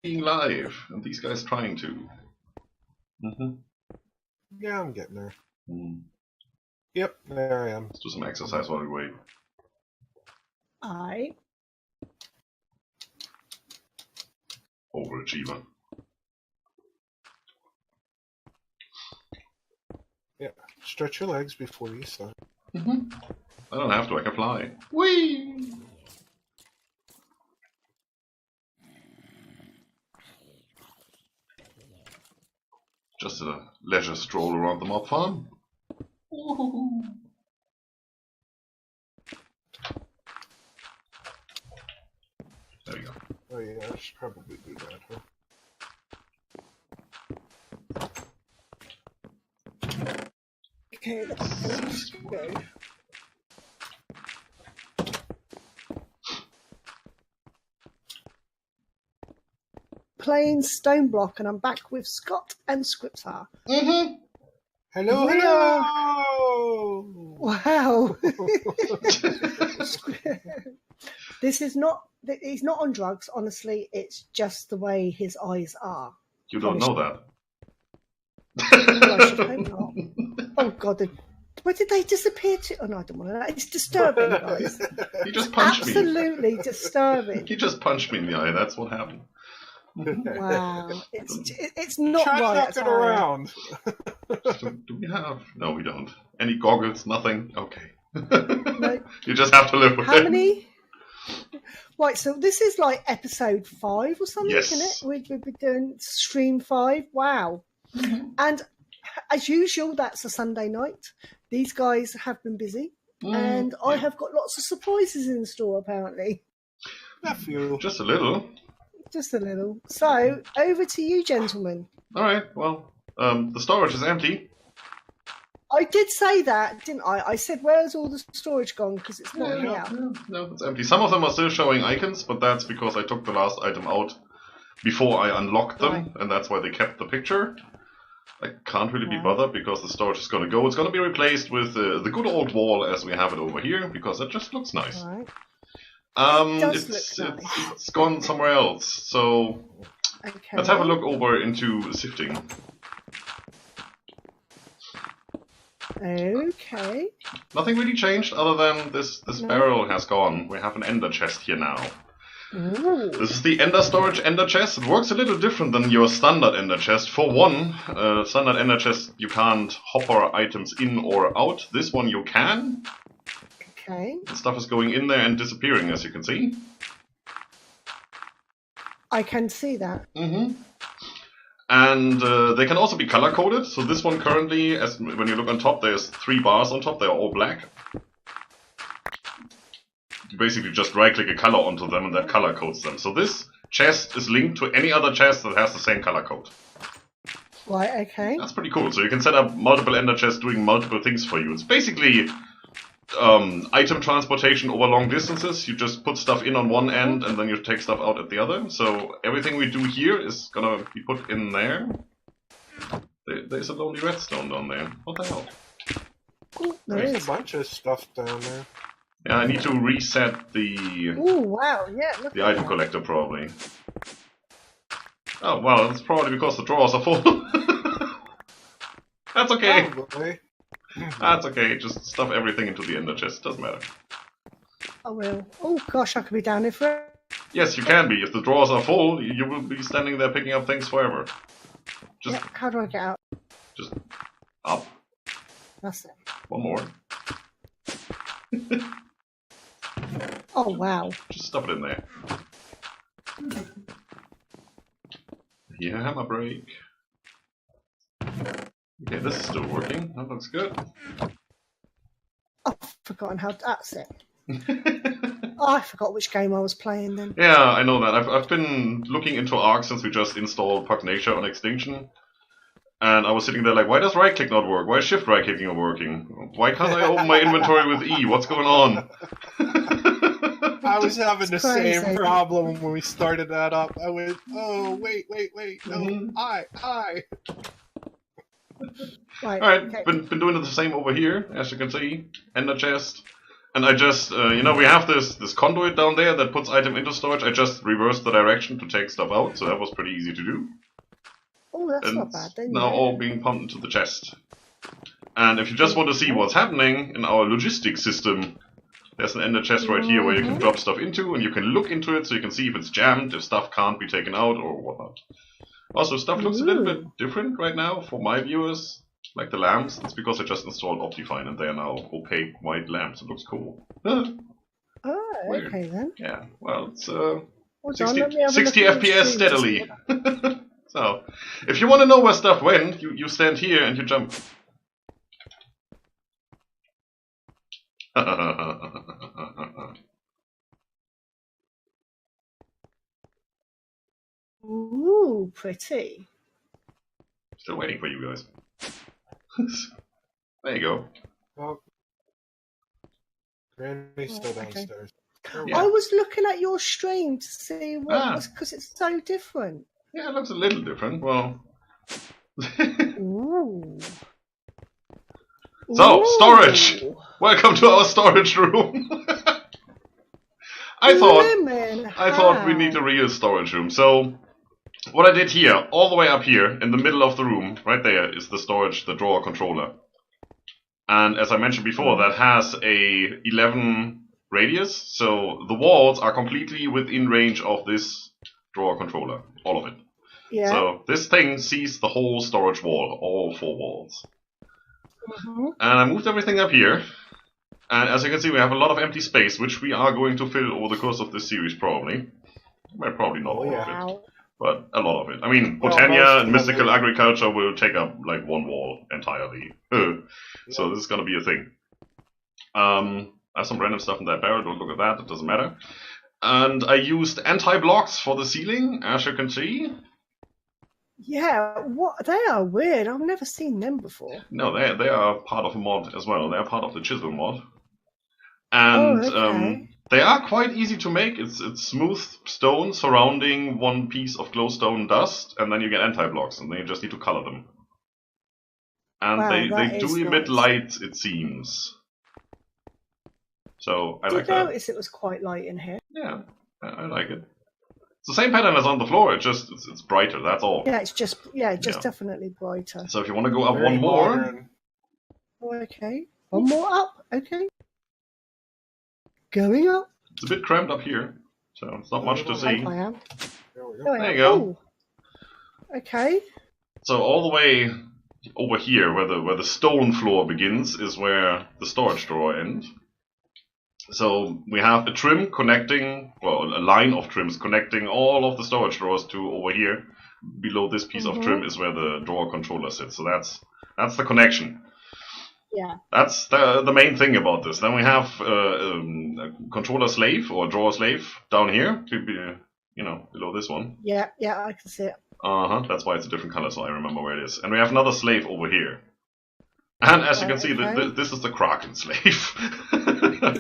being live, and these guys trying to. Yeah, I'm getting there. Mm. Yep, there I am. Let's do some exercise while we wait. Aye. Overachiever. Yeah, stretch your legs before you start. I don't have to, I can fly. Whee! Just a leisure stroll around the mob farm. There we go. Oh yeah, I should probably do that, huh? Okay, let's go. Playing Stoneblock, and I'm back with Scott and Scryptar. Hello, We hello! Wow. This is not. He's not on drugs. Honestly, it's just the way his eyes are. You don't know that. Oh, I should hope not. Oh God, where did they disappear to? Oh no, I don't want to know. It's disturbing, guys. He just punched me. Absolutely disturbing. He just punched me in the eye. That's what happened. Wow, it's not Try right. knocking around. Do we have? No, we don't. Any goggles? Nothing. Okay. No. You just have to live with it. How many? Right, so this is like episode 5 or something, Yes. isn't it? We've been doing stream 5. Wow. And as usual, that's a Sunday night. These guys have been busy, and I have got lots of surprises in store, apparently. A few. Just a little. Just a little. So, over to you, gentlemen. Alright, well, the storage is empty. I did say that, didn't I? I said, where's all the storage gone? Because it's not here. No, it's empty. Some of them are still showing icons, but that's because I took the last item out before I unlocked them, Right. and that's why they kept the picture. I can't really be Right. bothered because the storage is going to go. It's going to be replaced with the good old wall as we have it over here, because it just looks nice. All right. It's, look nice. it's gone somewhere else, so Okay. let's have a look over into sifting. Okay. Nothing really changed other than this barrel has gone. We have an ender chest here now. Ooh. This is the ender storage ender chest. It works a little different than your standard ender chest. For one, standard ender chest you can't hopper items in or out. This one you can. Okay. The stuff is going in there and disappearing, as you can see. I can see that. And they can also be color coded. So this one currently, when you look on top, there's 3 bars on top. They're all black. You basically just right-click a color onto them, and that color codes them. So this chest is linked to any other chest that has the same color code. Right. Okay. That's pretty cool. So you can set up multiple ender chests doing multiple things for you. It's basically item transportation over long distances. You just put stuff in on one end and then you take stuff out at the other. So everything we do here is gonna be put in there. There's a lonely redstone down there. What the hell? Ooh, there There's is. a bunch of stuff down there. Yeah, I need to reset the Oh wow! Yeah. Look at item that. collector probably. Oh well, it's probably because the drawers are full. That's okay. Probably. That's okay. Just stuff everything into the ender chest. Doesn't matter. I will. Oh gosh, I could be down here for. Yes, you can be. If the drawers are full, you will be standing there picking up things forever. Just, Yeah, how do I get out? just up. That's it. One more. Oh wow! Just stuff it in there. Yeah, hammer break. Okay, this is still working. That looks good. I've forgotten how. That's it. Oh, I forgot which game I was playing then. Yeah, I know that. I've been looking into Ark since we just installed Pugnacia on Extinction. And I was sitting there like, why does right click not work? Why is shift right clicking not working? Why can't I open my inventory with E? What's going on? I was having the crazy. same problem when we started that up. I went, oh, wait, no, I. Right. Alright, Okay. been doing the same over here, as you can see. Ender chest. And I just, you know, we have this conduit down there that puts item into storage. I just reversed the direction to take stuff out, so that was pretty easy to do. Oh, that's And not bad then. now all being pumped into the chest. And if you just want to see what's happening in our logistics system, there's an ender chest right here where you can drop stuff into, and you can look into it so you can see if it's jammed, if stuff can't be taken out, or whatnot. Also, stuff looks a little bit different right now for my viewers, like the lamps. It's because I just installed Optifine and they are now opaque white lamps. It looks cool. Oh, okay then. Yeah, well, it's 60 FPS steadily. So, if you want to know where stuff went, you stand here and you jump. Ooh, pretty. Still waiting for you guys. There you go. Well, Granny's still downstairs. Okay. I was looking at your stream to see what was, because it's so different. Yeah, it looks a little different. Well. Ooh. So, storage! Welcome to our storage room! I thought we need a real storage room. So, what I did here, all the way up here, in the middle of the room, right there, is the storage, the drawer controller. And as I mentioned before, that has a 11 radius, so the walls are completely within range of this drawer controller, all of it. Yeah. So, this thing sees the whole storage wall, all 4 walls. And I moved everything up here, and as you can see we have a lot of empty space, which we are going to fill over the course of this series probably. Well, probably not all of it, but a lot of it. I mean, Botania and Mystical Agriculture will take up like 1 wall entirely. So this is gonna be a thing. I have some random stuff in that barrel, don't look at that, it doesn't matter. And I used anti-blocks for the ceiling, as you can see. Yeah, what they are weird. I've never seen them before. No, they are part of a mod as well. They are part of the chisel mod, and they are quite easy to make. It's smooth stone surrounding one piece of glowstone dust, and then you get anti-blocks, and then you just need to color them. And they do emit light, it seems. So I like that. I notice it was quite light in here. Yeah, I like it. It's the same pattern as on the floor, it's brighter, that's all. Yeah, it's just definitely brighter. So if you want to go up one more... Okay. One more up, okay. Going up. It's a bit cramped up here, so it's not much to see. I am. There you go. Oh. Okay. So all the way over here, where the stone floor begins, is where the storage drawer ends. So we have a trim connecting, well, a line of trims connecting all of the storage drawers to over here. Below this piece of trim is where the drawer controller sits. So that's the connection. Yeah. That's the main thing about this. Then we have a controller slave or drawer slave down here, below this one. Yeah, I can see it. That's why it's a different color, so I remember where it is. And we have another slave over here. And as you can see, this is the Kraken slave.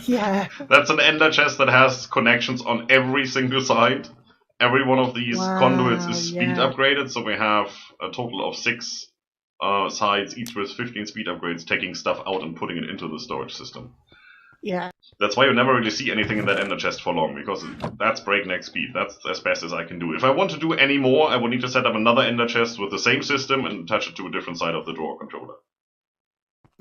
Yeah. That's an ender chest that has connections on every single side. Every one of these conduits is speed upgraded, so we have a total of 6 sides, each with 15 speed upgrades, taking stuff out and putting it into the storage system. Yeah. That's why you never really see anything in that ender chest for long, because that's breakneck speed. That's as best as I can do. If I want to do any more, I would need to set up another ender chest with the same system and attach it to a different side of the drawer controller.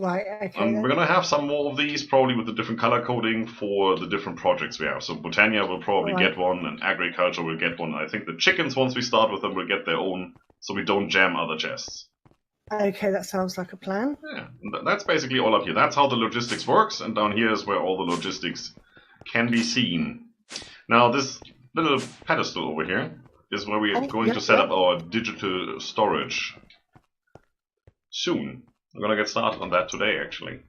Right, okay. And we're going to have some more of these, probably with the different color coding for the different projects we have. So Botania will probably get one, and Agriculture will get one. I think the chickens, once we start with them, will get their own, so we don't jam other chests. Okay, that sounds like a plan. Yeah, that's basically all up here. That's how the logistics works, and down here is where all the logistics can be seen. Now, this little pedestal over here is where we are going to set up our digital storage soon. I'm going to get started on that today, actually.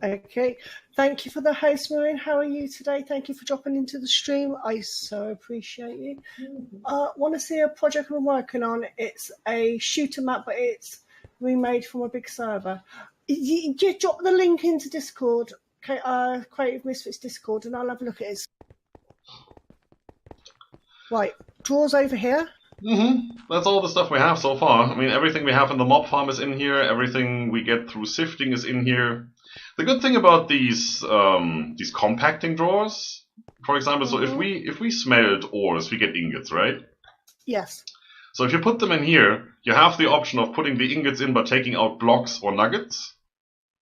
Okay. Thank you for the host, Maureen. How are you today? Thank you for dropping into the stream. I so appreciate you. Want to see a project we're working on? It's a shooter map, but it's remade from a big server. You drop the link into Discord, Creative Misfits Discord, and I'll have a look at it. Right. Drawers over here. That's all the stuff we have so far. I mean, everything we have in the mob farm is in here. Everything we get through sifting is in here. The good thing about these compacting drawers, for example, so if we smelt ores, we get ingots, right? Yes. So if you put them in here, you have the option of putting the ingots in by taking out blocks or nuggets.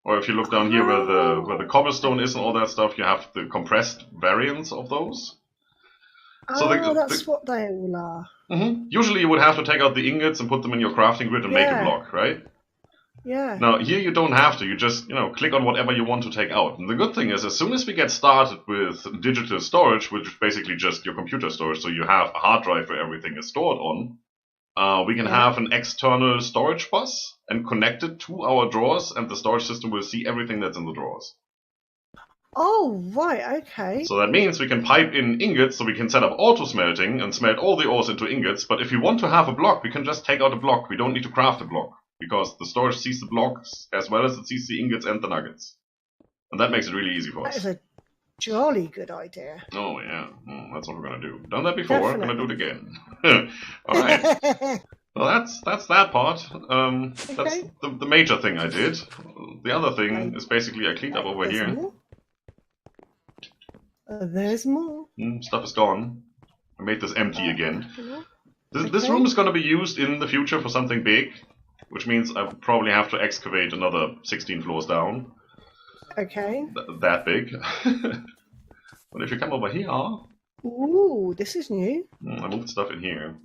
Or if you look down here where the cobblestone is and all that stuff, you have the compressed variants of those. So that's what they all are. Usually you would have to take out the ingots and put them in your crafting grid and make a block, right? Yeah. Now here you don't have to. You just click on whatever you want to take out. And the good thing is, as soon as we get started with digital storage, which is basically just your computer storage, so you have a hard drive where everything is stored on, we can have an external storage bus and connect it to our drawers, and the storage system will see everything that's in the drawers. Oh, right, okay. So that means we can pipe in ingots, so we can set up auto smelting and smelt all the ores into ingots. But if we want to have a block, we can just take out a block. We don't need to craft a block, because the storage sees the blocks as well as it sees the ingots and the nuggets. And that makes it really easy for us. That is a jolly good idea. Oh, yeah. That's what we're going to do. Done that before, I'm going to do it again. All right. Well, that's that part. That's the major thing I did. The other thing is basically I cleaned up over here. More. There's more. Stuff is gone. I made this empty again. This room is going to be used in the future for something big, which means I probably have to excavate another 16 floors down. Okay. That big. But if you come over here... Ooh, this is new. I moved stuff in here.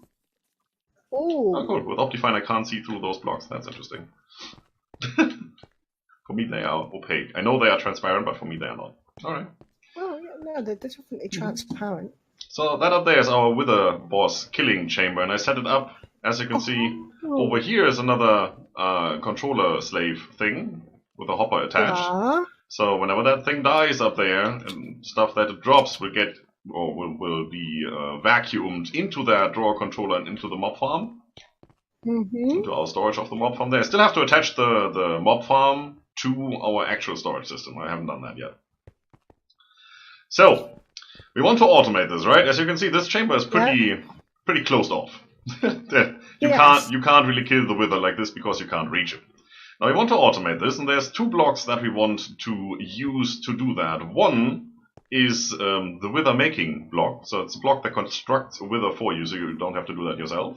Ooh. Oh, cool. With Optifine I can't see through those blocks. That's interesting. For me they are opaque. I know they are transparent, but for me they are not. Alright. Well, yeah, no, they're definitely transparent. So that up there is our Wither boss killing chamber, and I set it up, as you can see. Over here is another controller slave thing with a hopper attached. So whenever that thing dies up there, and stuff that it drops will get or will be vacuumed into that drawer controller and into the mob farm. Into our storage of the mob farm there. I still have to attach the mob farm to our actual storage system. I haven't done that yet. So, we want to automate this, right? As you can see, this chamber is pretty closed off. You can't really kill the Wither like this because you can't reach it. Now we want to automate this, and there's two blocks that we want to use to do that. One is the Wither making block, so it's a block that constructs a Wither for you, so you don't have to do that yourself.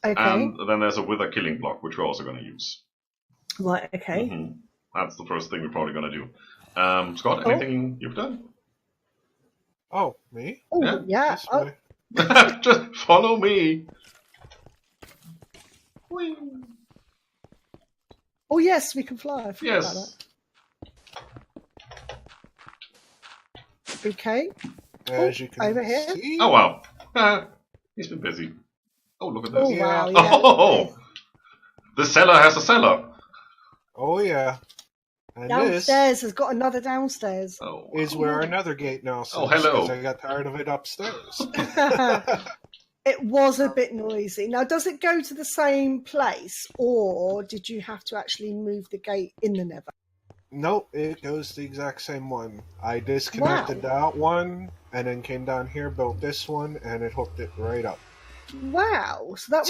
Okay. And then there's a Wither killing block, which we're also going to use. Right, okay. That's the first thing we're probably going to do. Scott, anything you've done? Oh, me? Oh, yeah. Just follow me. Whee. Oh, yes, we can fly. I forgot about that. Okay. As you can over here. see. Oh, wow. He's been busy. Oh, look at this. Oh, wow. Yeah. Oh, the cellar has a cellar. Oh, yeah. And downstairs has got another downstairs. Oh, this is where another gate now sits. Oh, hello. Because I got tired of it upstairs. It was a bit noisy. Now, does it go to the same place, or did you have to actually move the gate in the Nether? Nope, it goes the exact same one. I disconnected that one, and then came down here, built this one, and it hooked it right up. Wow. So that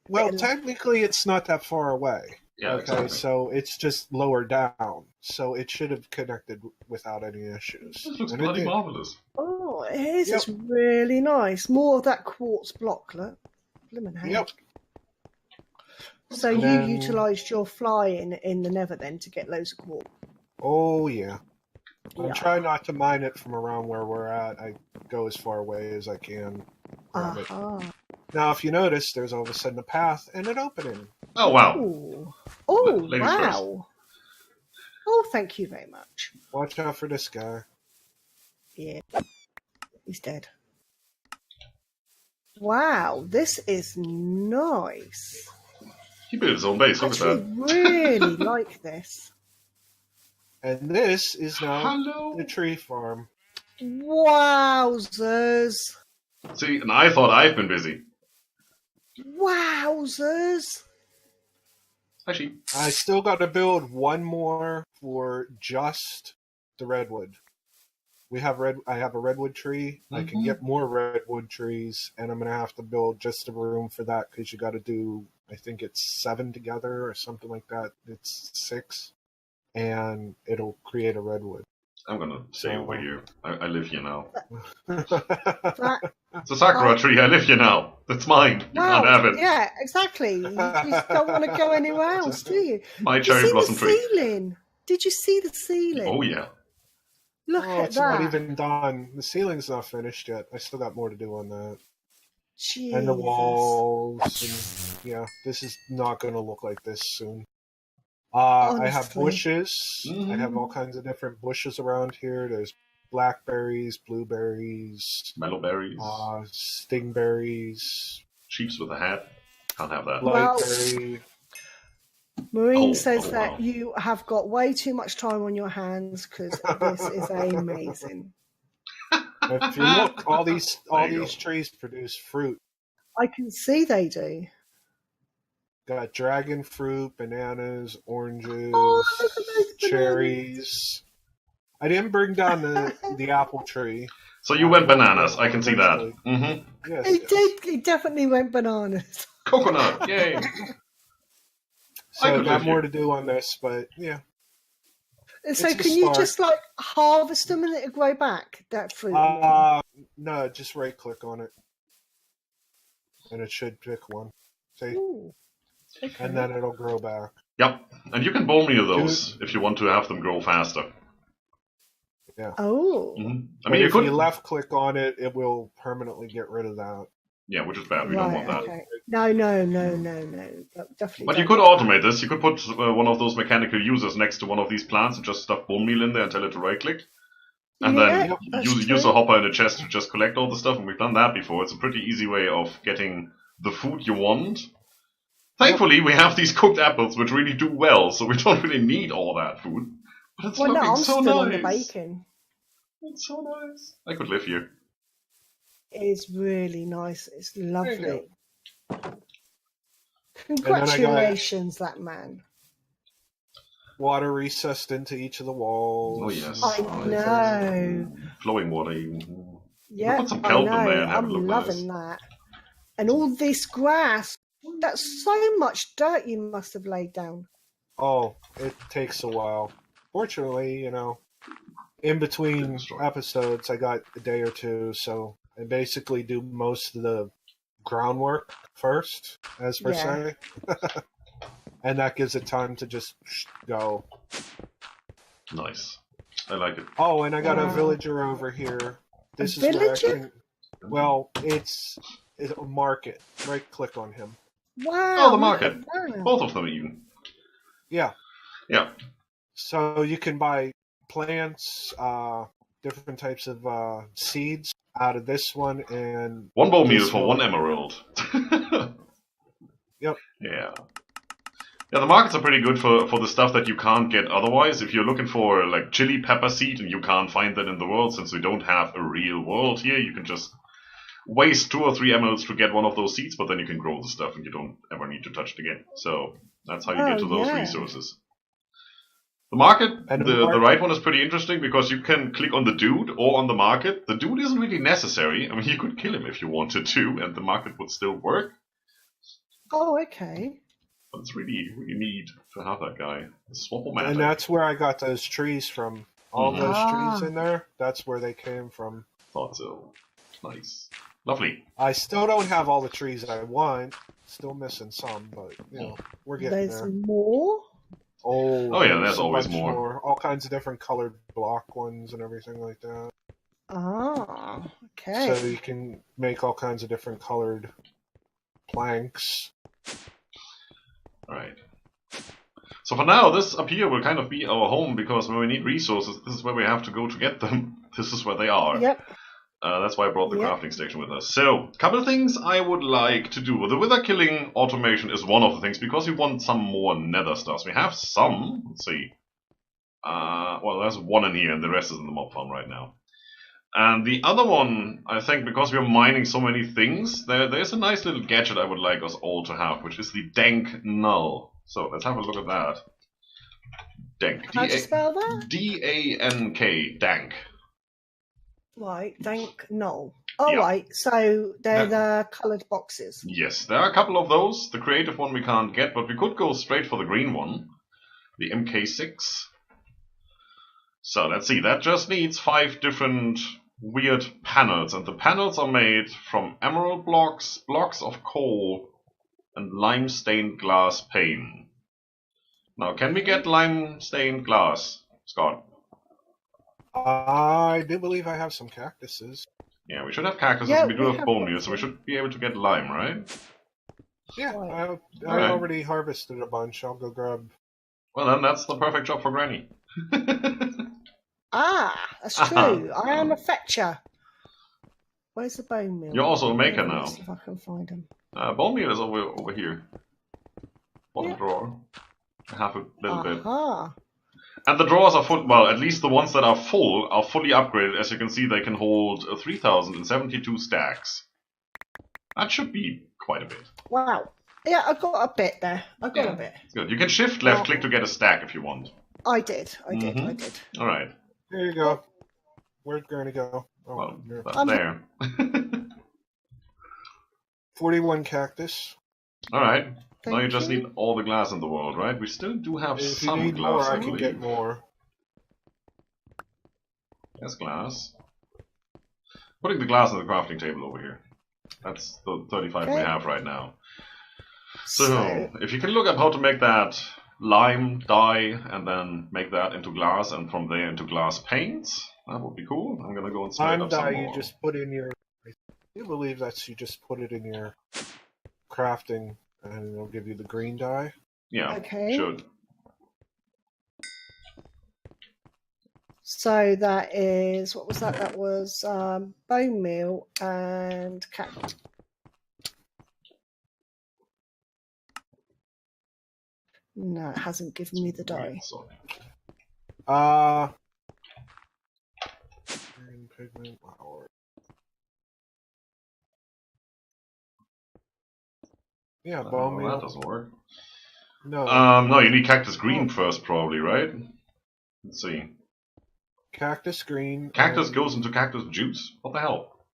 was technically it's not that far away. Yeah, okay, exactly. So it's just lower down. So it should have connected without any issues. This looks bloody marvellous. Oh, it is. Yep. It's really nice. More of that quartz block, look. Blimmin' heck. Yep. So you utilised your flying in the Nether then to get loads of quartz? Oh, yeah. I try not to mine it from around where we're at. I go as far away as I can. Now, if you notice, there's all of a sudden a path and an opening. Oh, wow. Oh, wow. Oh, thank you very much. Watch out for this guy. Yeah. He's dead. Wow, this is nice. He built his own base, look at that. I really like this. And this is now the tree farm. Wowzers. See, and I thought I've been busy. Wowzers. Actually, I still got to build one more for just the redwood. I have a redwood tree. I can get more redwood trees, and I'm going to have to build just a room for that because you got to do, I think it's 7 together or something like that. It's 6. and it'll create a redwood. I'm gonna stay over here. I live here now. That, It's a sakura tree. I live here now. That's mine. You can't have it. Yeah, exactly. You just don't want to go anywhere else, do you? My Did you cherry see blossom the tree. ceiling? Did you see the ceiling? Oh yeah. Look at it's that. not even done. The ceiling's not finished yet. I still got more to do on that. Jesus. And the walls. And, yeah, this is not going to look like this soon. I have Honestly. bushes. I have all kinds of different bushes around here. There's blackberries, blueberries, Mellowberries. stingberries, Sheeps with a hat. Can't have that. Well- blackberry. Maureen Oh, says oh, that wow. you have got way too much time on your hands because this is amazing. If you look, all these There you go. trees produce fruit. I can see they do. Got dragon fruit, bananas, oranges, Oh, look at those cherries. I didn't bring down the apple tree. So you went bananas. I can see that. Mm-hmm. Yes, He yes. did. He definitely went bananas. Coconut. Yay. I So could got live more here. to do on this, but yeah. So It's a can you start. just like harvest them and it'll grow back, that fruit? No, just right click on it. And it should pick one. See? Ooh, okay. And then it'll grow back. Yep. And you can bone meal those if you want to have them grow faster. Oh. Mm-hmm. I But mean, you if could. you left click on it, it will permanently get rid of that. Yeah, which is bad. We don't want that. Okay. No. Definitely. But you don't could want automate this. You could put one of those mechanical users next to one of these plants and just stuff bone meal in there and tell it to right click. that. And Yeah, then that's use true. a hopper in the chest to just collect all the stuff, and we've done that before. It's a pretty easy way of getting the food you want. Thankfully, we have these cooked apples, which really do well, so we don't really need all that food. But it's Well, no, looking I'm so still on the nice. bacon. It's so nice. I could live here. It is really nice. It's lovely. then I got- Congratulations, that man. Water recessed into each of the walls. Oh, yes. I know. Flowing water, even. Yeah, put some I kelp know. in there and have it I'm look loving that. And all this grass. That's so much dirt you must have laid down. Oh, it takes a while. Fortunately, in between episodes, I got a day or two, so I basically do most of the groundwork first, as per Yeah. se. And that gives it time to just go. Nice. I like it. Oh, and I got a Wow. villager over here. This A is where I villager? can. Well, it's a market. Right click on him. Wow. Oh, the look market. at that. Both of them, even. Yeah. Yeah. So you can buy plants, different types of seeds out of this one, and One bone meal this for one. one emerald. Yep. Yeah. Yeah, the markets are pretty good for the stuff that you can't get otherwise. If you're looking for like chili pepper seed and you can't find that in the world, since we don't have a real world here, you can just waste 2 or 3 emeralds to get one of those seeds, but then you can grow the stuff and you don't ever need to touch it again. So that's how you get to those resources. The market, And the right one is pretty interesting because you can click on the dude or on the market. The dude isn't really necessary. I mean, you could kill him if you wanted to, and the market would still work. Oh, okay. But it's really, really neat to have that guy. And that's where I got those trees from. All Mhm. those Ah. trees in there, that's where they came from. Thought so. Nice. Lovely. I still don't have all the trees I want. Still missing some, but we're getting There's there. more. Oh, yeah, there's a always bunch more. All kinds of different colored block ones and everything like that. Ah, okay. So you can make all kinds of different colored planks. Alright. So for now, this up here will kind of be our home, because when we need resources, this is where we have to go to get them. This is where they are. Yep. That's why I brought the Yep. crafting station with us. So, a couple of things I would like to do. The wither killing automation is one of the things, because we want some more nether stars. We have some. Let's see. Well, there's one in here, and the rest is in the mob farm right now. And the other one, I think, because we're mining so many things, there's a nice little gadget I would like us all to have, which is the Dank Null. So, let's have a look at that. Dank. How'd you spell that? D-A-N-K. Dank. Right, Dank Null. Oh, Yeah. right. So they're the coloured boxes. Yes, there are a couple of those. The creative one we can't get, but we could go straight for the green one. The MK6. So let's see, that just needs 5 different weird panels, and the panels are made from emerald blocks, blocks of coal, and lime-stained glass pane. Now, can we get lime-stained glass, Scott? I do believe I have some cactuses. Yeah, we should have cactuses, Yeah, and we do we have bone have meal, so we should be able to get lime, right? Yeah, Right. I Alright. already harvested a bunch. I'll go grab. Well, then that's the perfect job for Granny. That's true. I am a fetcher. Where's the bone meal? You're also a maker now. Let's see if I can find them. Bone meal is over here. Bottom drawer. I have a little bit. Aha. And the drawers are full, well, at least the ones that are full are fully upgraded. As you can see, they can hold 3,072 stacks. That should be quite a bit. Wow. Yeah, I got a bit there. I got a bit. It's good. You can shift left click to get a stack if you want. I did. Mhm. I did. Alright. Here you go. Where'd Granny go? Oh, Well, here. that's there. 41 cactus. Alright. Now you Thank just you. need all the glass in the world, right? We still do have If you some need glass, more, I I can believe. get more. There's glass. Putting the glass on the crafting table over here. That's the 35 we Okay. have right now. So, if you can look up how to make that lime dye and then make that into glass and from there into glass paints, that would be cool. I'm gonna go and smelt Lime up some dye, more. you just put in your. I do believe that's you just put it in your crafting, and it'll give you the green dye. Yeah, Okay. should. So that is, what was that? That was bone meal and cat. No, it hasn't given me the dye. Sorry. Green pigment flower. Yeah, bone That meal. doesn't work. No, No, you need cactus green first, probably, right? Let's see. cactus green. Cactus and- goes into cactus juice? What the hell?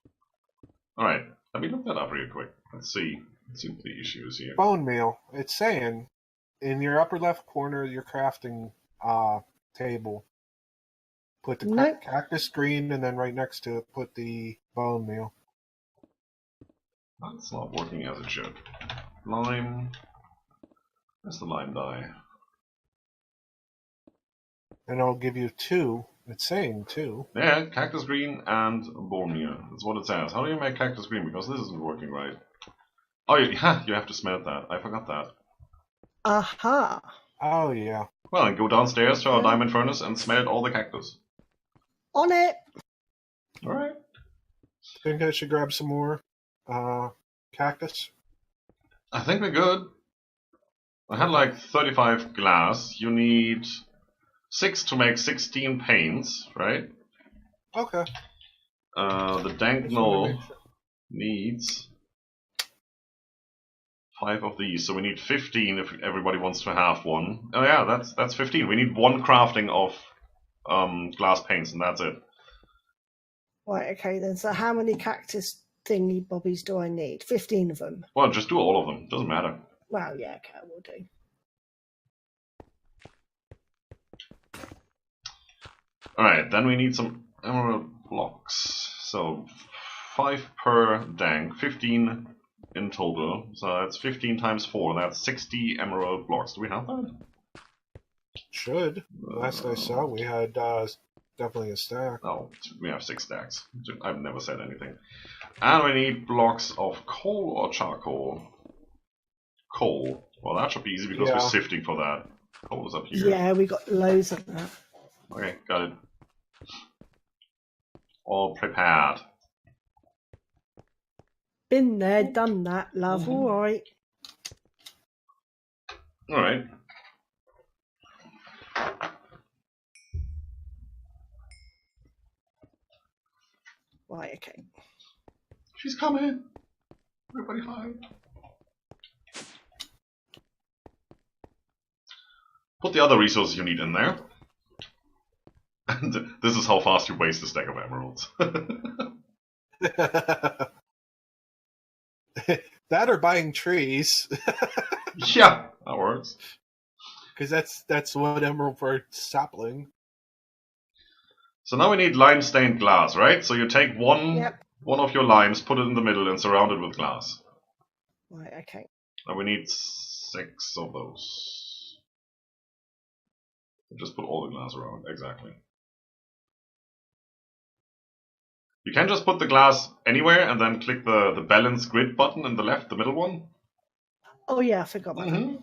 Alright, let me look that up real quick. Let's see. Let's see what the issue is here. bone meal. It's saying in your upper left corner of your crafting table, put the Nope. cactus green, and then right next to it, put the bone meal. That's not working as it should. Lime. Where's the lime dye? And it'll give you 2. It's saying 2. Yeah, cactus green and bone meal. That's what it says. How do you make cactus green? Because this isn't working right. Oh, yeah, you have to smelt that. I forgot that. Aha. Oh yeah. Well, and go downstairs to our diamond furnace and smelt all the cactus. On it. Alright. Think I should grab some more cactus. I think we're good. I had like 35 glass. You need 6 to make 16 paints, right? Okay. The dank Just wanna knoll make sure. needs 5 of these, so we need 15 if everybody wants to have one. Oh yeah, that's 15. We need 1 crafting of glass paints, and that's it. Right, okay then. So how many cactus thingy bobbies do I need? 15 of them. Well, just do all of them. Doesn't matter. Well, yeah, okay, I will do. Alright, then we need some emerald blocks. So 5 per dank, 15 in total. So that's 15 times 4. That's 60 emerald blocks. Do we have that? Should. Last I saw, we had definitely a stack. No, we have 6 stacks. I've never said anything. And we need blocks of coal or charcoal. Coal. Well, that should be easy because Yeah. we're sifting for that. Coal is up here. Yeah, we got loads of that. Okay, got it. All prepared. Been there, done that, love. Mhm. All right. Alright. Right, okay. She's coming. Everybody hide. Put the other resources you need in there. And this is how fast you waste a stack of emeralds. That or buying trees, Yeah, that works. because that's 1 emerald for sapling. So now we need lime stained glass, right? So you take one of your limes, put it in the middle, and surround it with glass. Right, okay. And we need 6 of those. Just put all the glass around, exactly. You can just put the glass anywhere and then click the balance grid button in the left, the middle one. Oh yeah, I forgot about that.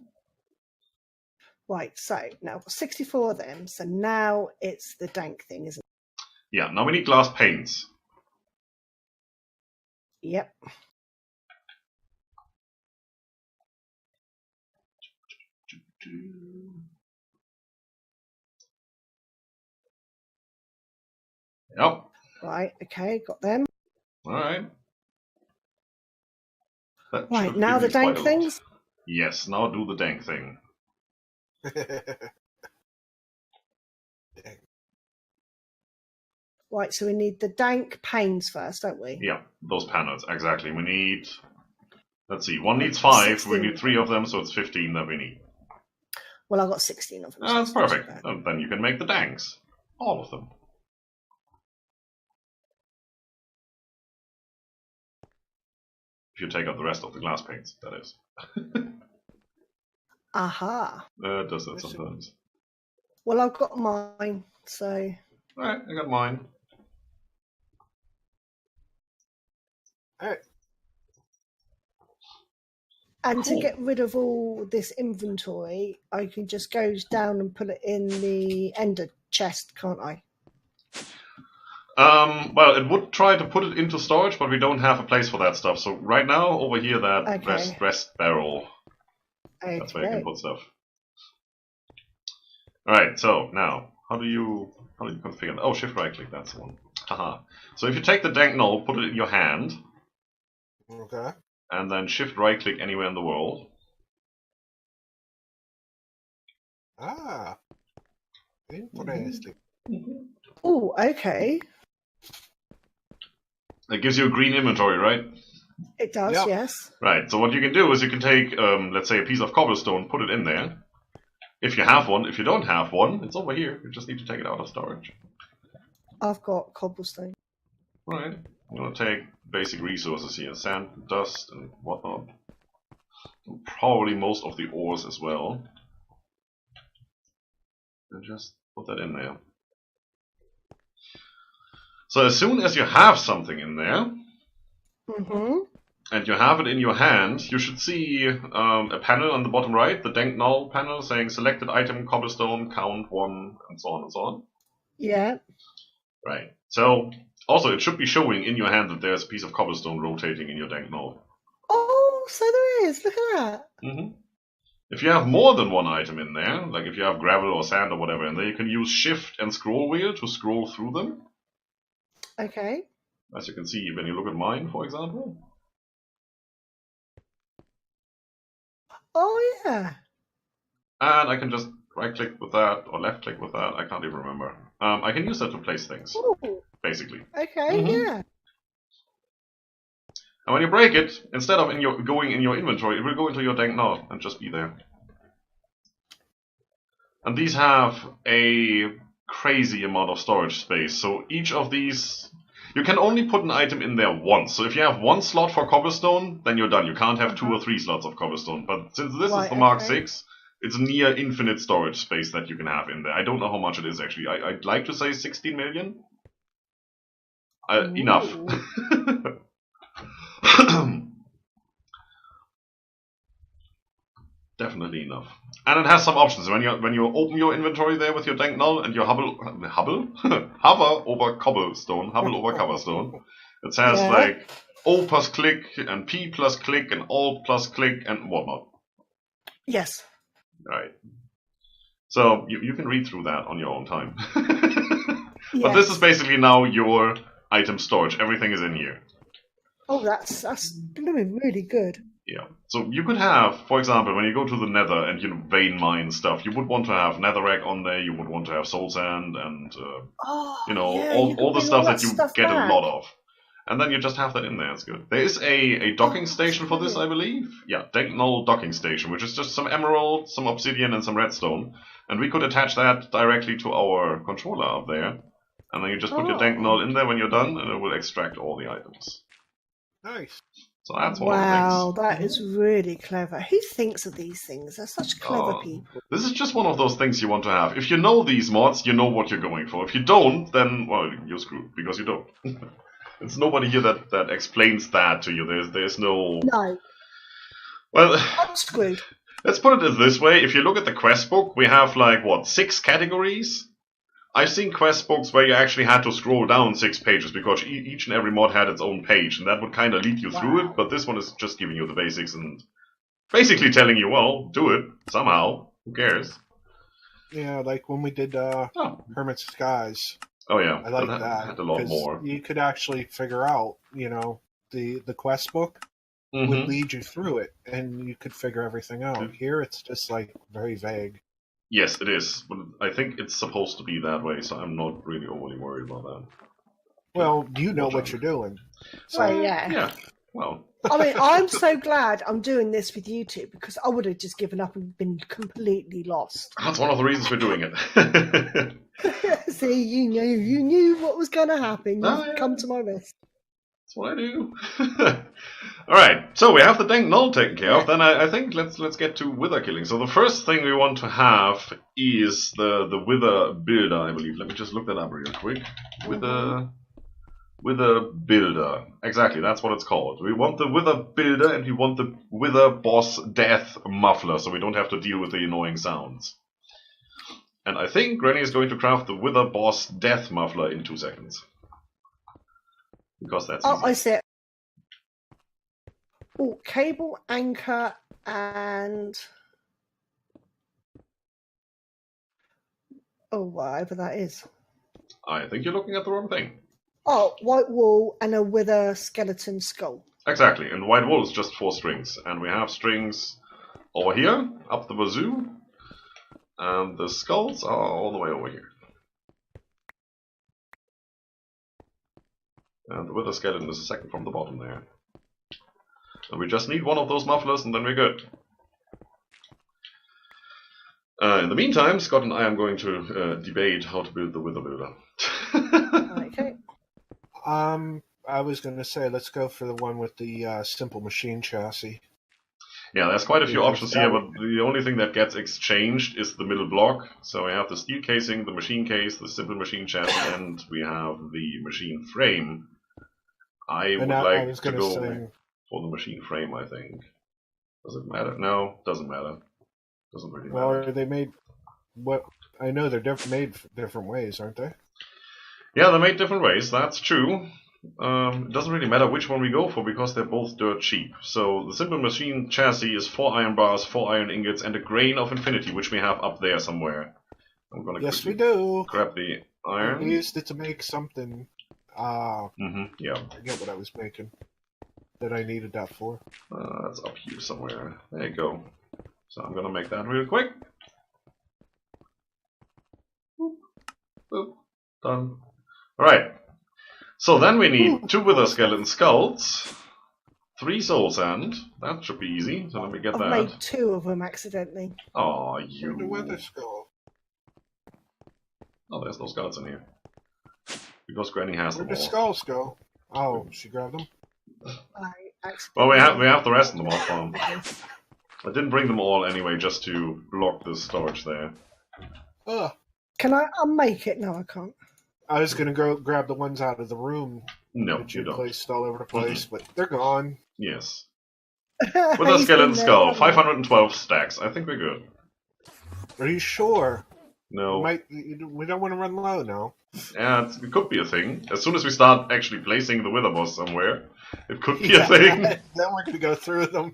Right, so now I've got 64 of them, so now it's the dank thing, isn't it? Yeah, now we need glass panes. Yep. Yep. Right, okay, got them. Alright. Right, now the dank things? Yes, now do the dank thing. Right, so we need the dank panes first, don't we? Yeah, those panels, exactly. We need, let's see, one needs 5, 16. We need 3 of them, so it's 15 that we need. Well, I've got 16 of them. So that's perfect. And then you can make the danks. All of them. If you take out the rest of the glass panes, that is. Aha. It does that sometimes. Well, I've got mine, so... Alright, I got mine. Alright. And to get rid of all this inventory, I can just go down and put it in the ender chest, can't I? Well, it would try to put it into storage, but we don't have a place for that stuff. So right now, over here, that rest barrel. Okay. That's where you can put stuff. Alright, so now, how do you configure that? Oh, shift right click, that's the one. Haha. So if you take the dank knoll, put it in your hand. Okay. And then shift right click anywhere in the world. Ah. Interesting. Oh, okay. It gives you a green inventory, right? It does, yes. Right, so what you can do is you can take, let's say, a piece of cobblestone, put it in there. If you have one. If you don't have one, it's over here. You just need to take it out of storage. I've got cobblestone. Right. I'm going to take basic resources here. Sand, dust, and whatnot. And probably most of the ores as well. And just put that in there. So as soon as you have something in there, and you have it in your hand, you should see a panel on the bottom right, the dank null panel, saying selected item, cobblestone, count 1, and so on and so on. Yeah. Right. So, also it should be showing in your hand that there's a piece of cobblestone rotating in your dank null. Oh, so there is. Look at that. If you have more than one item in there, like if you have gravel or sand or whatever in there, you can use shift and scroll wheel to scroll through them. Okay. As you can see when you look at mine, for example. Oh, yeah. And I can just right click with that, or left click with that, I can't even remember. I can use that to place things, basically. Okay, yeah. And when you break it, instead of going in your inventory, it will go into your dank null and just be there. And these have a crazy amount of storage space, so each of these... You can only put an item in there once, so if you have one slot for cobblestone, then you're done. You can't have 2 or 3 slots of cobblestone, but since this is the Mark 6, it's near infinite storage space that you can have in there. I don't know how much it is actually. I'd like to say 16 million. Enough. Definitely enough. And it has some options. When you open your inventory there with your dank null and you hover over cobblestone, it says like O plus click and P plus click and Alt plus click and whatnot. Yes. Right. So you can read through that on your own time. But this is basically now your item storage. Everything is in here. Oh, that's really good. Yeah. So you could have, for example, when you go to the nether and you vein mine stuff, you would want to have netherrack on there, you would want to have soul sand and, all the stuff that you get a lot of. And then you just have that in there, it's good. There is a docking station for this, I believe. Yeah, dank null docking station, which is just some emerald, some obsidian, and some redstone. And we could attach that directly to our controller up there. And then you just put your dank null in there when you're done, and it will extract all the items. Nice. So that's one Wow, of the things. that is really clever. Who thinks of these things? They're such clever people. This is just one of those things you want to have. If you know these mods, you know what you're going for. If you don't, then, well, you're screwed, because you don't. There's nobody here that explains that to you. There's no... No. Well, I'm screwed. let's put it this way. If you look at the quest book, we have, like, what, 6 categories? I've seen quest books where you actually had to scroll down 6 pages because each and every mod had its own page, and that would kind of lead you through it, but this one is just giving you the basics and basically telling you, well, do it somehow. Who cares? Yeah, like when we did Hermit's Skies. Oh yeah, I like that. Had a lot more. You could actually figure out, the quest book would lead you through it, and you could figure everything out. Here, it's just like very vague. Yes, it is, but I think it's supposed to be that way, so I'm not really overly worried about that. Well, you know what you're doing. So, yeah. Yeah, well. I mean, I'm so glad I'm doing this with you two, because I would have just given up and been completely lost. That's one of the reasons we're doing it. See, you knew what was going to happen. You've come to my rescue. That's what I do. Alright, so we have the dank null taken care of. Then I think let's get to wither killing. So the first thing we want to have is the wither builder, I believe. Let me just look that up real quick. Wither builder. Exactly, that's what it's called. We want the wither builder and we want the wither boss death muffler, so we don't have to deal with the annoying sounds. And I think Granny is going to craft the wither boss death muffler in 2 seconds. Because that's easy. I see it. Oh, cable, anchor, and... oh, whatever that is. I think you're looking at the wrong thing. Oh, white wool and a wither skeleton skull. Exactly, and white wool is just 4 strings. And we have strings over here, up the wazoo. And the skulls are all the way over here. And the wither skeleton is the second from the bottom there. And we just need one of those mufflers and then we're good. In the meantime, Scott and I am going to debate how to build the wither builder. Okay. I was going to say, let's go for the one with the simple machine chassis. Yeah, there's quite a few options here, but the only thing that gets exchanged is the middle block. So we have the steel casing, the machine case, the simple machine chassis, and we have the machine frame. I would like to go for the machine frame, I think. Does it matter? No, doesn't matter. Doesn't really matter. Well, are they made... what? I know they're made different ways, aren't they? Yeah, they're made different ways, that's true. It doesn't really matter which one we go for because they're both dirt cheap. So the simple machine chassis is 4 iron bars, 4 iron ingots, and a grain of infinity, which we have up there somewhere. I'm gonna we do. Grab the iron. We used it to make something. Yeah. I forget what I was making that I needed that for. That's up here somewhere. There you go. So I'm gonna make that real quick. Boop. Boop. Done. Alright. So then we need 2 wither skeleton skulls, 3 soul sand. That should be easy. So let me get that. I've made 2 of them accidentally. Oh, you. The wither skull. Oh, there's no skulls in here. Because Granny has them all. Where'd the skulls go? Oh, she grabbed them? Well, we have the rest of them all from. I didn't bring them all anyway, just to block the storage there. Ugh. Can I unmake it? No, I can't. I was gonna go grab the ones out of the room No, that you don't. placed all over the place, but they're gone. Yes. With a skeleton skull, 512 stacks. I think we're good. Are you sure? No. We don't want to run low now. Yeah, it could be a thing. As soon as we start actually placing the wither boss somewhere, it could be a thing. Then we're gonna go through them.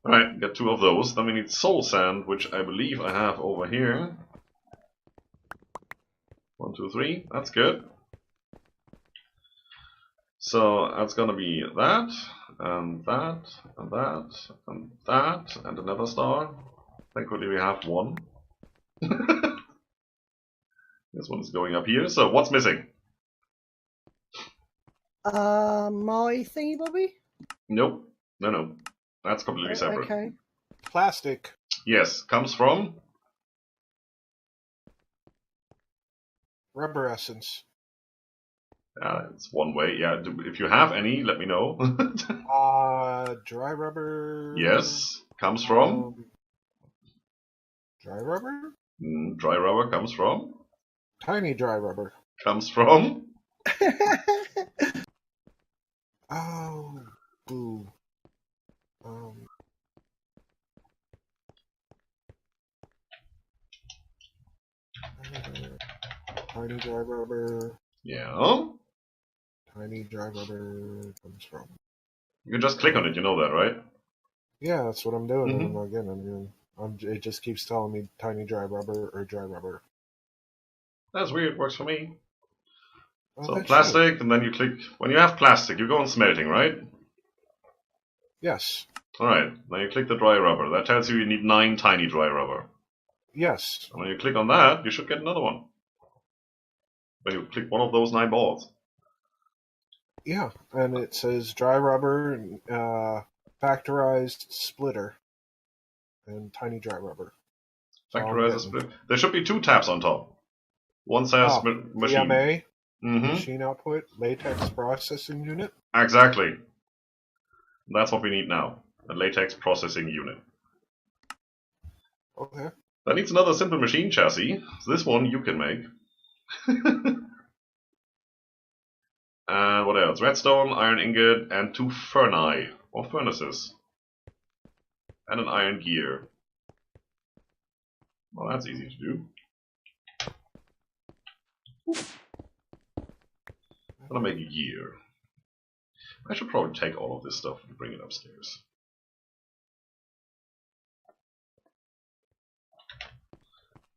Alright, get 2 of those. Then we need soul sand, which I believe I have over here. 1, 2, 3. That's good. So that's gonna be that, and that, and that, and that, and another star. Thankfully we have 1. This one's going up here. So what's missing? My thingy, Bobby? Nope. No. That's completely separate. Okay. Plastic. Yes, comes from Rubber essence. It's one way. Yeah, if you have any, let me know. Dry rubber. Yes, comes from. Dry rubber. Dry rubber comes from. Tiny dry rubber. Comes from. Oh, boo. Tiny dry rubber. Yeah. Tiny dry rubber comes from. You can just click on it. You know that, right? Yeah, that's what I'm doing. Mm-hmm. And again, it just keeps telling me tiny dry rubber or dry rubber. That's weird. Works for me. Oh, So plastic, and then you click. When you have plastic, you go on smelting, right? Yes. Alright, then you click the dry rubber. That tells you need 9 tiny dry rubber. Yes. And when you click on that, you should get another one. When you click one of those 9 balls. Yeah, and it says dry rubber, factorized splitter, and tiny dry rubber. Factorize a split. There should be 2 tabs on top. One says machine. DMA, machine output, latex processing unit. Exactly. That's what we need now. A latex processing unit. Okay. That needs another simple machine chassis. So this one you can make. And what else? Redstone, iron ingot, and 2 furnace, or furnaces. And an iron gear. Well, that's easy to do. I'm gonna make a gear. I should probably take all of this stuff and bring it upstairs.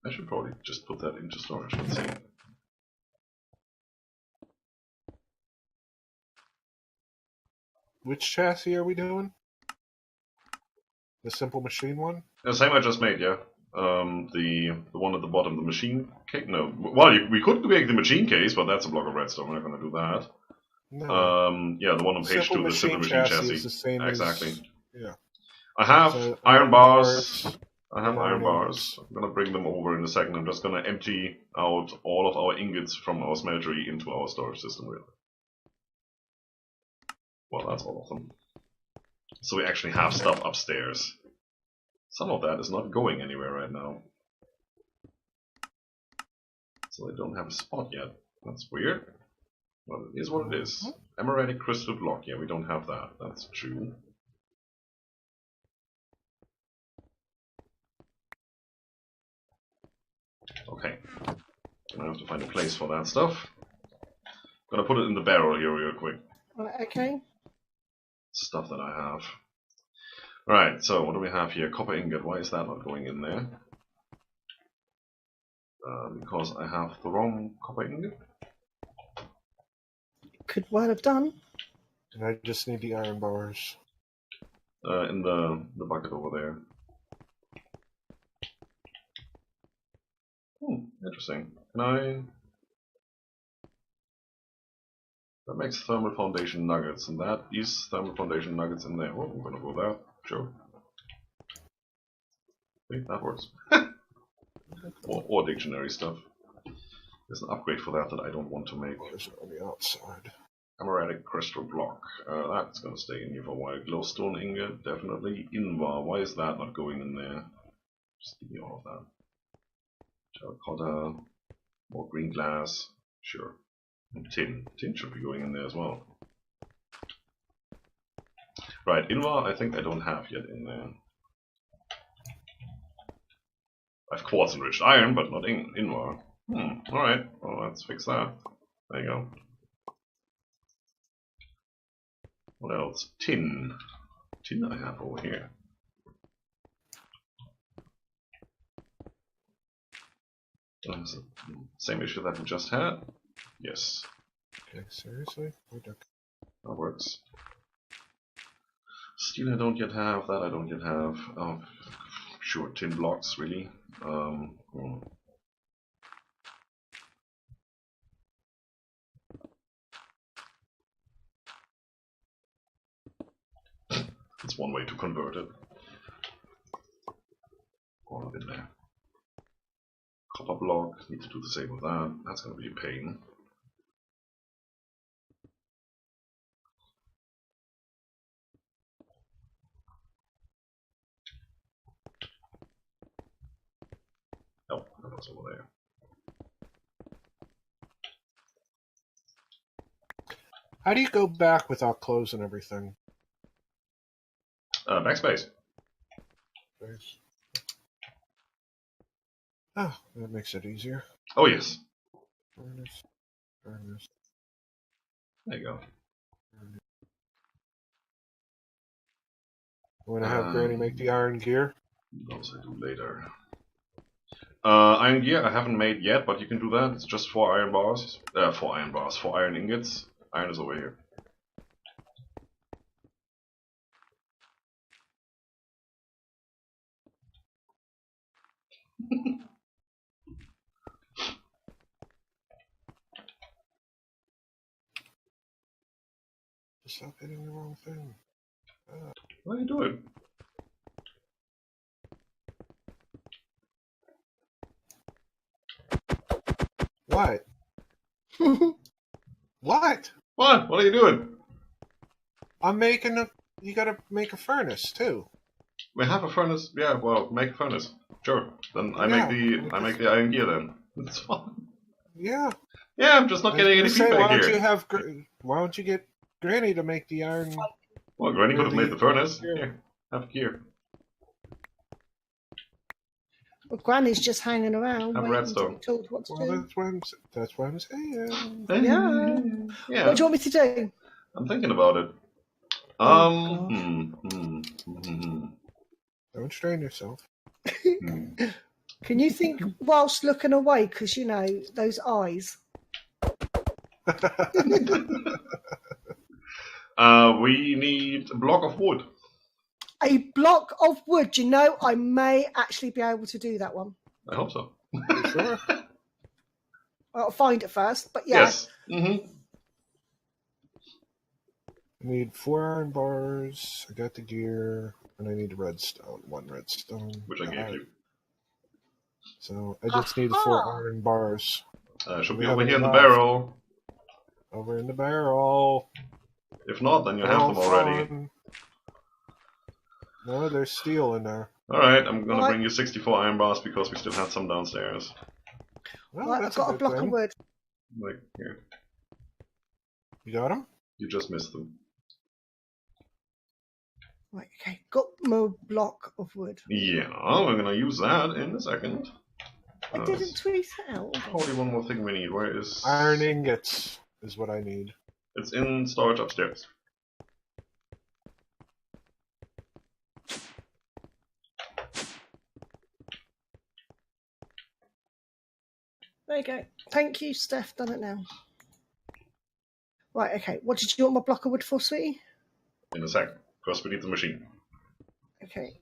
I should probably just put that into storage. Let's see. Which chassis are we doing? The simple machine one? The same I just made, yeah. The one at the bottom, the machine case. No, well, we could make the machine case, but that's a block of redstone. We're not going to do that. No. Yeah, the one on page 2, the simple machine chassis. Is the same exactly. Yeah. I have so iron bars. I have iron iron bars. I'm going to bring them over in a second. I'm just going to empty out all of our ingots from our smeltery into our storage system, really. Well, that's all of them. So we actually have stuff upstairs. Some of that is not going anywhere right now. So they don't have a spot yet. That's weird. Well, it is what it is. Emeraldic crystal block. Yeah, we don't have that. That's true. Okay. I have to find a place for that stuff. I'm gonna put it in the barrel here real quick. Okay. Stuff that I have. Right, so what do we have here? Copper ingot. Why is that not going in there? Because I have the wrong copper ingot. Could well have done. And I just need the iron bars. In the bucket over there. Interesting. Can I... That makes thermal foundation nuggets, and that is thermal foundation nuggets in there. Oh, I'm gonna go there. Sure. Wait, that works. or dictionary stuff. There's an upgrade for that I don't want to make. Bars on the outside. Emeraldic crystal block. That's gonna stay in here for a while. Glowstone ingot, definitely. Invar. Why is that not going in there? Just give me all of that. Terracotta. More green glass. Sure. And tin. Tin should be going in there as well. Right, Invar I think I don't have yet in there. I have quartz enriched iron, but not Invar. Alright, well let's fix that. There you go. What else? Tin. Tin I have over here. Same issue that we just had. Yes. Okay, seriously? That works. Steel I don't yet have, that I don't yet have. Oh, sure, tin blocks, really. That's one way to convert it. All of it there. Copper block. Need to do the same with that. That's gonna be a pain. Oh, that was over there. How do you go back without closing everything? Backspace. Oh, that makes it easier. Oh yes. Furnace, furnace. There you go. Want to have Granny make the iron gear? Those I do later. Iron gear I haven't made yet, but you can do that. It's just 4 iron bars. 4 iron bars. 4 iron ingots. Iron is over here. Stop hitting the wrong thing. What are you doing? What? What? What? What are you doing? I'm making a. You gotta make a furnace too. We have a furnace. Yeah, well, make a furnace. Sure. Then I make the iron gear then. That's fine. Yeah. Yeah, I'm just not getting any feedback why here. don't you have? Why don't you get Granny to make the iron? Well, Granny could have made the furnace. Here, have gear. Well, Granny's just hanging around. Have waiting redstone. To be told what to Well, do. that's what I'm saying. Yeah. Yeah. What do you want me to do? I'm thinking about it. Oh, Don't strain yourself. Can you think whilst looking away? Because, you know, those eyes. We need a block of wood. A block of wood. You know, I may actually be able to do that one. I hope so. Sure. I'll find it first, but yeah. Yes. I need 4 iron bars. I got the gear, and I need redstone. 1 redstone. Which I gave you. So I just need 4 iron bars. Should We be over haven't here in the enough. barrel. Over in the barrel. If not, then you have them already. Fun. No, there's steel in there. Alright, I'm gonna bring you 64 iron bars because we still had some downstairs. Well, Right, I've got a block of wood. Like, here. You got them? You just missed them. Right, okay. Got my block of wood. Yeah, we're gonna use that in a second. I didn't tweet it out. Probably one more thing we need. Where is... Iron ingots is what I need. It's in storage upstairs. There you go. Thank you, Steph. Done it now. Right, okay. What did you want my block of wood for, sweetie? In a sec. Because we need the machine. Okay.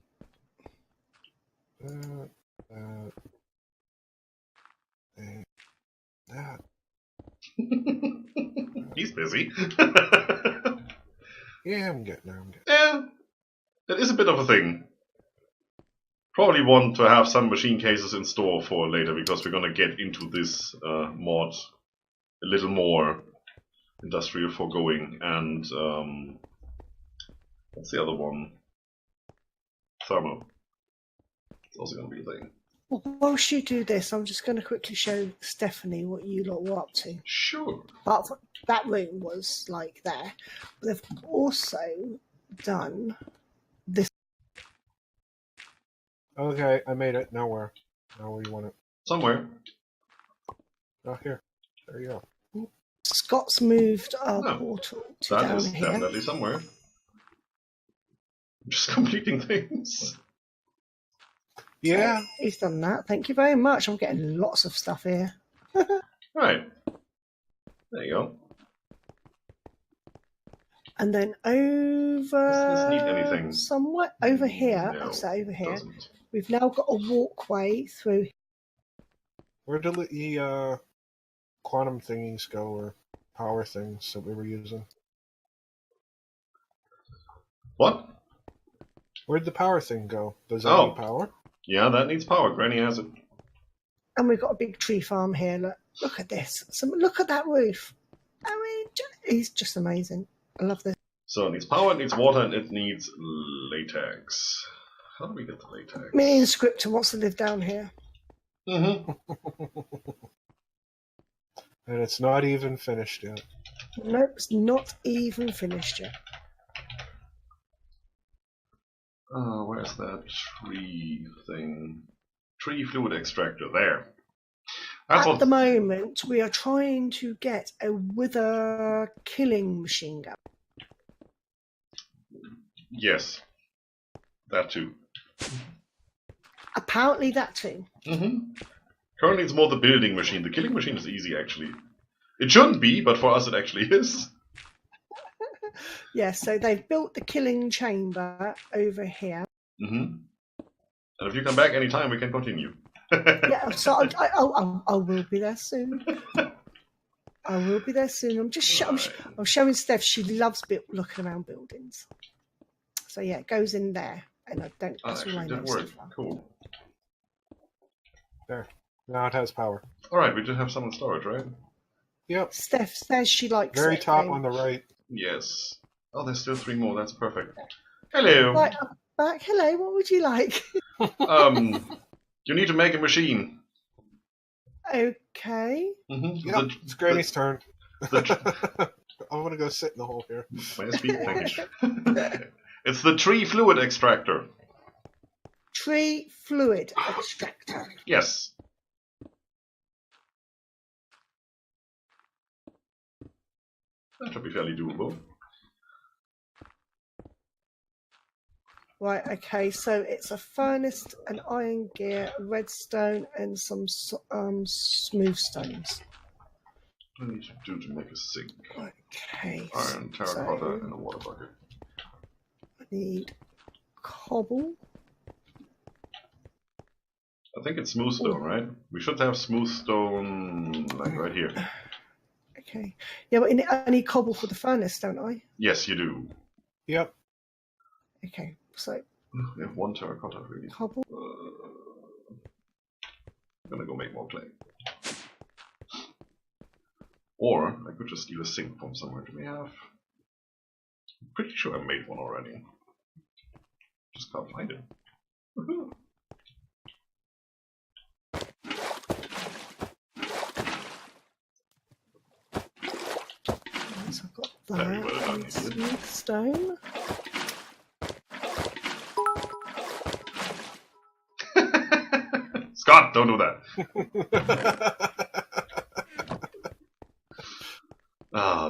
That. He's busy. Yeah, I'm getting there. Yeah, it is a bit of a thing. Probably want to have some machine cases in store for later because we're gonna get into this mod a little more industrial foregoing and what's the other one? Thermal. It's also gonna be a thing. Well, whilst you do this, I'm just going to quickly show Stephanie what you lot were up to. Sure. But that room was like there. But they've also done this. Okay, I made it. Now where? Now where you want it? Somewhere. Oh, here. There you go. Scott's moved our No, portal to that down is here. definitely somewhere. Just completing things. Yeah. So he's done that. Thank you very much. I'm getting lots of stuff here. Right. There you go. And then Does this need over anything? somewhere over here, No, I'll say over here, doesn't. we've now got a walkway through. Where did the quantum thingies go, or power things that we were using? What? Where'd the power thing go? Does that Oh. need power? Yeah, that needs power. Granny has it. And we've got a big tree farm here. Look at this. Look at that roof. I mean, he's just amazing. I love this. So it needs power, it needs water, and it needs latex. How do we get the latex? Me and Scryptar wants to live down here. Mm-hmm. And it's not even finished yet. Nope, it's not even finished yet. Where's that tree thing? Tree fluid extractor. There. At the moment, we are trying to get a wither killing machine gun. Yes. That too. Apparently that too. Mm-hmm. Currently it's more the building machine. The killing machine is easy, actually. It shouldn't be, but for us it actually is. Yeah, so they've built the killing chamber over here. Mm-hmm. And if you come back anytime, we can continue. Yeah, so I will be there soon. I will be there soon. I'm showing Steph. She loves looking around buildings. So yeah, it goes in there, and I don't. That's all I know. Work. Cool. There. Now it has power. All right, we do have some in storage, right? Yep. Steph says she likes very it. top on the right. Yes. Oh, there's still 3 more. That's perfect. Hello. Right, I'm back. Hello. What would you like? You need to make a machine. Okay. Mm-hmm. Yep, it's Granny's turn. I want to go sit in the hole here. It's the tree fluid extractor. Tree fluid extractor. Yes. That should be fairly doable. Right, okay, so it's a furnace, an iron gear, redstone, and some smooth stones. What do I need to do to make a sink? Okay. Iron, terracotta, and a water bucket. I need cobble. I think it's smooth stone, right? We should have smooth stone, like right here. Okay. Yeah, but I need cobble for the furnace, don't I? Yes, you do. Yep. Okay, so... We have 1 terracotta, really. Cobble. I'm gonna go make more clay. Or, I could just steal a sink from somewhere. Do we have... I'm pretty sure I made one already. Just can't find it. Woohoo! So I've got that. And smooth stone. Scott, don't do that.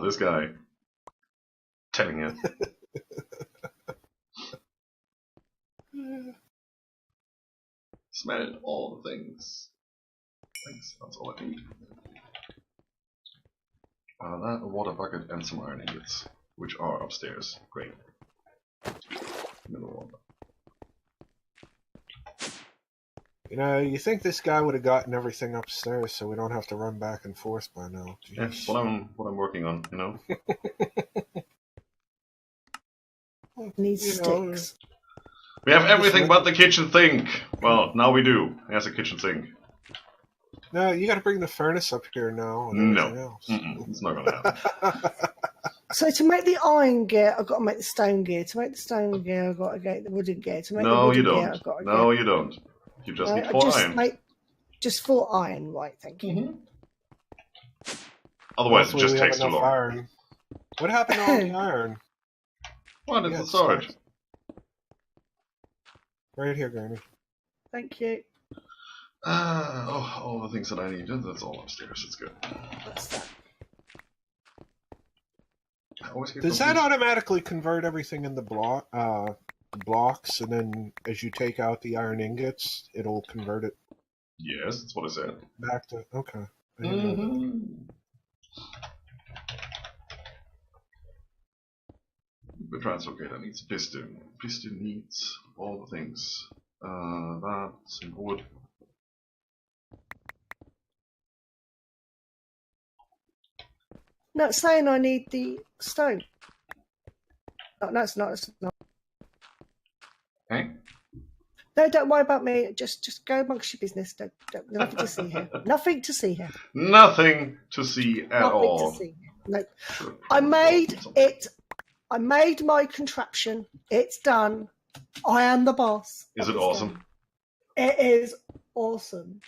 This guy. Telling you. Smell all the things. Thanks, that's all I need. That, a water bucket, and some iron ingots, which are upstairs. Great. Middle one. You know, you think this guy would have gotten everything upstairs so we don't have to run back and forth by now. Jeez. Yeah, what I'm working on, you know. Need sticks. We have everything but the kitchen sink. Well, now we do. There's a kitchen sink. No, you got to bring the furnace up here now. No, it's not gonna happen. So to make the iron gear, I've got to make the stone gear. To make the stone gear, I've got to get the wooden gear. To make the wooden gear, I've got to No, you don't. You just need 4 iron. Just 4 iron, right? Thank you. Otherwise, it just takes too long. Iron. What happened to all the iron? What is the storage? Right here, Granny. Thank you. All the things that I need. That's all upstairs. It's good. What's that? Does that automatically convert everything in the blocks, and then as you take out the iron ingots, it'll convert it? Yes, that's what I said. Back to okay. The translocator needs piston. Piston needs all the things. That's some wood. No, it's saying I need the stone. No, it's not. Okay. No, don't worry about me. Just go amongst your business. Don't nothing to see here. Nothing to see here. Nothing to see at all. Nothing to see here. No. I made it. I made my contraption. It's done. I am the boss. Is it awesome? Game. It is awesome.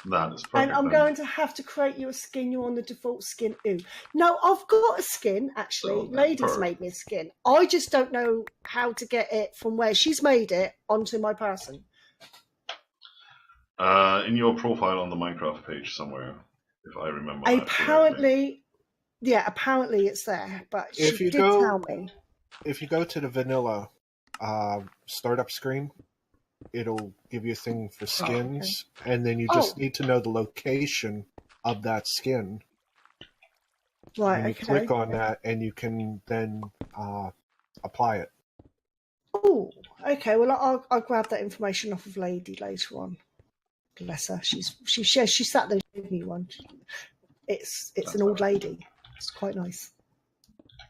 That is perfect. And I'm going to have to create you a skin. You're on the default skin. Ooh. No, I've got a skin, actually. Oh, Lady's made me a skin. I just don't know how to get it from where she's made it onto my person. In your profile on the Minecraft page somewhere, if I remember. Apparently it's there, but she did tell me. If you go to the vanilla startup screen, it'll give you a thing for skins, and then you just need to know the location of that skin. Right, and you click on that, and you can then apply it. Oh, okay. Well, I'll grab that information off of Lady later on. Bless her. She sat there with me one. It's an old lady. It's quite nice.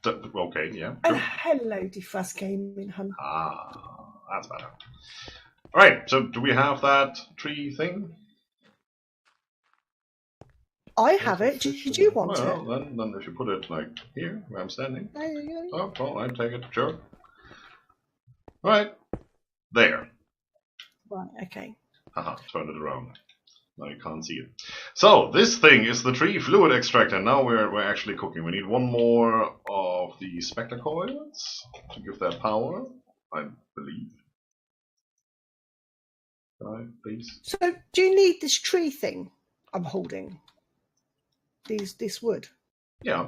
Okay, yeah. And hello, Defrost Gaming, hun. That's better. All right. So, do we have that tree thing? I have it. Did you want it? Well, then if you put it like here, where I'm standing. There you go. Oh, well, I take it. Sure. All right. There. Right. Okay. Haha, turn it around. Now you can't see it. So, this thing is the tree fluid extractor. Now we're actually cooking. We need one more of the spectre coils to give that power, I believe. Please. So, do you need this tree thing I'm holding? This wood? Yeah.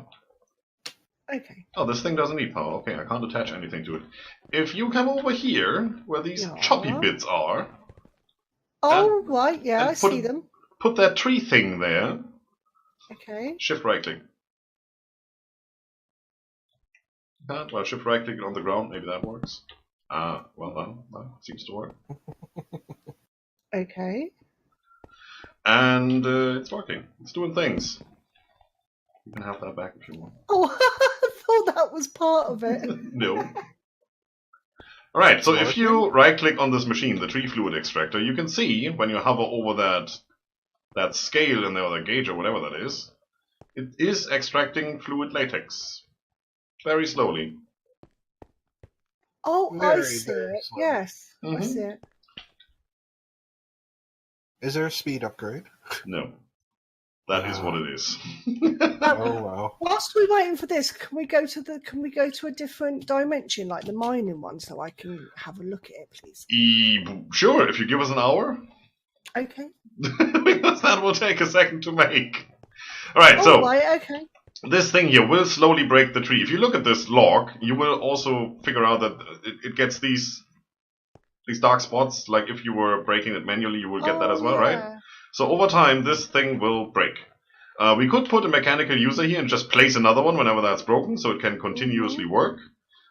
Okay. Oh, this thing doesn't need power. Okay, I can't attach anything to it. If you come over here, where these choppy bits are... Oh, right, yeah, I see them. Put that tree thing there. Okay. Shift right click. Well, shift right click on the ground, maybe that works. Well done. That seems to work. Okay. And it's working. It's doing things. You can have that back if you want. Oh, I thought that was part of it. No. Alright, so if you right-click on this machine, the tree fluid extractor, you can see when you hover over that scale in there, or the gauge or whatever that is, it is extracting fluid latex. Very slowly. Oh, I see it. Yes, I see it. Is there a speed upgrade? No. That is what it is. Oh wow! Whilst we're waiting for this, can we go to a different dimension, like the mining one, so I can have a look at it, please? Sure, if you give us an hour. Okay. Because that will take a second to make. All right, so right, okay. This thing here will slowly break the tree. If you look at this log, you will also figure out that it gets these dark spots. Like if you were breaking it manually, you will get that as well, right? So over time, this thing will break. We could put a mechanical user here and just place another one whenever that's broken, so it can continuously work.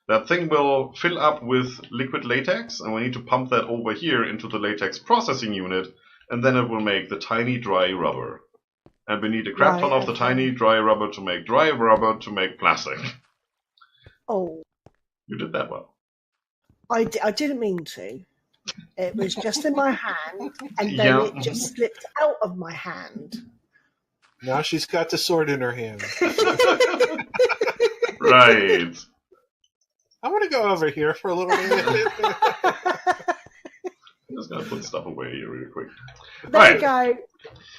That thing will fill up with liquid latex, and we need to pump that over here into the latex processing unit, and then it will make the tiny dry rubber. And we need a crap ton of the tiny dry rubber to make dry rubber to make plastic. Oh. You did that well. I didn't mean to. It was just in my hand, and then it just slipped out of my hand. Now she's got the sword in her hand. Right. I want to go over here for a little bit. I'm just gonna put stuff away here really quick. There you go.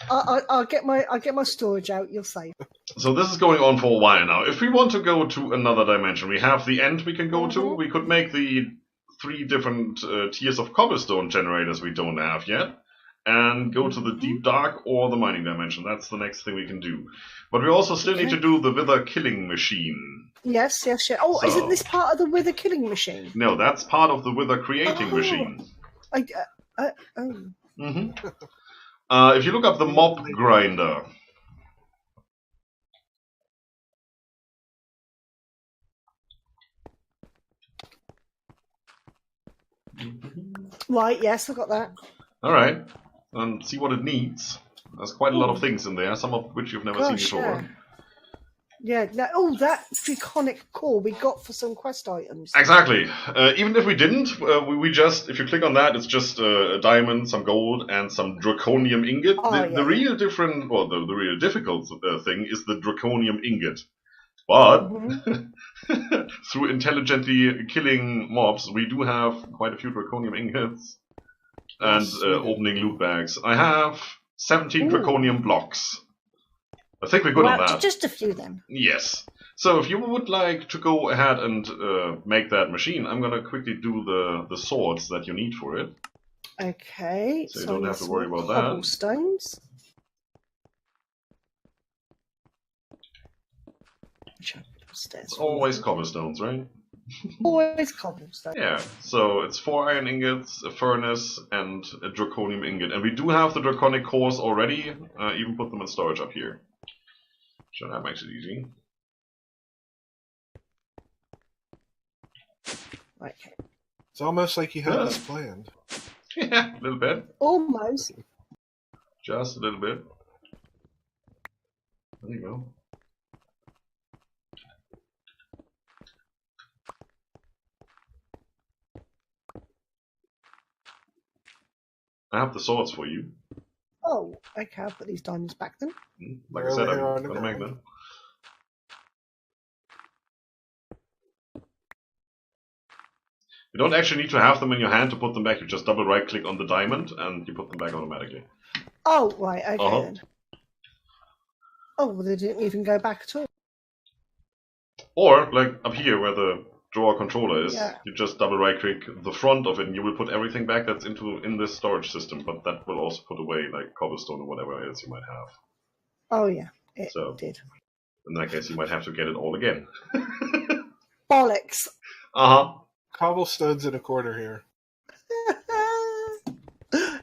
I'll get my storage out. You'll save. So this is going on for a while now. If we want to go to another dimension, we have the end we can go to. We could make the 3 different tiers of cobblestone generators we don't have yet, and go to the deep dark or the mining dimension. That's the next thing we can do. But we also still need to do the wither killing machine. Yes. Oh, so, isn't this part of the wither killing machine? No, that's part of the wither creating machine. If you look up the mob grinder. Right, yes, I got that. Alright, and see what it needs. There's quite a lot of things in there, some of which you've never seen before. Yeah, that draconic core we got for some quest items. Exactly. Even if we didn't, we just, if you click on that, it's just a diamond, some gold, and some draconium ingot. The real different, well, the real difficult thing is the draconium ingot. But through intelligently killing mobs, we do have quite a few draconium ingots and opening loot bags. I have 17 draconium blocks. I think we're good on that. Just a few then. Yes. So if you would like to go ahead and make that machine, I'm going to quickly do the swords that you need for it. Okay. So you don't have to worry about cobblestones. It's always cobblestones, right? Always cobblestones. Yeah, so it's 4 iron ingots, a furnace, and a draconium ingot. And we do have the draconic cores already, even put them in storage up here. So that makes it easy. Okay. It's almost like you had this planned. Yeah, a little bit. Almost. Just a little bit. There you go. I have the swords for you. Oh, okay, I'll put these diamonds back then. Like I said, I'm going to make them. You don't actually need to have them in your hand to put them back. You just double right click on the diamond and you put them back automatically. Oh, right, okay then. Oh, well, they didn't even go back at all. Or, like up here where the drawer controller is, you just double right click the front of it and you will put everything back that's in this storage system, but that will also put away like cobblestone or whatever else you might have. Oh yeah, it did. In that case you might have to get it all again. Bollocks. Cobblestone's in a corner here.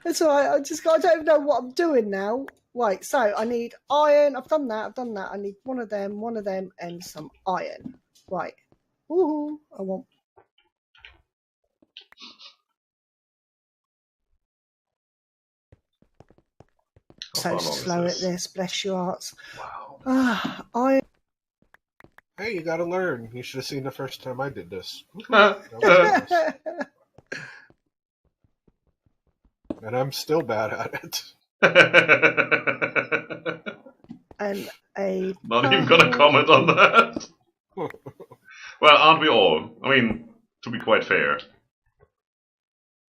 It's alright, I don't even know what I'm doing now. Right, so I need iron. I've done that. I need one of them, and some iron. Right. Woohoo! I want. So slow at this. Bless your hearts. Wow. Iron. Hey, you gotta learn. You should have seen the first time I did this. And I'm still bad at it. And a. Not even gonna comment on that. Well, aren't we all? I mean, to be quite fair,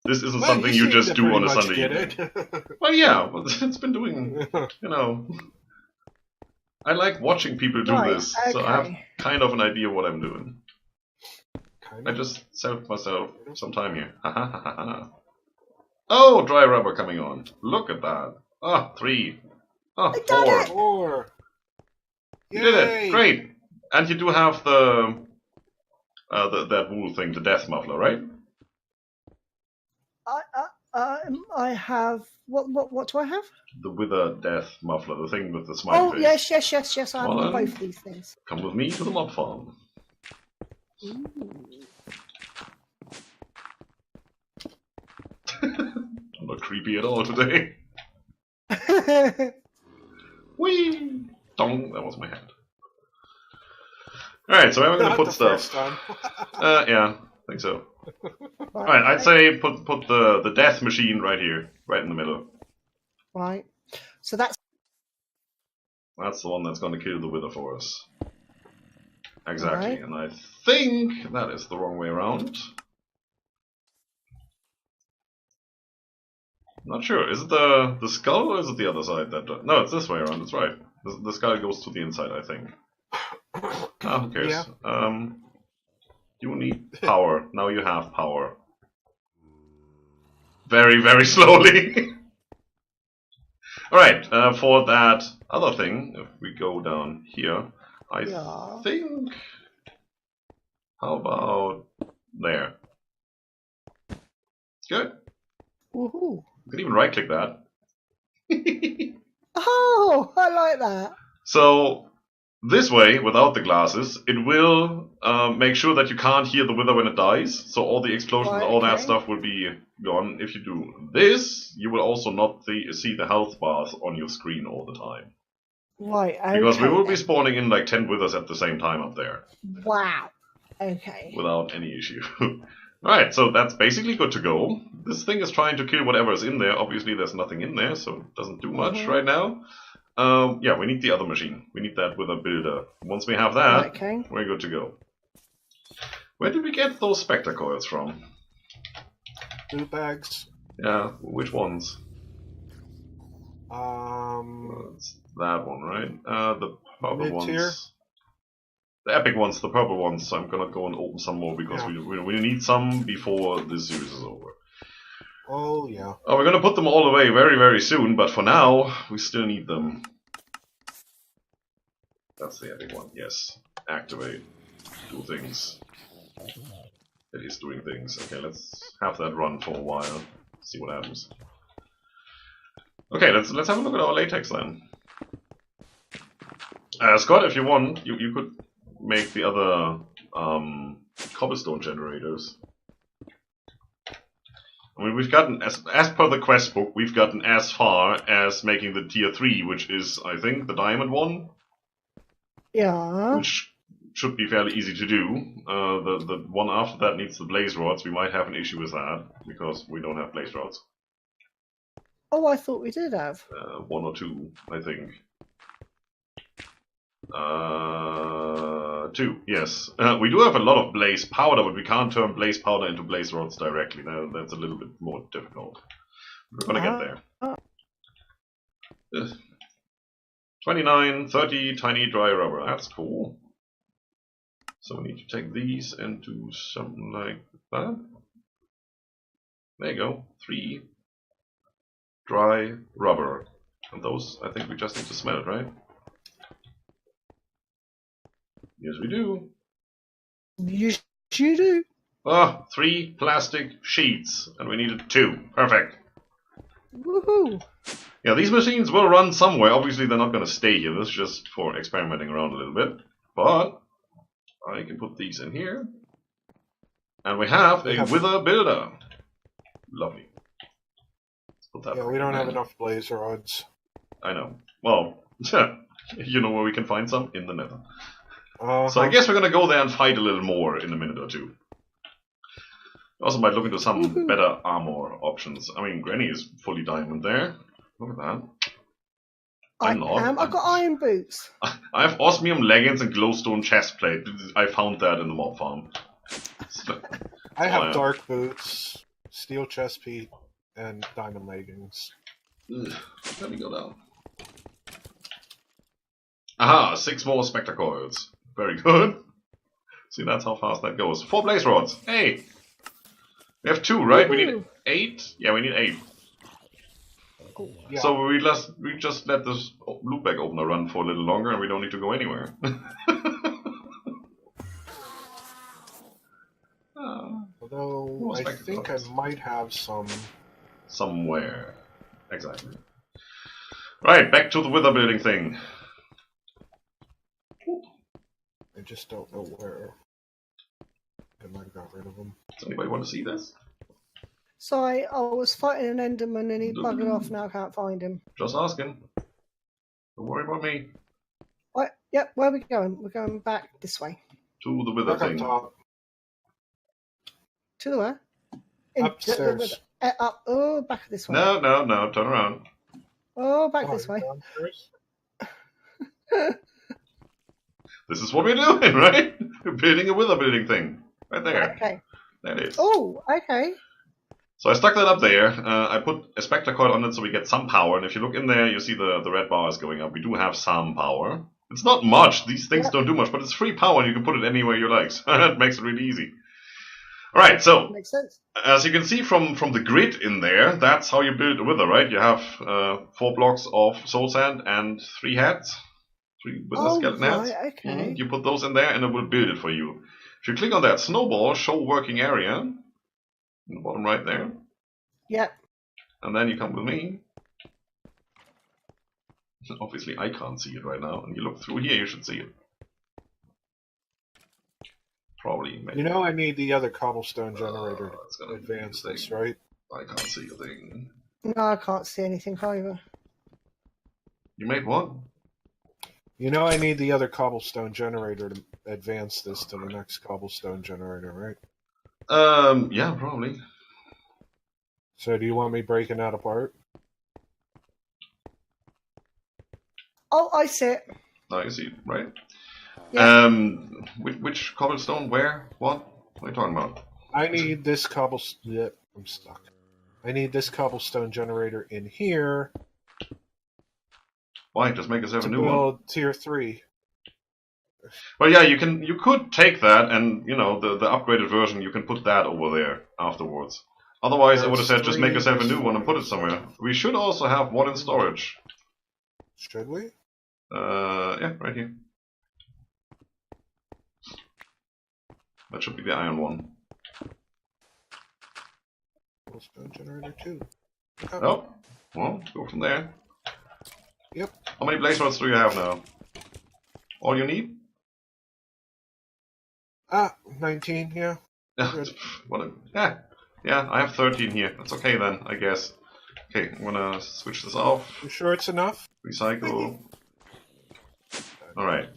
this isn't something you just do on a Sunday evening. Well, yeah, it's been doing, you know. I like watching people do this, so I have kind of an idea what I'm doing. I just saved myself some time here. Oh, dry rubber coming on. Look at that. Oh, 3. Oh, 4. 4. You did it. Great. And you do have that wool thing, the death muffler, right? I have what do I have? The wither death muffler, the thing with the smiley face. Yes. I have both of these things. Come with me to the mob farm. I'm not creepy at all today. Whee! Dong! That was my hand. Alright, so where am I going to put stuff? Yeah, I think so. Alright, I'd say put the death machine right here, right in the middle. Right. So that's the one that's going to kill the wither for us. Exactly, and I think that is the wrong way around. Not sure. Is it the skull or is it the other side? No, it's this way around. It's right. The skull goes to the inside, I think. Who cares? Yeah. You need power. Now you have power. Very, very slowly. Alright, for that other thing, if we go down here, I think... How about there? Good. Woohoo. You can even right-click that. Oh, I like that. So, this way, without the glasses, it will make sure that you can't hear the wither when it dies. So all the explosions, all that stuff will be gone. If you do this, you will also not see the health bars on your screen all the time. Right, okay. Because we will be spawning in like 10 withers at the same time up there. Wow. Okay. Without any issue. Alright, so that's basically good to go. This thing is trying to kill whatever is in there. Obviously there's nothing in there, so it doesn't do much right now. Yeah, we need the other machine. We need that wither builder. Once we have that, Okay. we're good to go. Where did we get those Spectre coils from? Loot bags. Yeah, which ones? Um, It's that one, right? The purple Mid-tier? ones. The epic ones, the purple ones. So I'm gonna go and open some more because we need some before this series is over. oh yeah. Oh, we're gonna put them all away very, very soon, but for now, we still need them. That's the epic one, yes. Activate. Do things. It is doing things. Okay, let's have that run for a while. See what happens. Okay, let's have a look at our latex then. Scott, if you want, you could make the other cobblestone generators. I mean, we've gotten, as per the quest book, we've gotten as far as making the tier 3, which is, I think, the diamond one. Yeah. Which should be fairly easy to do. The one after that needs the blaze rods. We might have an issue with that, because we don't have blaze rods. Oh, I thought we did have. 1 or 2, I think. 2, yes. We do have a lot of blaze powder, but we can't turn blaze powder into blaze rods directly. That's a little bit more difficult. We're gonna get there. 29, 30 tiny dry rubber. That's cool. So we need to take these and do something like that. There you go. 3 dry rubber. And those, I think we just need to smelt, right? Yes, we do. Yes, you do. Ah, 3 plastic sheets. And we needed 2. Perfect. Woohoo. Yeah, these machines will run somewhere. Obviously, they're not going to stay here. This is just for experimenting around a little bit. But I can put these in here. And we have a wither builder. Lovely. Let's put that we don't have enough blaze rods. I know. Well, you know where we can find some? In the nether. So I guess we're going to go there and fight a little more in a minute or two. Also might look into some better armor options. I mean, Granny is fully diamond there. Look at that. I've got iron boots. I have osmium leggings and glowstone chestplate. I found that in the mob farm. I have dark boots, steel chest piece, and diamond leggings. Let me go down. Aha, 6 more Spectre coils. Very good. See, that's how fast that goes. 4 blaze rods. Hey! We have 2, right? We need 8? Yeah, we need 8. Cool. Yeah. So we just let this loop bag opener run for a little longer and we don't need to go anywhere. Although, I think I might have some... Somewhere. Exactly. Right, back to the wither building thing. I just don't know where. I might have got rid of them. Does anybody want to see this? Sorry, I was fighting an enderman and he buggered off. Now I can't find him. Just asking. Don't worry about me. Right, yep, where are we going? We're going back this way. To the wither thing. Top. To the where? Upstairs. Up. Oh, back this way. No, turn around. Oh, back this way. This is what we're doing, right? We're building a wither building thing. Right there. Okay. There it is. Oh, okay. So I stuck that up there. I put a Spectre coil on it so we get some power. And if you look in there, you see the red bar is going up. We do have some power. It's not much. These things don't do much, but it's free power and you can put it anywhere you like. So that makes it really easy. Alright, so makes sense. As you can see from the grid in there, that's how you build a wither, right? You have 4 blocks of soul sand and 3 heads. 3 wither skeleton heads. Right, okay. You put those in there and it will build it for you. If you click on that snowball, show working area, in the bottom right there. Yep. And then you come with me. Obviously I can't see it right now. And you look through here, you should see it. Probably. Maybe. You know I need the other cobblestone generator to advance this, right? I can't see a thing. No, I can't see anything either. You made one? You know I need the other cobblestone generator to advance this to the next cobblestone generator, right? Yeah, probably. So do you want me breaking that apart? Oh, I see it. Oh, you see, right? Yeah. Which cobblestone? Where? What? What are you talking about? I need this cobblestone. Yep, I'm stuck. I need this cobblestone generator in here Why? Just make yourself to a new one. build tier 3. Well, yeah, you could take that and, you know, the upgraded version, you can put that over there afterwards. Otherwise, I would have said just make yourself a new one and put it somewhere. We should also have one in storage. Should we? Yeah, right here. That should be the iron one. Cobblestone generator 2. Oh, well, go from there. Yep. How many blaze rods do you have now? All you need? 19, yeah. Yeah, I have 13 here. That's okay then, I guess. Okay, I'm gonna switch this off. You sure it's enough? Recycle. Alright.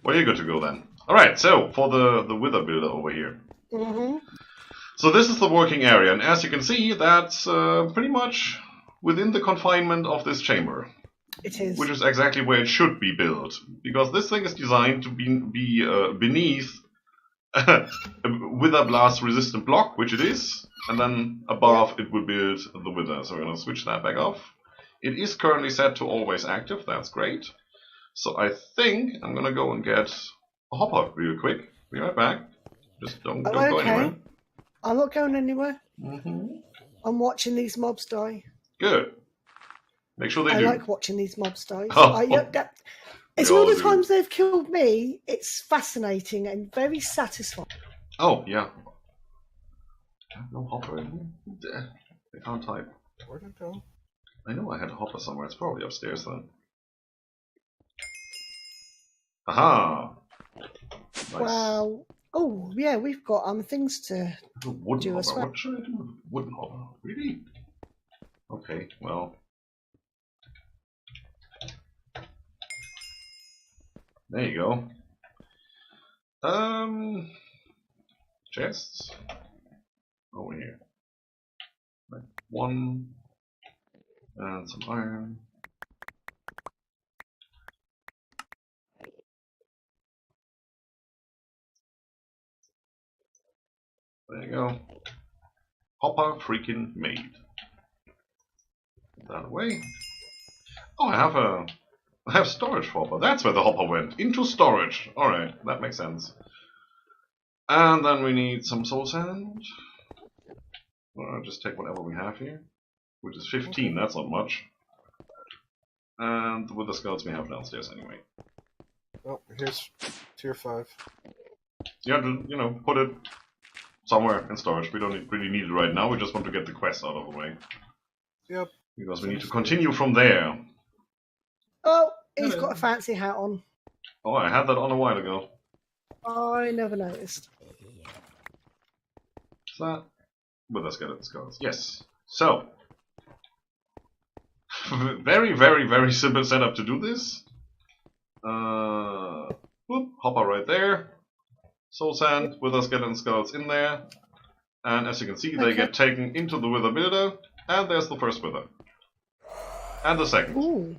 Well, you're good to go then. Alright, so for the wither builder over here. Mm-hmm. So this is the working area, and as you can see, that's pretty much within the confinement of this chamber. It is. Which is exactly where it should be built, because this thing is designed to be beneath a wither blast resistant block, which it is, and then above it will build the wither. So we're going to switch that back off. It is currently set to always active, that's great. So I think I'm going to go and get a hopper real quick. Be right back. Just don't go anywhere. I'm not going anywhere. Mm-hmm. I'm watching these mobs die. Good. Make sure they do. I like watching these mobs die. Oh. It's all the times they've killed me. It's fascinating and very satisfying. Oh, yeah. No hopper in here. I can't type. Where'd it go? I know I had a hopper somewhere. It's probably upstairs then. Aha! Nice. Wow. Oh, yeah, we've got things to Wooden do hopper. as well. What should I do with wooden hopper? Really? Okay, well. There you go. Chests over here. Like 1 and some iron. There you go. Hopper freaking made. Put that away. Oh, I have storage hopper. That's where the hopper went. Into storage. Alright, that makes sense. And then we need some soul sand. Well, I'll just take whatever we have here. Which is 15, that's not much. And with the skulls we have downstairs anyway. Oh, here's tier 5. Yeah, you know, put it somewhere in storage. We don't really need it right now, we just want to get the quest out of the way. Yep. Because we need to continue from there. Oh, he's got a fancy hat on. Oh, I had that on a while ago. I never noticed. Is that? With the skeleton skulls. Yes. So. Very, very, very simple setup to do this. Whoop, hopper right there. Soul sand with the skeleton skulls in there. And as you can see, they get taken into the wither builder. And there's the first wither. And the second. Ooh.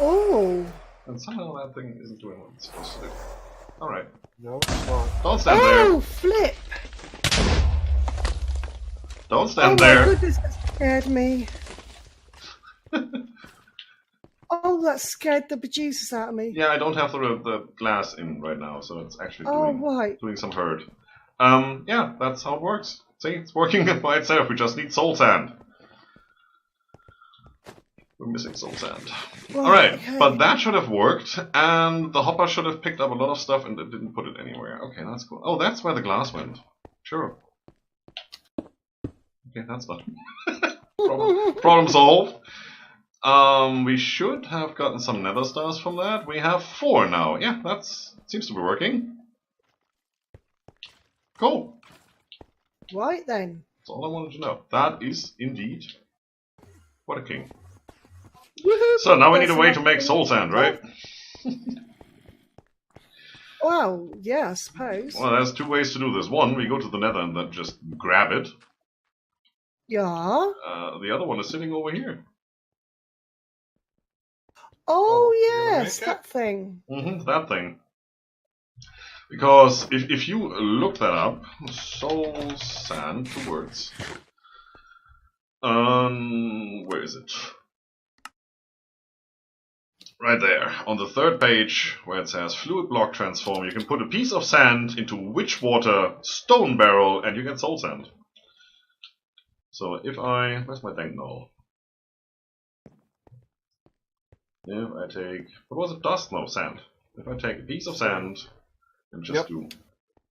Oh. And somehow that thing isn't doing what it's supposed to do. Alright. No, it's not. Don't stand Oh, flip! there. Don't stand Oh there. my goodness, that scared me. Oh, that scared the bejesus out of me. Yeah, I don't have the glass in right now, so it's actually doing some hurt. Yeah, that's how it works. See, it's working by itself. We just need soul sand. We're missing soul sand. Alright, okay. but that should have worked, and the hopper should have picked up a lot of stuff and it didn't put it anywhere. Okay, that's cool. Oh, that's where the glass went. Sure. Okay, that's done. Problem solved. We should have gotten some nether stars from that. We have 4 now. Yeah, that seems to be working. Cool. Right then. That's all I wanted to know. That is indeed what a king. Woohoo! So now we need a That's way to enough make for soul me. sand, right? Well, yeah, I suppose. Well, there's two ways to do this. One, we go to the nether and then just grab it. Yeah. The other one is sitting over here. Oh, you're gonna yes, make it? that thing. That thing. Because if you look that up, soul sand, 2 words. Where is it? Right there, on the 3rd page, where it says fluid block transform, you can put a piece of sand into witch water, stone barrel, and you get soul sand. So if I... where's my dank null? If I take... what was it? Dust? No, sand. If I take a piece of sand and just do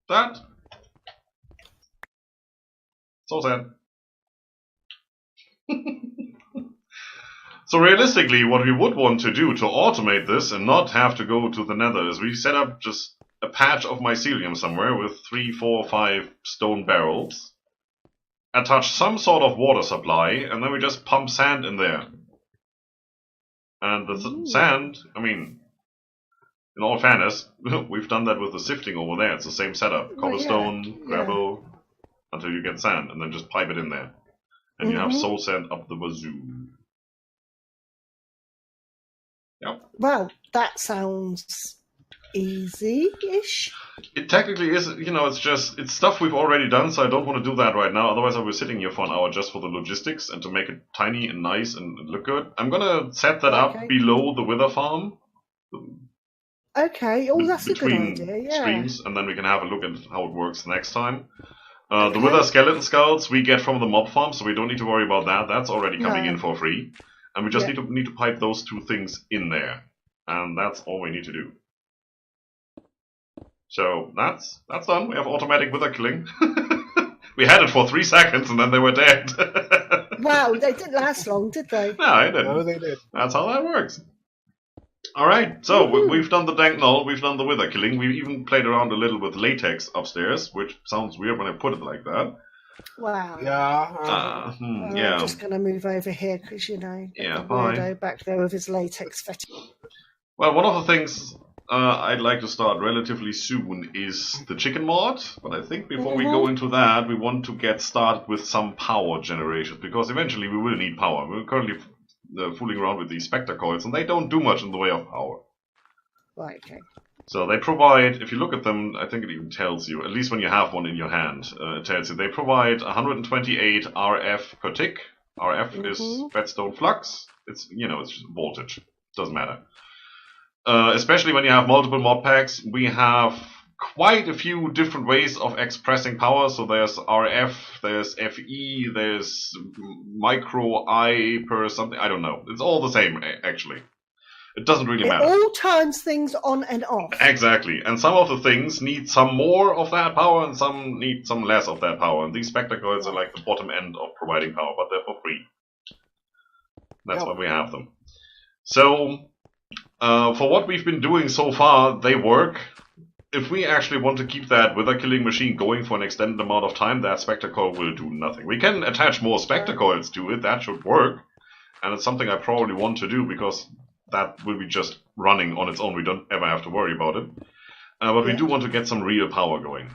that, soul sand. So realistically, what we would want to do to automate this and not have to go to the nether is we set up just a patch of mycelium somewhere with 3, 4, 5 stone barrels, attach some sort of water supply, and then we just pump sand in there. And the sand, I mean, in all fairness, we've done that with the sifting over there. It's the same setup. Cobblestone, gravel, until you get sand, and then just pipe it in there. And you have soul sand up the wazoo. Yep. Well, that sounds easy-ish. It technically is, you know, it's stuff we've already done, so I don't want to do that right now. Otherwise, I'll be sitting here for an hour just for the logistics and to make it tiny and nice and look good. I'm gonna set that up below the wither farm. Okay, oh, that's a good Between idea, yeah. streams, and then we can have a look at how it works next time. The wither skeleton skulls we get from the mob farm, so we don't need to worry about that. That's already coming in for free. And we just need to pipe those 2 things in there. And that's all we need to do. So that's done. We have automatic wither killing. We had it for 3 seconds and then they were dead. Wow, they didn't last long, did they? No, they didn't. No, they did. That's how that works. Alright, so we've done the dank null, we've done the wither killing, we've even played around a little with latex upstairs, which sounds weird when I put it like that. Wow. Yeah. Yeah. I'm just going to move over here because, you know, Yeah, the weirdo back there with his latex fetish. Well, one of the things I'd like to start relatively soon is the chicken mod, but I think before we go into that, we want to get started with some power generation, because eventually we will need power. We're currently fooling around with these Scryptar coils, and they don't do much in the way of power. Right, okay. So they provide, if you look at them, I think it even tells you, at least when you have one in your hand, it tells you they provide 128 RF per tick. RF is redstone flux. It's, you know, it's just voltage. Doesn't matter. Especially when you have multiple mod packs, we have quite a few different ways of expressing power. So there's RF, there's FE, there's micro I per something. I don't know. It's all the same, actually. It doesn't really matter. It all turns things on and off. Exactly. And some of the things need some more of that power and some need some less of that power. And these spectacles are like the bottom end of providing power, but they're for free. That's why we have them. So, for what we've been doing so far, they work. If we actually want to keep that wither killing machine going for an extended amount of time, that spectacle will do nothing. We can attach more spectacles to it, that should work. And it's something I probably want to do because that will be just running on its own. We don't ever have to worry about it. But we do want to get some real power going.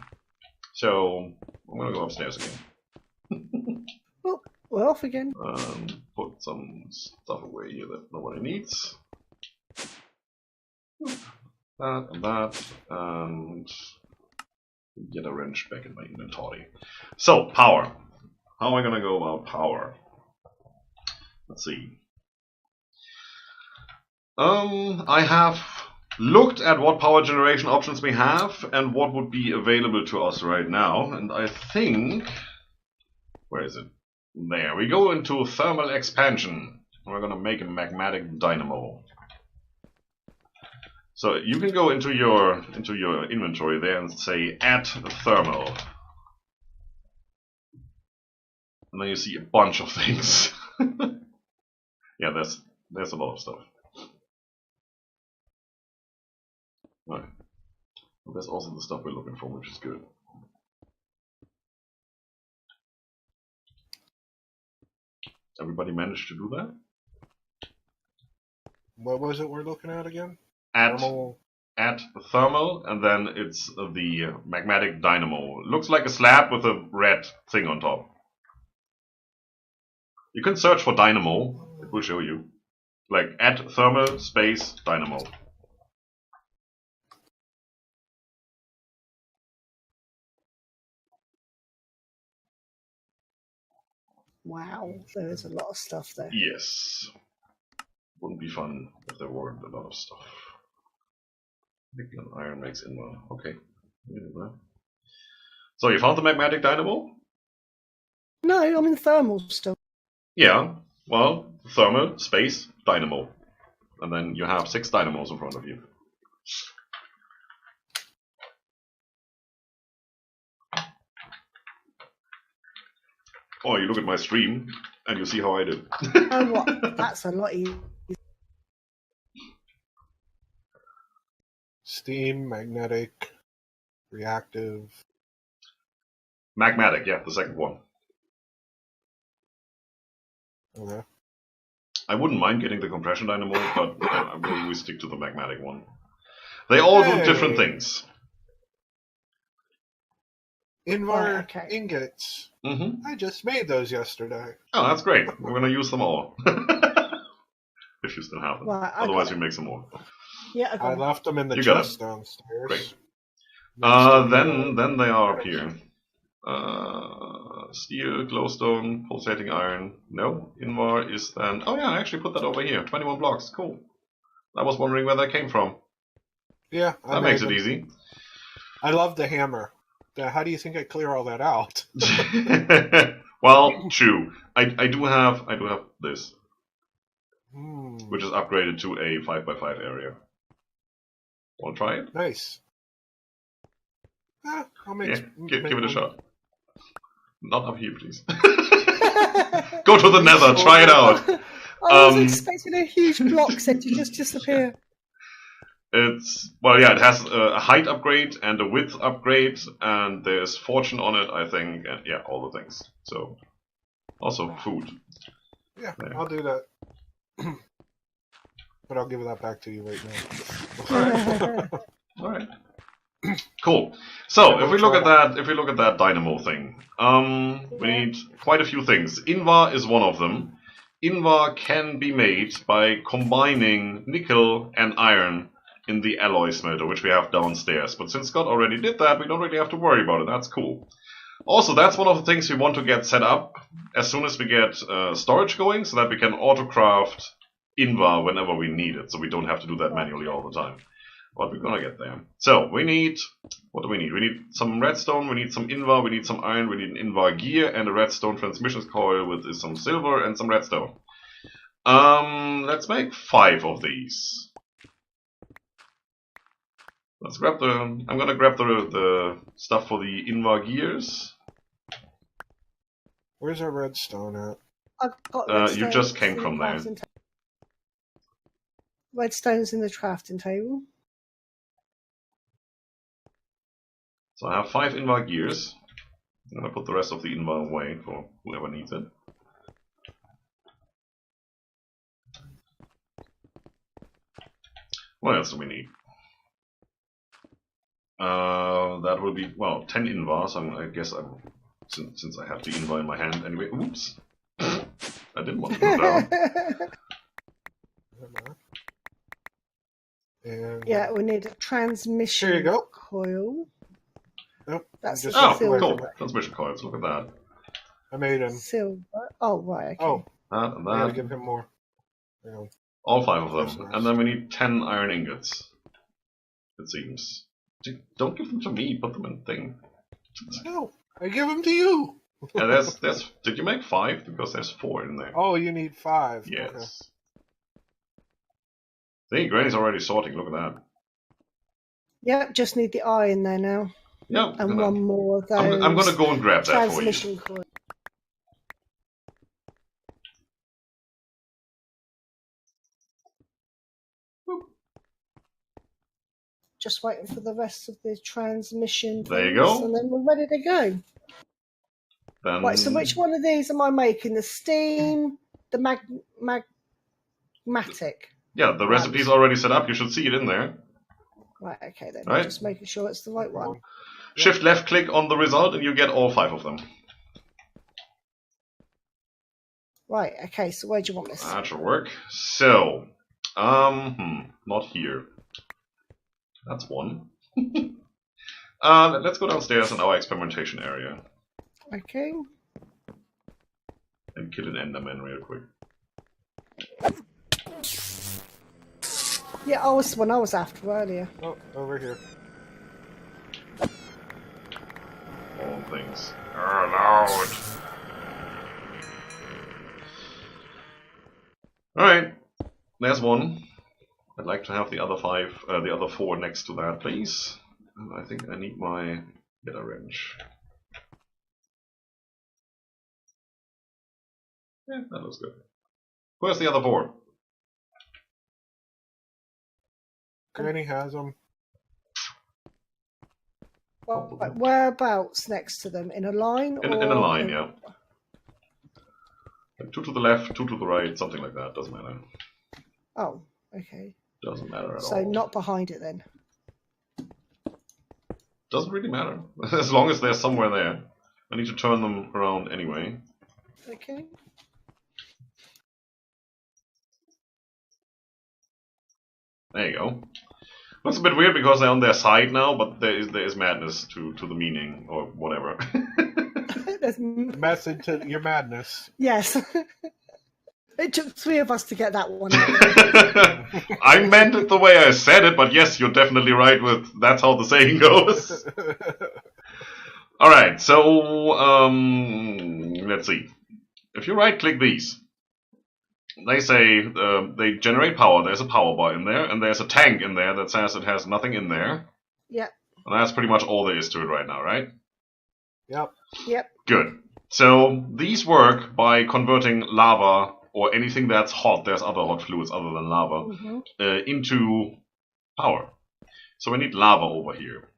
So, I'm going to go upstairs again. Oh, we're off again. Put some stuff away here that nobody needs. That, and get a wrench back in my inventory. So, power. How am I going to go about power? Let's see. I have looked at what power generation options we have and what would be available to us right now, and I think... Where is it? There. We go into thermal expansion. We're going to make a magmatic dynamo. So you can go into your inventory there and say add thermal. And then you see a bunch of things. Yeah, there's a lot of stuff. Right. Well, there's also the stuff we're looking for, which is good. Everybody managed to do that? What was it we're looking at again? At Thermal. thermal, and then it's the magmatic dynamo. Looks like a slab with a red thing on top. You can search for dynamo. It will show you. Like at thermal space dynamo. Wow, there is a lot of stuff there. Yes. Wouldn't be fun if there weren't a lot of stuff. Nickel and iron makes invar. Okay. So you found the magmatic dynamo? No, I'm in thermal still. Yeah. Well, thermal space dynamo. And then you have 6 dynamos in front of you. Or you look at my stream and you see how I do. Oh, what? That's a lot easier. Steam, magnetic, reactive. Magmatic, yeah, the second one. Okay. I wouldn't mind getting the compression dynamo, but I will always stick to the magmatic one. They all do different things. Invar ingots. Mm-hmm. I just made those yesterday. Oh, that's great. We're going to use them all. If you still have them. Right, Otherwise, we make some more. Yeah, I left them in the You got chest downstairs. Great. Then they are up here. Steel, glowstone, pulsating iron. No, Invar is then. Oh yeah, I actually put that over here. 21 blocks. Cool. I was wondering where that came from. Yeah, that makes it easy. I love the hammer. How do you think I clear all that out? Well, true. I do have this, Mm. which is upgraded to a 5x5 area. Want to try it? Nice. I'll make, give it a shot. Not up here, please. Go to the nether, try it out. I was expecting a huge block set to just disappear. It has a height upgrade and a width upgrade, and there's fortune on it, I think, and yeah, all the things. So, also food. Yeah, there. I'll do that. But I'll give that back to you right now. All right. Cool. So if we look at that dynamo thing, we need quite a few things. Invar is one of them. Invar can be made by combining nickel and iron in the alloy smelter, which we have downstairs. But since Scott already did that, we don't really have to worry about it. That's cool. Also, that's one of the things we want to get set up as soon as we get storage going, so that we can autocraft Invar whenever we need it, so we don't have to do that manually all the time. But we're gonna get there. So, we need... What do we need? We need some redstone, we need some Invar, we need some iron, we need an Invar gear, and a redstone transmissions coil with some silver and some redstone. Let's make 5 of these. Let's grab the... I'm gonna grab the stuff for the Invar gears. Where's our redstone at? I've got you just came from there. Redstone's in the crafting table. So I have 5 Invar gears. I'm gonna put the rest of the Invar away for whoever needs it. What else do we need? That will be, well, 10 Invar, so I guess since I have the Invar in my hand anyway. Oops! I didn't want to go down. And Yeah, we need a transmission Here you go. coil. Nope. That's just Oh, silver. cool. Transmission coils, look at that. I made him. Silver. Oh, right, okay. Oh, That and I gotta that. give him more. Hang on. All 5 of them. That's nice. And then we need 10 iron ingots. It seems. Don't give them to me, put them in the thing. No, I give him to you. And there's. Did you make 5? Because there's 4 in there. Oh, you need 5. Yes. Okay. See, Granny's already sorting, look at that. Yep, just need the eye in there now. Yeah, And one more of those. I'm gonna go and grab that for you. transmission coil. Just waiting for the rest of the transmission. There you things, go. And then we're ready to go. Then, Right, so which one of these am I making? The steam, the magmatic? Yeah, the recipe's already set up. You should see it in there. Right, okay then. Right. Just making sure it's the right one. Shift left click on the result and you get all 5 of them. Right, okay, so where do you want this? That should work. So, not here. That's one. Let's go downstairs in our experimentation area. Okay. And kill an Enderman real quick. Yeah, I was one I was after earlier. Oh, over here. All things are allowed. Alright, there's one. I'd like to have the other 5, the other 4 next to that, please. And I think I need my getter wrench. Yeah, that looks good. Where's the other 4? Granny has them. Well, whereabouts next to them? In a line? In a line, yeah. Like 2 to the left, 2 to the right, something like that. Doesn't matter. Oh, okay. Doesn't matter at all. So not behind it then? Doesn't really matter. As long as they're somewhere there. I need to turn them around anyway. Okay. There you go. Looks a bit weird because they're on their side now, but there is madness to the meaning, or whatever. Method to your madness. Yes. It took 3 of us to get that one out. I meant it the way I said it, but yes, you're definitely right with that's how the saying goes. Alright, so let's see. If you right click these, they say they generate power. There's a power bar in there, and there's a tank in there that says it has nothing in there. Yep. And that's pretty much all there is to it right now, right? Yep. Yep. Good. So these work by converting lava or anything that's hot, there's other hot fluids other than lava, into power. So we need lava over here.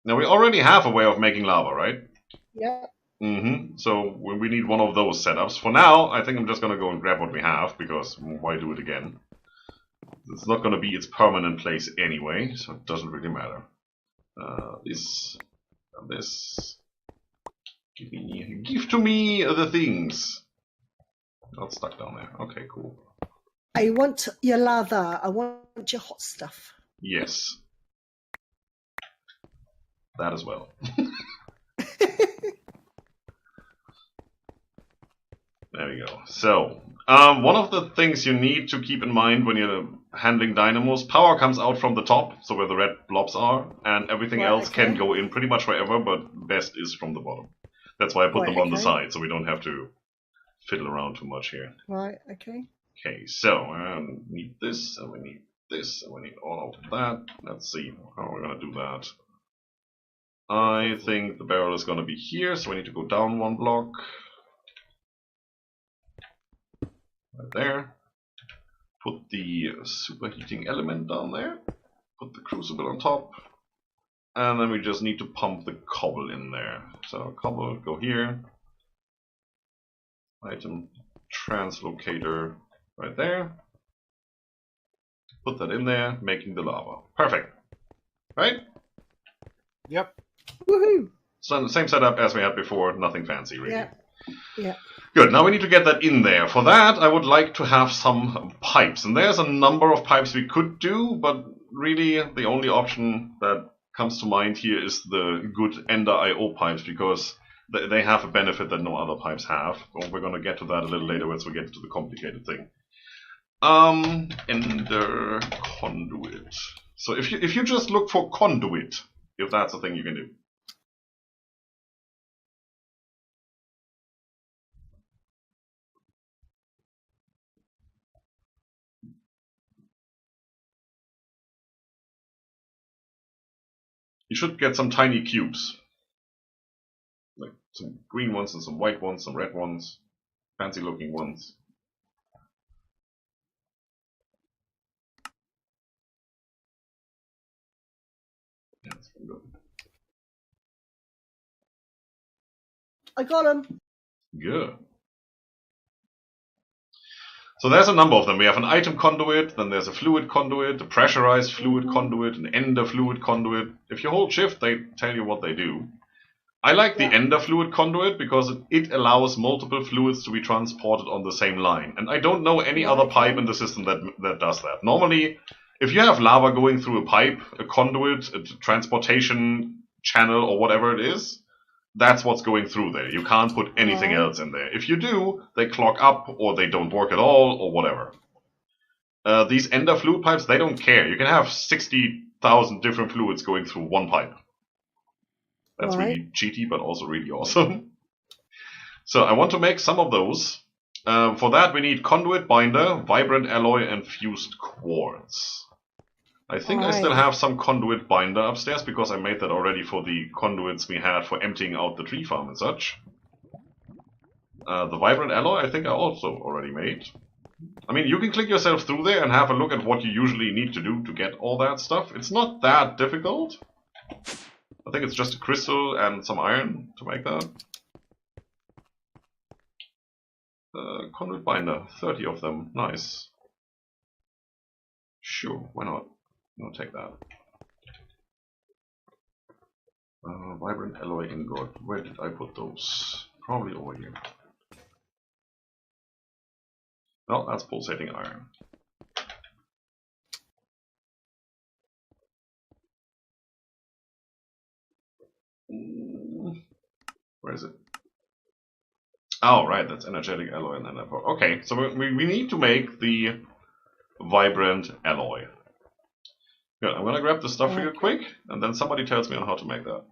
Now we already have a way of making lava, right? Yep. So we need one of those setups. For now, I think I'm just going to go and grab what we have, because why do it again? It's not going to be its permanent place anyway, so it doesn't really matter. This and this. Give to me the things. Not stuck down there. Okay, cool. I want your lava. I want your hot stuff. Yes. That as well. There we go. So, one of the things you need to keep in mind when you're handling dynamos, power comes out from the top, so where the red blobs are, and everything else can go in pretty much wherever, but best is from the bottom. That's why I put them on the side, so we don't have to fiddle around too much here. Right, okay. Okay, so we need this, and we need this, and we need all of that. Let's see how we're going to do that. I think the barrel is going to be here, so we need to go down 1 block. Right there. Put the superheating element down there. Put the crucible on top. And then we just need to pump the cobble in there. So cobble, go here. Item translocator right there. Put that in there, making the lava. Perfect. Right? Yep. Woohoo! So same setup as we had before, nothing fancy really. Yeah. Yeah. Good, now we need to get that in there. For that, I would like to have some pipes. And there's a number of pipes we could do, but really the only option that comes to mind here is the good Ender IO pipes, because they have a benefit that no other pipes have. Well, we're going to get to that a little later once we get to the complicated thing. Ender conduit. So if you just look for conduit, if that's a thing you can do. You should get some tiny cubes. Like some green ones and some white ones, some red ones, fancy looking ones. Yeah, that's pretty good. I got him. Good. So there's a number of them. We have an item conduit, then there's a fluid conduit, a pressurized fluid conduit, an ender fluid conduit. If you hold shift, they tell you what they do. I like the ender fluid conduit because it allows multiple fluids to be transported on the same line. And I don't know any other pipe in the system that does that. Normally, if you have lava going through a pipe, a conduit, a transportation channel, or whatever it is, that's what's going through there. You can't put anything else in there. If you do, they clog up, or they don't work at all, or whatever. These ender fluid pipes, they don't care. You can have 60,000 different fluids going through one pipe. That's really cheaty, but also really awesome. So I want to make some of those. For that, we need conduit binder, vibrant alloy, and fused quartz. I think I still have some conduit binder upstairs because I made that already for the conduits we had for emptying out the tree farm and such. The vibrant alloy I think I also already made. I mean, you can click yourself through there and have a look at what you usually need to do to get all that stuff. It's not that difficult. I think it's just a crystal and some iron to make that. Conduit binder, 30 of them, nice. Sure, why not? I'll take that. Vibrant alloy ingot. Where did I put those? Probably over here. No, that's pulsating iron. Where is it? Oh, right, that's energetic alloy and then okay, so we need to make the vibrant alloy. Good, I'm gonna grab the stuff real quick, and then somebody tells me on how to make that.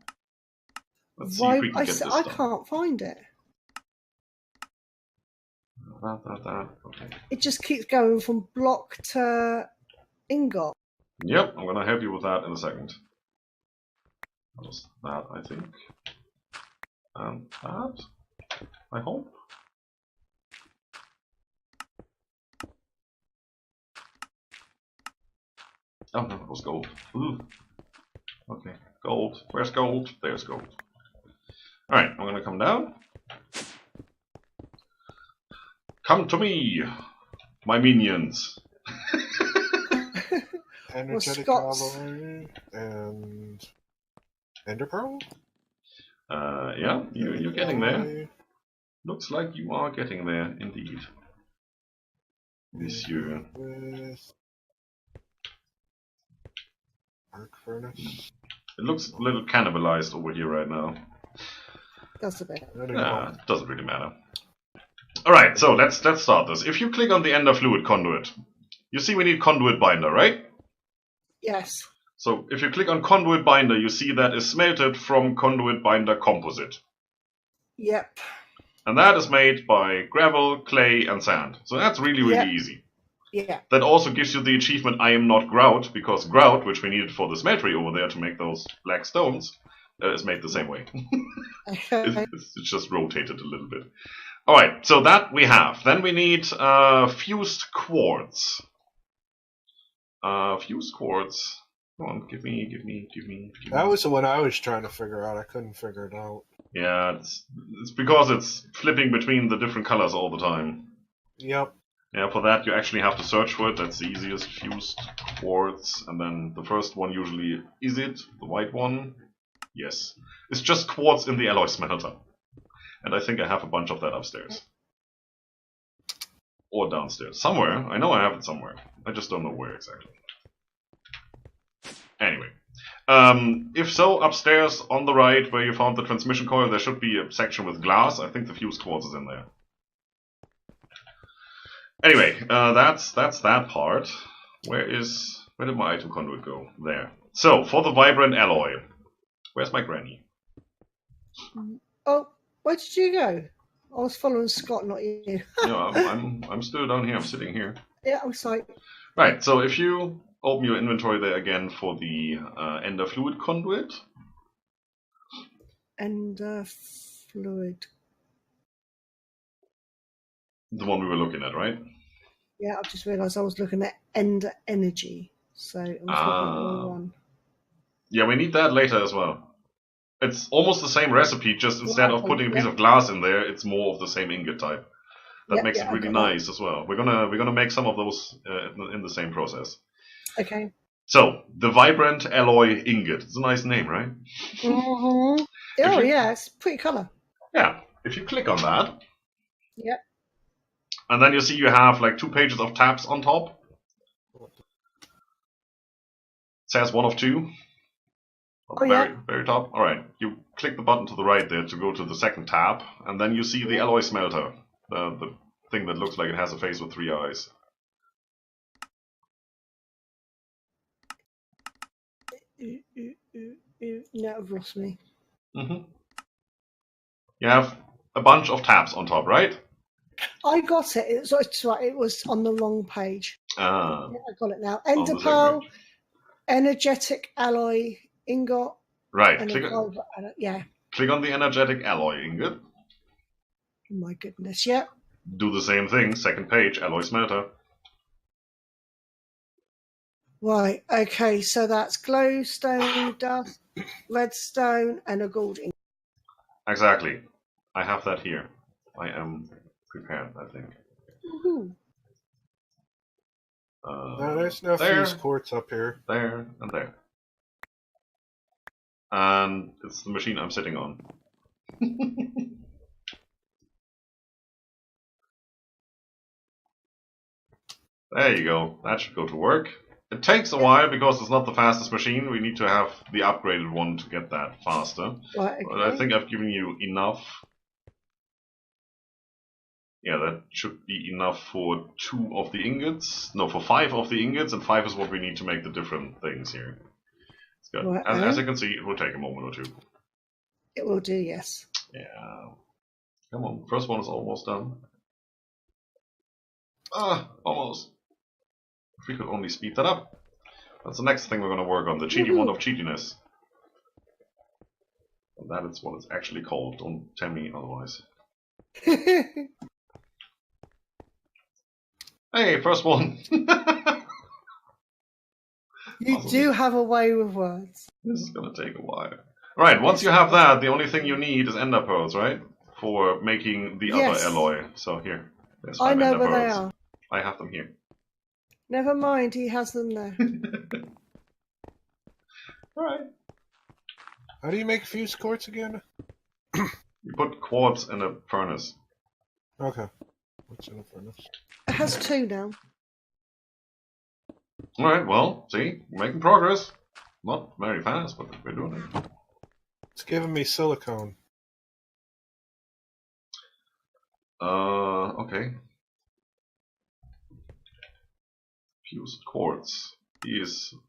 Let's see if we can get this I done. can't find it. Okay. It just keeps going from block to ingot. Yep, I'm gonna help you with that in a second. Just that, I think. And that, I hope. Oh no, it was gold. Ooh. Okay, gold. Where's gold? There's gold. Alright, I'm gonna come down. Come to me, my minions. Energetic alloy and ender pearl? Yeah, you're getting there. Looks like you are getting there, indeed. Monsieur. With arc furnace. It looks a little cannibalized over here right now. That's a bit. Doesn't really matter. Alright, so let's start this. If you click on the ender fluid conduit, you see we need conduit binder, right? Yes. So if you click on conduit binder, you see that is smelted from conduit binder composite. Yep. And that is made by gravel, clay, and sand. So that's really, really easy. Yeah. That also gives you the achievement I am not grout, because grout, which we needed for the smeltery over there to make those black stones, is made the same way. It's just rotated a little bit. Alright, so that we have. Then we need fused quartz. Fused quartz. Come on, give me. That was the one I was trying to figure out. I couldn't figure it out. Yeah, it's because it's flipping between the different colors all the time. Yep. Yeah, for that you actually have to search for it. That's the easiest. Fused quartz, and then the first one usually is it the white one? Yes, it's just quartz in the alloy smelter, and I think I have a bunch of that upstairs or downstairs somewhere. I know I have it somewhere. I just don't know where exactly. Anyway, if so, upstairs on the right where you found the transmission coil, there should be a section with glass. I think the fused quartz is in there. Anyway, that's that part. Where did my item conduit go? There. So, for the vibrant alloy, where's my granny? Oh, where did you go? I was following Scott, not you. No, I'm still down here. I'm sitting here. Yeah, I'm sorry. Right. So if you open your inventory there again for the ender fluid conduit. Ender fluid. The one we were looking at, right? Yeah, I've just realised I was looking at ender energy. So I was looking at the wrong one. Yeah, we need that later as well. It's almost the same recipe, just instead of putting a piece of glass in there, it's more of the same ingot type. That makes it I really got that. nice as well. We're gonna make some of those in the same process. Okay. So the vibrant alloy ingot. It's a nice name, right? Mm-hmm. Oh yeah, it's a pretty colour. Yeah. If you click on that, Yep. and then you see you have like 2 pages of tabs on top. It says 1 of 2. Oh yeah. Very top. All right. You click the button to the right there to go to the second tab, and then you see the alloy smelter, the thing that looks like it has a face with 3 eyes. No, I've lost me. You have a bunch of tabs on top, right? I got it. It's right. It was on the wrong page. Ah. Yeah, I got it now. On the Ender second pearl, page. energetic alloy ingot, Right. and yeah. Click on the energetic alloy ingot. Oh my goodness. Yep. Do the same thing. Second page, alloy smelter. Right. Okay. So that's glowstone dust, redstone, and a gold ingot. Exactly. I have that here. I am prepared, I think. Woohoo. No, there's no there, fuse quartz up here. there, and there. And it's the machine I'm sitting on. There you go. That should go to work. It takes a while because it's not the fastest machine. We need to have the upgraded one to get that faster. Right. Okay. But I think I've given you enough. Yeah, that should be enough for 2 of the ingots. No, for 5 of the ingots, and 5 is what we need to make the different things here. It's good. Right, As you can see, it will take a moment or 2. It will do. Yes. Yeah. Come on, first one is almost done. Almost. If we could only speed that up. That's the next thing we're going to work on, the cheaty wand of cheatiness. And that is what it's actually called, don't tell me otherwise. Hey, first one! You Awesome. do have a way with words. This is going to take a while. Alright, once you have that, the only thing you need is ender pearls, right? For making the other alloy. So here, there's 5 I know ender where pearls. they are. I have them here. Never mind, he has them there. Alright. How do you make fuse quartz again? You put quartz in a furnace. Okay. What's in the furnace? It has 2 now. Alright, well, see, we're making progress. Not very fast, but we're doing it. It's giving me silicone. Okay. Fused quartz.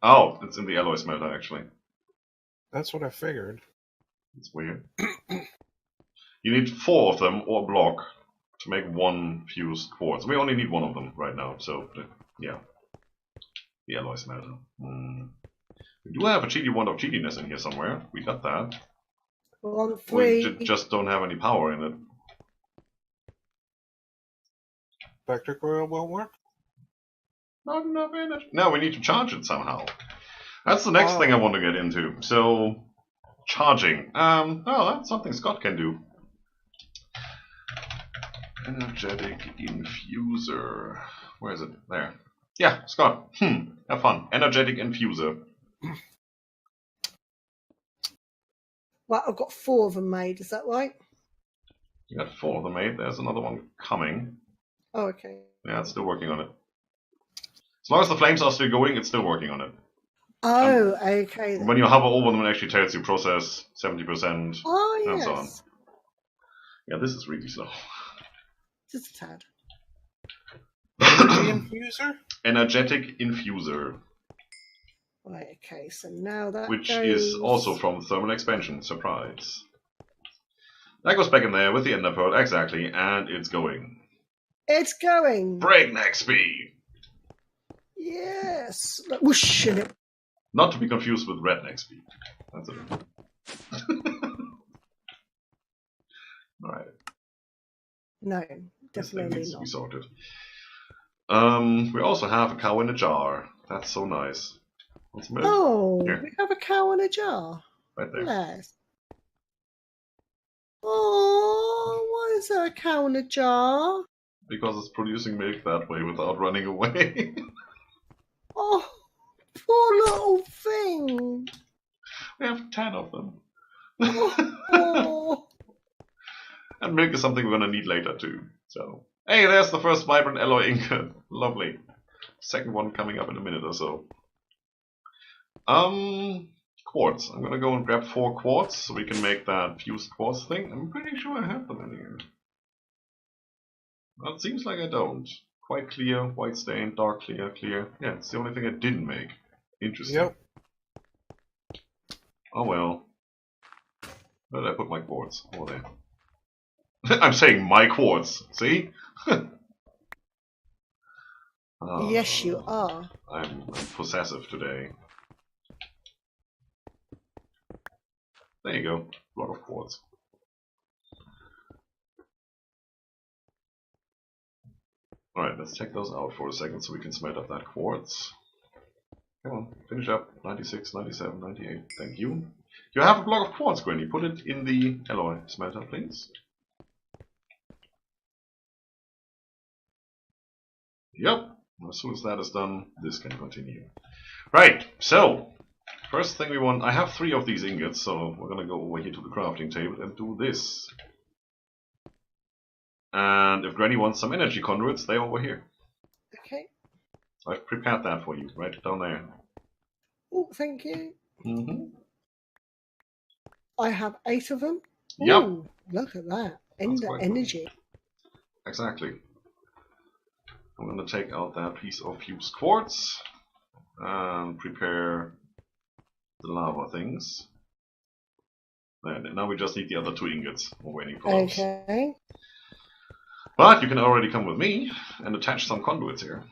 Oh, it's in the alloy smelter, actually. That's what I figured. It's weird. You need 4 of them, or a block, to make 1 fused quartz. We only need 1 of them right now, so, yeah. The alloy smelter. We do have a cheaty wand of cheatiness in here somewhere. We got that. We're on 3. We just don't have any power in it. Vector coil won't work? Not enough energy. No, we need to charge it somehow. That's the next thing I want to get into. So, charging. That's something Scott can do. Energetic infuser. Where is it? There. Yeah, Scott. Have fun. Energetic infuser. Well, I've got 4 of them made, is that right? You got 4 of them made. There's another one coming. Oh, okay. Yeah, it's still working on it. As long as the flames are still going, it's still working on it. Oh, okay. Then. When you hover over them, it actually tells you process 70%, Oh, yes. and so on. Yeah, this is really slow. Just a tad. Energy infuser? Energetic infuser. Right, okay, so now that Which goes... is also from thermal expansion. Surprise. That goes back in there with the ender pearl, exactly, and it's going. It's going! Breakneck speed! Yes! Like, whoosh, and it... Not to be confused with redneck speed. That's it. Alright. No, This thing definitely needs to be not. sorted. We also have a cow in a jar. That's so nice. What's the minute? Oh, Here. we have a cow in a jar. Right there. Yes. Oh, why is there a cow in a jar? because it's producing milk that way without running away. Oh, poor little thing. We have 10 of them. Oh. And milk is something we're gonna need later too. So, hey, there's the first vibrant alloy ingot. Lovely. Second one coming up in a minute or so. Quartz. I'm gonna go and grab 4 quartz so we can make that fused quartz thing. I'm pretty sure I have them in here. Well, it seems like I don't. Quite clear, white stain, dark clear, clear. Yeah, it's the only thing I didn't make. Interesting. Yep. Oh well. Where did I put my quartz? Over there. I'm saying my quartz. See? Yes, you are. I'm possessive today. There you go. Block of quartz. Alright, let's check those out for a second so we can smelt up that quartz. Come on, finish up. 96, 97, 98. Thank you. You have a block of quartz, Granny. Put it in the alloy smelter, please. Yep. As soon as that is done, this can continue. Right, so first thing we want, I have 3 of these ingots, so we're gonna go over here to the crafting table and do this. And if Granny wants some energy conduits, they're over here. Okay. I've prepared that for you, right down there. Oh, thank you. Mm-hmm. I have 8 of them. Yep. Ooh, look at that. That's quite Energy. Exactly. I'm going to take out that piece of fused quartz and prepare the lava things. And now we just need the other 2 ingots. We're waiting for those. Okay. But you can already come with me and attach some conduits here.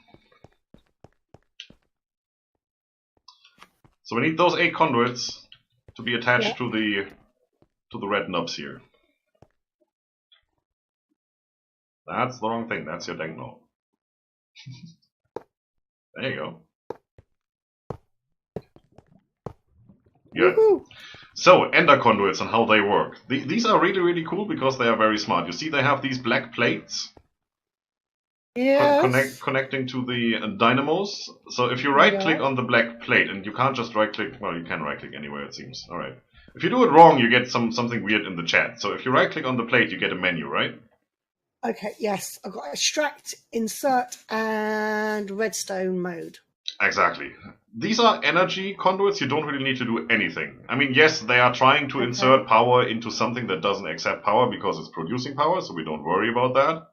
So we need those 8 conduits to be attached to the red nubs here. That's the wrong thing. That's your dang knob. There you go. Good. So, ender conduits and how they work. These are really, really cool because they are very smart. You see they have these black plates connecting to the dynamos. So if you right-click on the black plate, and you can't just right-click, well, you can right-click anywhere it seems. Alright. If you do it wrong, you get something weird in the chat. So if you right-click on the plate, you get a menu, right? Okay, yes. I've got extract, insert, and redstone mode. Exactly. These are energy conduits. You don't really need to do anything. I mean, yes, they are trying to insert power into something that doesn't accept power because it's producing power, so we don't worry about that.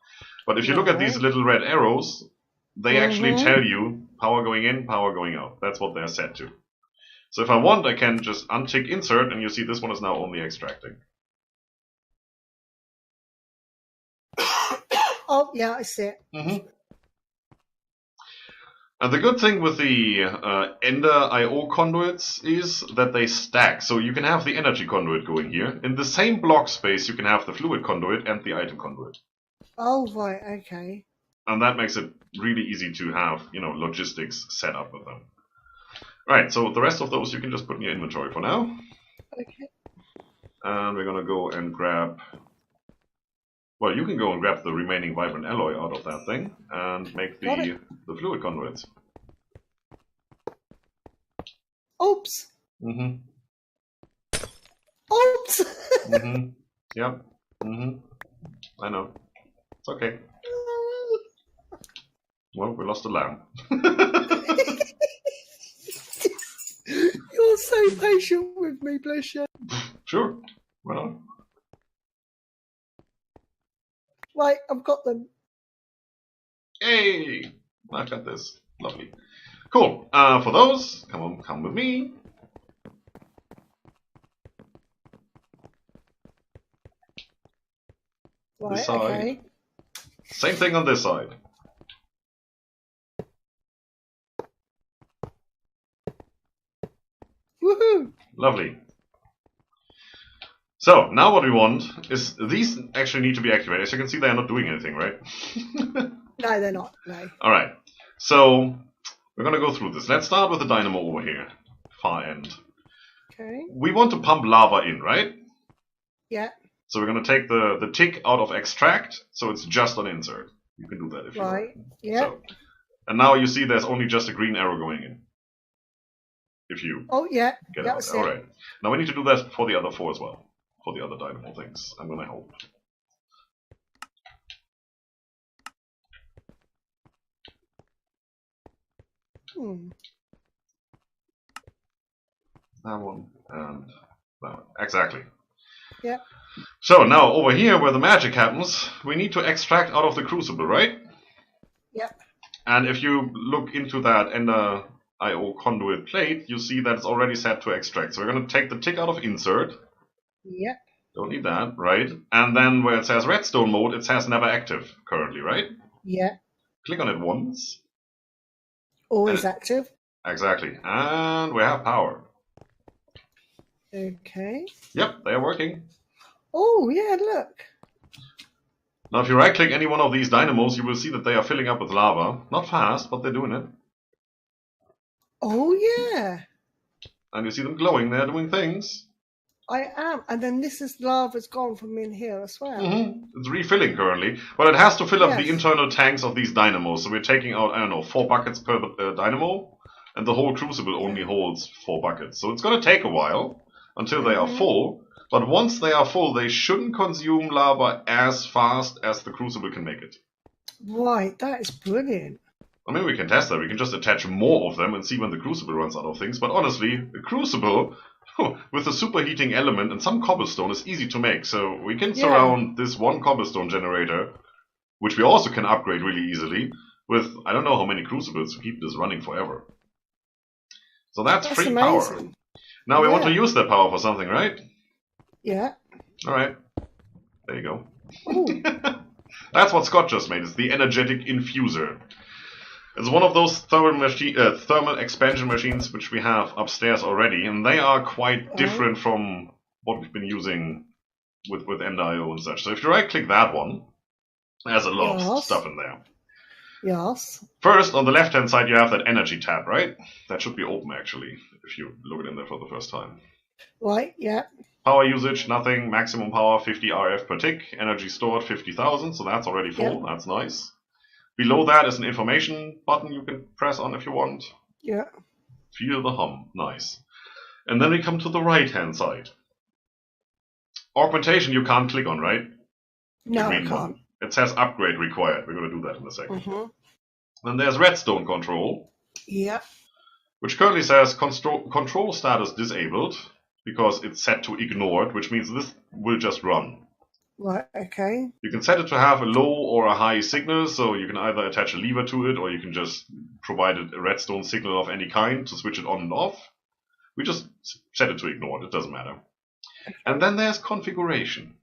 But if you look at these little red arrows, they actually tell you power going in, power going out. That's what they're set to. So if I want, I can just untick insert, and you see this one is now only extracting. Oh, yeah, I see it. Mm-hmm. And the good thing with the Ender IO conduits is that they stack. So you can have the energy conduit going here. In the same block space, you can have the fluid conduit and the item conduit. Oh, right, okay. And that makes it really easy to have, logistics set up with them. Right, so the rest of those you can just put in your inventory for now. Okay. And we're going to go and grab... Well, you can go and grab the remaining vibrant alloy out of that thing and make the fluid conduits. Oops. Mm-hmm. Oops. Mm-hmm. Yep. Mm-hmm. I know. It's okay. Well, we lost a lamb. You're so patient with me, bless you. Sure. Well. Right, I've got them. Hey! I've got this. Lovely. Cool. For those, come with me. Right, this side. okay. Same thing on this side. Woohoo! Lovely. So, now what we want is, these actually need to be activated. As you can see, they are not doing anything, right? No, they're not, no. Alright, so we're going to go through this. Let's start with the dynamo over here, far end. Okay. We want to pump lava in, right? Yeah. So we're going to take the tick out of extract, so it's just on insert. You can do that if you Right. want. Yeah. So, and now you see there's only just a green arrow going in. If you Oh, yeah. get out. Alright. Now we need to do that for the other 4 as well. For the other dynamo things. I'm gonna help. That one and that one. Exactly. Yeah. So now over here where the magic happens, we need to extract out of the crucible, right? Yep. And if you look into that Ender IO conduit plate, you see that it's already set to extract. So we're going to take the tick out of insert. Yep. Don't need that, right? And then where it says redstone mode, it says never active currently, right? Yeah. Click on it once. Always active. Exactly. And we have power. Okay. Yep, they are working. Oh, yeah, look. Now if you right click any one of these dynamos, you will see that they are filling up with lava. Not fast, but they're doing it. Oh, yeah. And you see them glowing, they're doing things. I am. And then this is lava's gone from in here as well. It's refilling currently, but it has to fill up the Yes. internal tanks of these dynamos. So we're taking out, I don't know, 4 buckets per dynamo, and the whole crucible only holds 4 buckets. So it's going to take a while until they are full, but once they are full, they shouldn't consume lava as fast as the crucible can make it. Right, that is brilliant. I mean, we can test that. We can just attach more of them and see when the crucible runs out of things. But honestly, the crucible with a superheating element and some cobblestone is easy to make. So we can surround this one cobblestone generator, which we also can upgrade really easily, with I don't know how many crucibles to keep this running forever. So that's free amazing. power. Now we want to use that power for something, right? Yeah. Alright. There you go. That's what Scott just made. It's the energetic infuser. It's one of those thermal expansion machines which we have upstairs already, and they are quite different from what we've been using with Ender.io and such. So if you right-click that one, there's a lot of stuff in there. Yes. First, on the left-hand side, you have that energy tab, right? That should be open, actually, if you look it in there for the first time. Right, yeah. Power usage, nothing. Maximum power, 50 RF per tick. Energy stored, 50,000, so that's already full. That's nice. Below that is an information button you can press on if you want. Yeah. Feel the hum. Nice. And then we come to the right-hand side. Augmentation you can't click on, right? No, I can't. It says upgrade required. We're going to do that in a second. Then there's redstone control. Yeah. Which currently says control status disabled because it's set to ignored, which means this will just run. Right, okay. You can set it to have a low or a high signal, so you can either attach a lever to it or you can just provide it a redstone signal of any kind to switch it on and off. We just set it to ignored, it doesn't matter. And then there's configuration.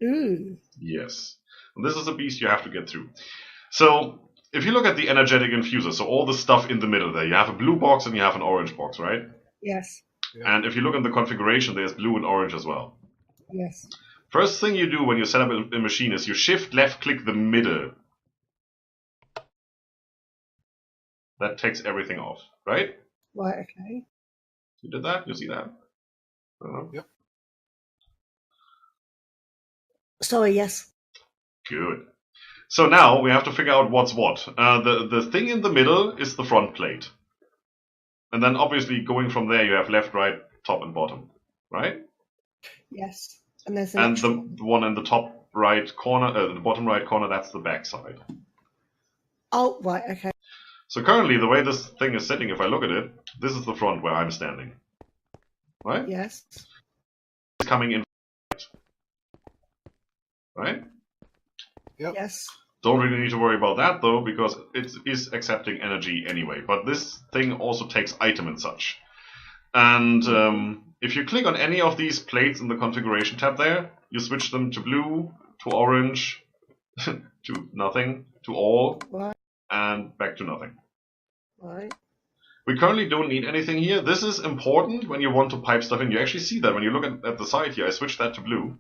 Ooh. Yes. And this is a beast you have to get through. So, if you look at the energetic infuser, so all the stuff in the middle there, you have a blue box and you have an orange box, right? Yes. Yeah. And if you look in the configuration, there's blue and orange as well. Yes. First thing you do when you set up a machine is you shift left click the middle. That takes everything off, right? Right, okay. You did that? You see that? Yep. Sorry, yes. Good. So now we have to figure out what's what. The thing in the middle is the front plate. And then obviously going from there you have left, right, top and bottom, right? Yes. And there's the one in the top right corner, the bottom right corner, that's the back side. Oh, right, okay. So currently the way this thing is sitting, if I look at it, this is the front where I'm standing. Right? Yes. It's coming in. Right? Yep. Yes. Don't really need to worry about that though, because it is accepting energy anyway. But this thing also takes item and such. And if you click on any of these plates in the configuration tab there, you switch them to blue, to orange, to nothing, to all, and back to nothing. Right. We currently don't need anything here. This is important when you want to pipe stuff in. You actually see that when you look at the side here. I switched that to blue.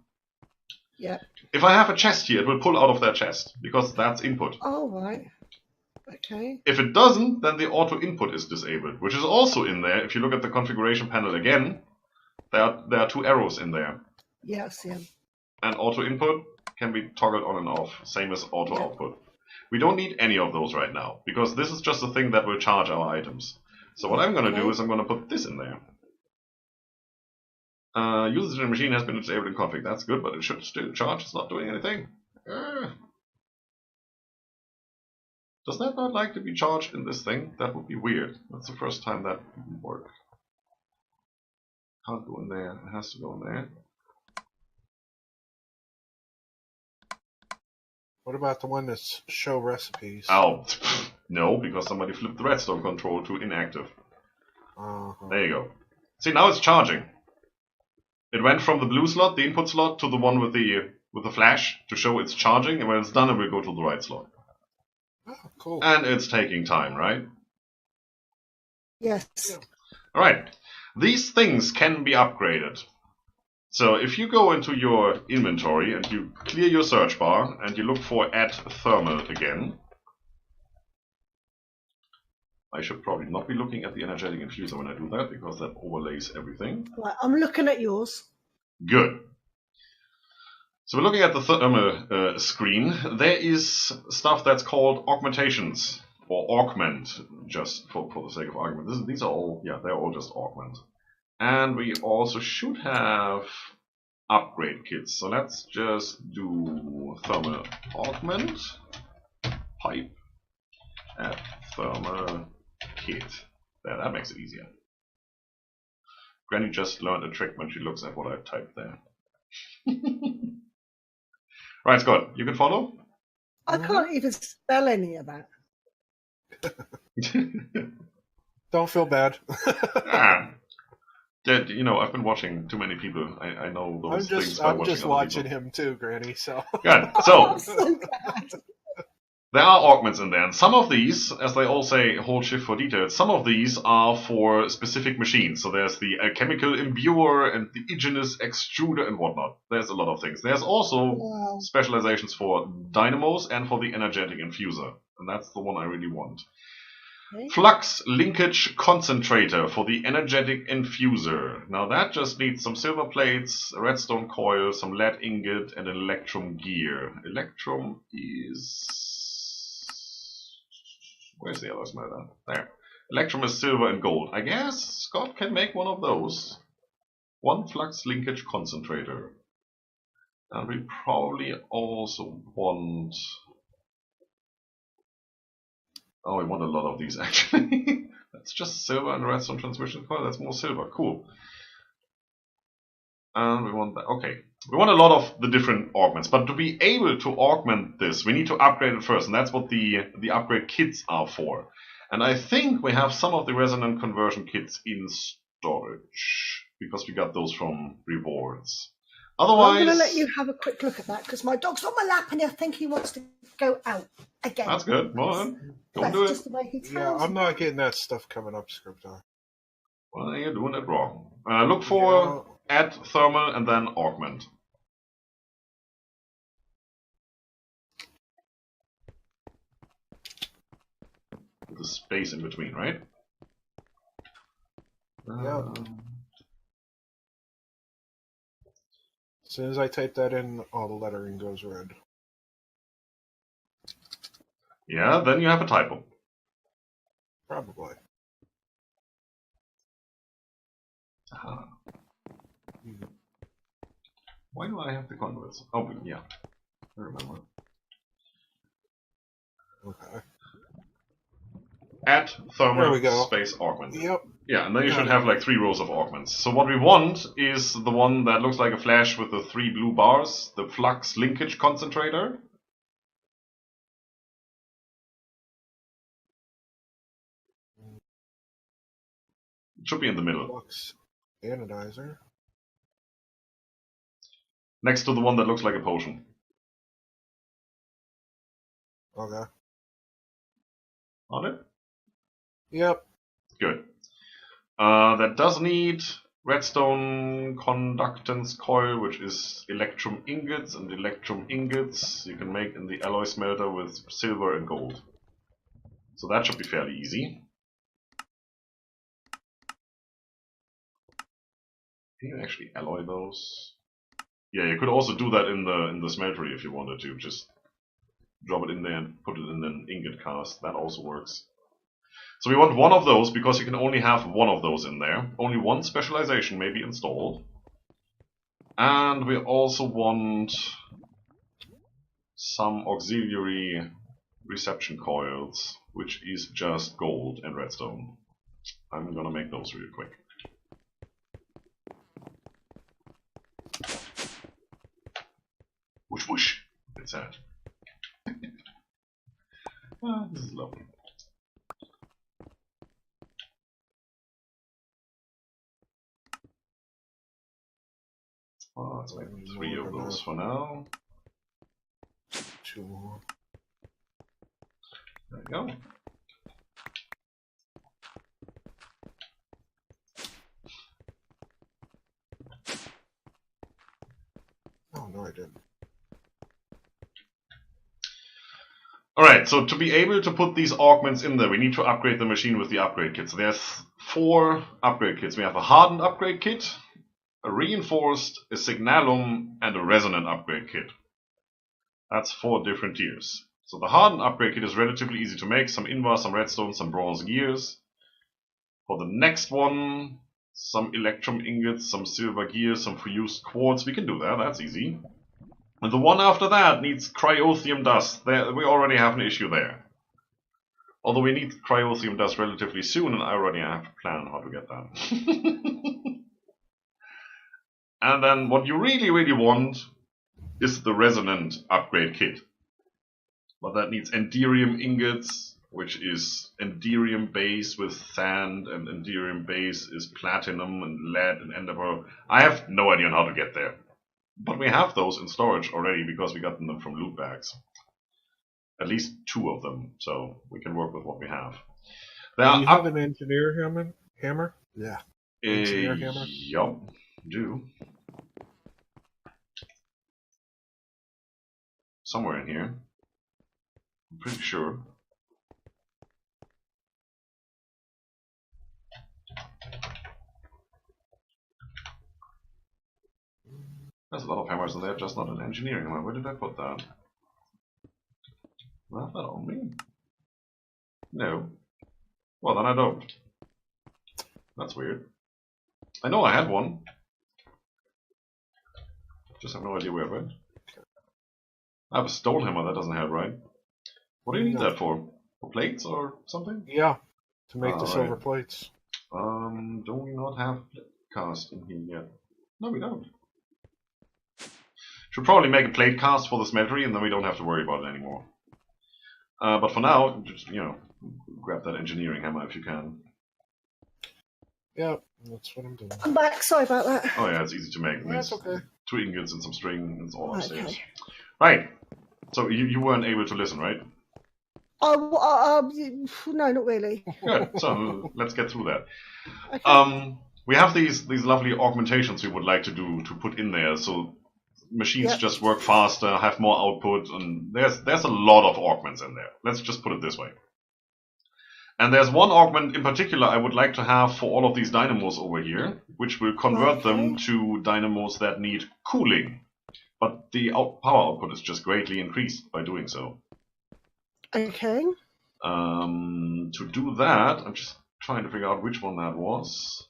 Yeah. If I have a chest here, it will pull out of that chest, because that's input. Oh, right. Okay. If it doesn't, then the auto input is disabled, which is also in there. If you look at the configuration panel again, there are 2 arrows in there. Yes, yeah. And auto input can be toggled on and off, same as auto output. We don't need any of those right now, because this is just a thing that will charge our items. So what I'm going to do is I'm going to put this in there. Usage in the machine has been disabled in config. That's good, but it should still charge. It's not doing anything. Does that not like to be charged in this thing? That would be weird. That's the first time that didn't work. Can't go in there. It has to go in there. What about the one that's show recipes? Oh, no, because somebody flipped the redstone control to inactive. There you go. See, now it's charging. It went from the blue slot, the input slot, to the one with the flash to show it's charging, and when it's done, it will go to the right slot. Oh, cool. And it's taking time, right? Yes. Yeah. Alright. These things can be upgraded. So if you go into your inventory and you clear your search bar and you look for add thermal again. I should probably not be looking at the energetic infuser when I do that, because that overlays everything. Right, I'm looking at yours. Good. So we're looking at the thermal screen. There is stuff that's called augmentations, or augment, just for the sake of argument. These are all, yeah, they're all just augment. And we also should have upgrade kits. So let's just do thermal augment, pipe, add thermal kit. There, that makes it easier. Granny just learned a trick when she looks at what I typed there. Right, Scott, you can follow? I can't even spell any of that. Don't feel bad. You know, I've been watching too many people. I know those things by I'm just watching people. him too, Granny. So. Good. So I'm so glad. there are augments in there, and some of these, as they all say, hold shift for detail. Some of these are for specific machines. So there's the chemical imbuer and the igneous extruder and whatnot. There's a lot of things. There's also specializations for dynamos and for the energetic infuser, and that's the one I really want. Okay. Flux linkage concentrator for the energetic infuser. Now that just needs some silver plates, a redstone coil, some lead ingot, and an electrum gear. Electrum is... Where's the other smelter? There. Electrum is silver and gold. I guess Scott can make one of those. One flux linkage concentrator. And we probably also want... Oh, we want a lot of these actually. That's just silver and redstone transmission coil. That's more silver. Cool. And we want that. Okay. We want a lot of the different augments. But to be able to augment this, we need to upgrade it first. And that's what the upgrade kits are for. And I think we have some of the resonant conversion kits in storage. Because we got those from rewards. Otherwise, I'm going to let you have a quick look at that because my dog's on my lap and I think he wants to go out again. That's good. Well, then, go and do Just it. the way he tells Yeah, I'm me. not getting that stuff coming up, Scryptar. Well, you're doing it wrong. Look for add thermal and then augment. With a space in between, right? Yeah. As soon as I type that in, all the lettering goes red. Yeah, then you have a typo. Probably. Aha. Why do I have the converts? Oh, yeah. I remember. Okay. Add There thermal we go. space augment. Yep. Yeah, and then you should have like 3 rows of augments. So what we want is the one that looks like a flash with the 3 blue bars, the flux linkage concentrator. It should be in the middle. Flux anodizer. Next to the one that looks like a potion. Okay. On it? Yep. Good. That does need redstone conductance coil, which is electrum ingots, and electrum ingots you can make in the alloy smelter with silver and gold. So that should be fairly easy. Can you actually alloy those? Yeah, you could also do that in the smeltery if you wanted to. Just drop it in there and put it in an ingot cast. That also works. So we want one of those because you can only have one of those in there. Only one specialization may be installed. And we also want some auxiliary reception coils, which is just gold and redstone. I'm gonna make those real quick. Whoosh whoosh, it's sad. This is lovely. Let's make 3 of those for now. 2 more. There we go. Oh, no, I didn't. Alright, so to be able to put these augments in there, we need to upgrade the machine with the upgrade kit. So there's 4 upgrade kits. We have a hardened upgrade kit, a reinforced, a signalum, and a resonant upgrade kit. That's 4 different tiers. So the hardened upgrade kit is relatively easy to make. Some invar, some redstone, some bronze gears. For the next one, some electrum ingots, some silver gears, some fused quartz. We can do that, that's easy. And the one after that needs cryothium dust. There, we already have an issue there. Although we need cryothium dust relatively soon, and I already have a plan how to get that. And then what you really, really want is the resonant upgrade kit. But that needs enderium ingots, which is enderium base with sand, and enderium base is platinum and lead and enderpearl. I have no idea on how to get there. But we have those in storage already because we got them from loot bags. At least 2 of them, so we can work with what we have. Do you have an engineer hammer? Yeah. Engineer hammer? Yup, do. Somewhere in here. I'm pretty sure. There's a lot of hammers in there, just not an engineering one. Where did I put that? Do I have that on me? No. Well, then I don't. That's weird. I know I had one. Just have no idea where it went. I have a stone hammer, that doesn't have, right? What do you need that for? For plates or something? Yeah, to make the silver plates. Do we not have cast in here yet? No, we don't. Should probably make a plate cast for the smeltery, and then we don't have to worry about it anymore. But for now, just, you know, grab that engineering hammer if you can. Yeah, that's what I'm doing. I'm back, sorry about that. Oh yeah, it's easy to make. That's okay. 2 ingots and some string, and it's all upstairs. Okay. Right, so you weren't able to listen, right? No, not really. Good, so let's get through that. Okay. We have these lovely augmentations we would like to do to put in there, so machines just work faster, have more output, and there's a lot of augments in there. Let's just put it this way. And there's one augment in particular I would like to have for all of these dynamos over here, which will convert them to dynamos that need cooling. But the power output is just greatly increased by doing so. Okay. To do that, I'm just trying to figure out which one that was.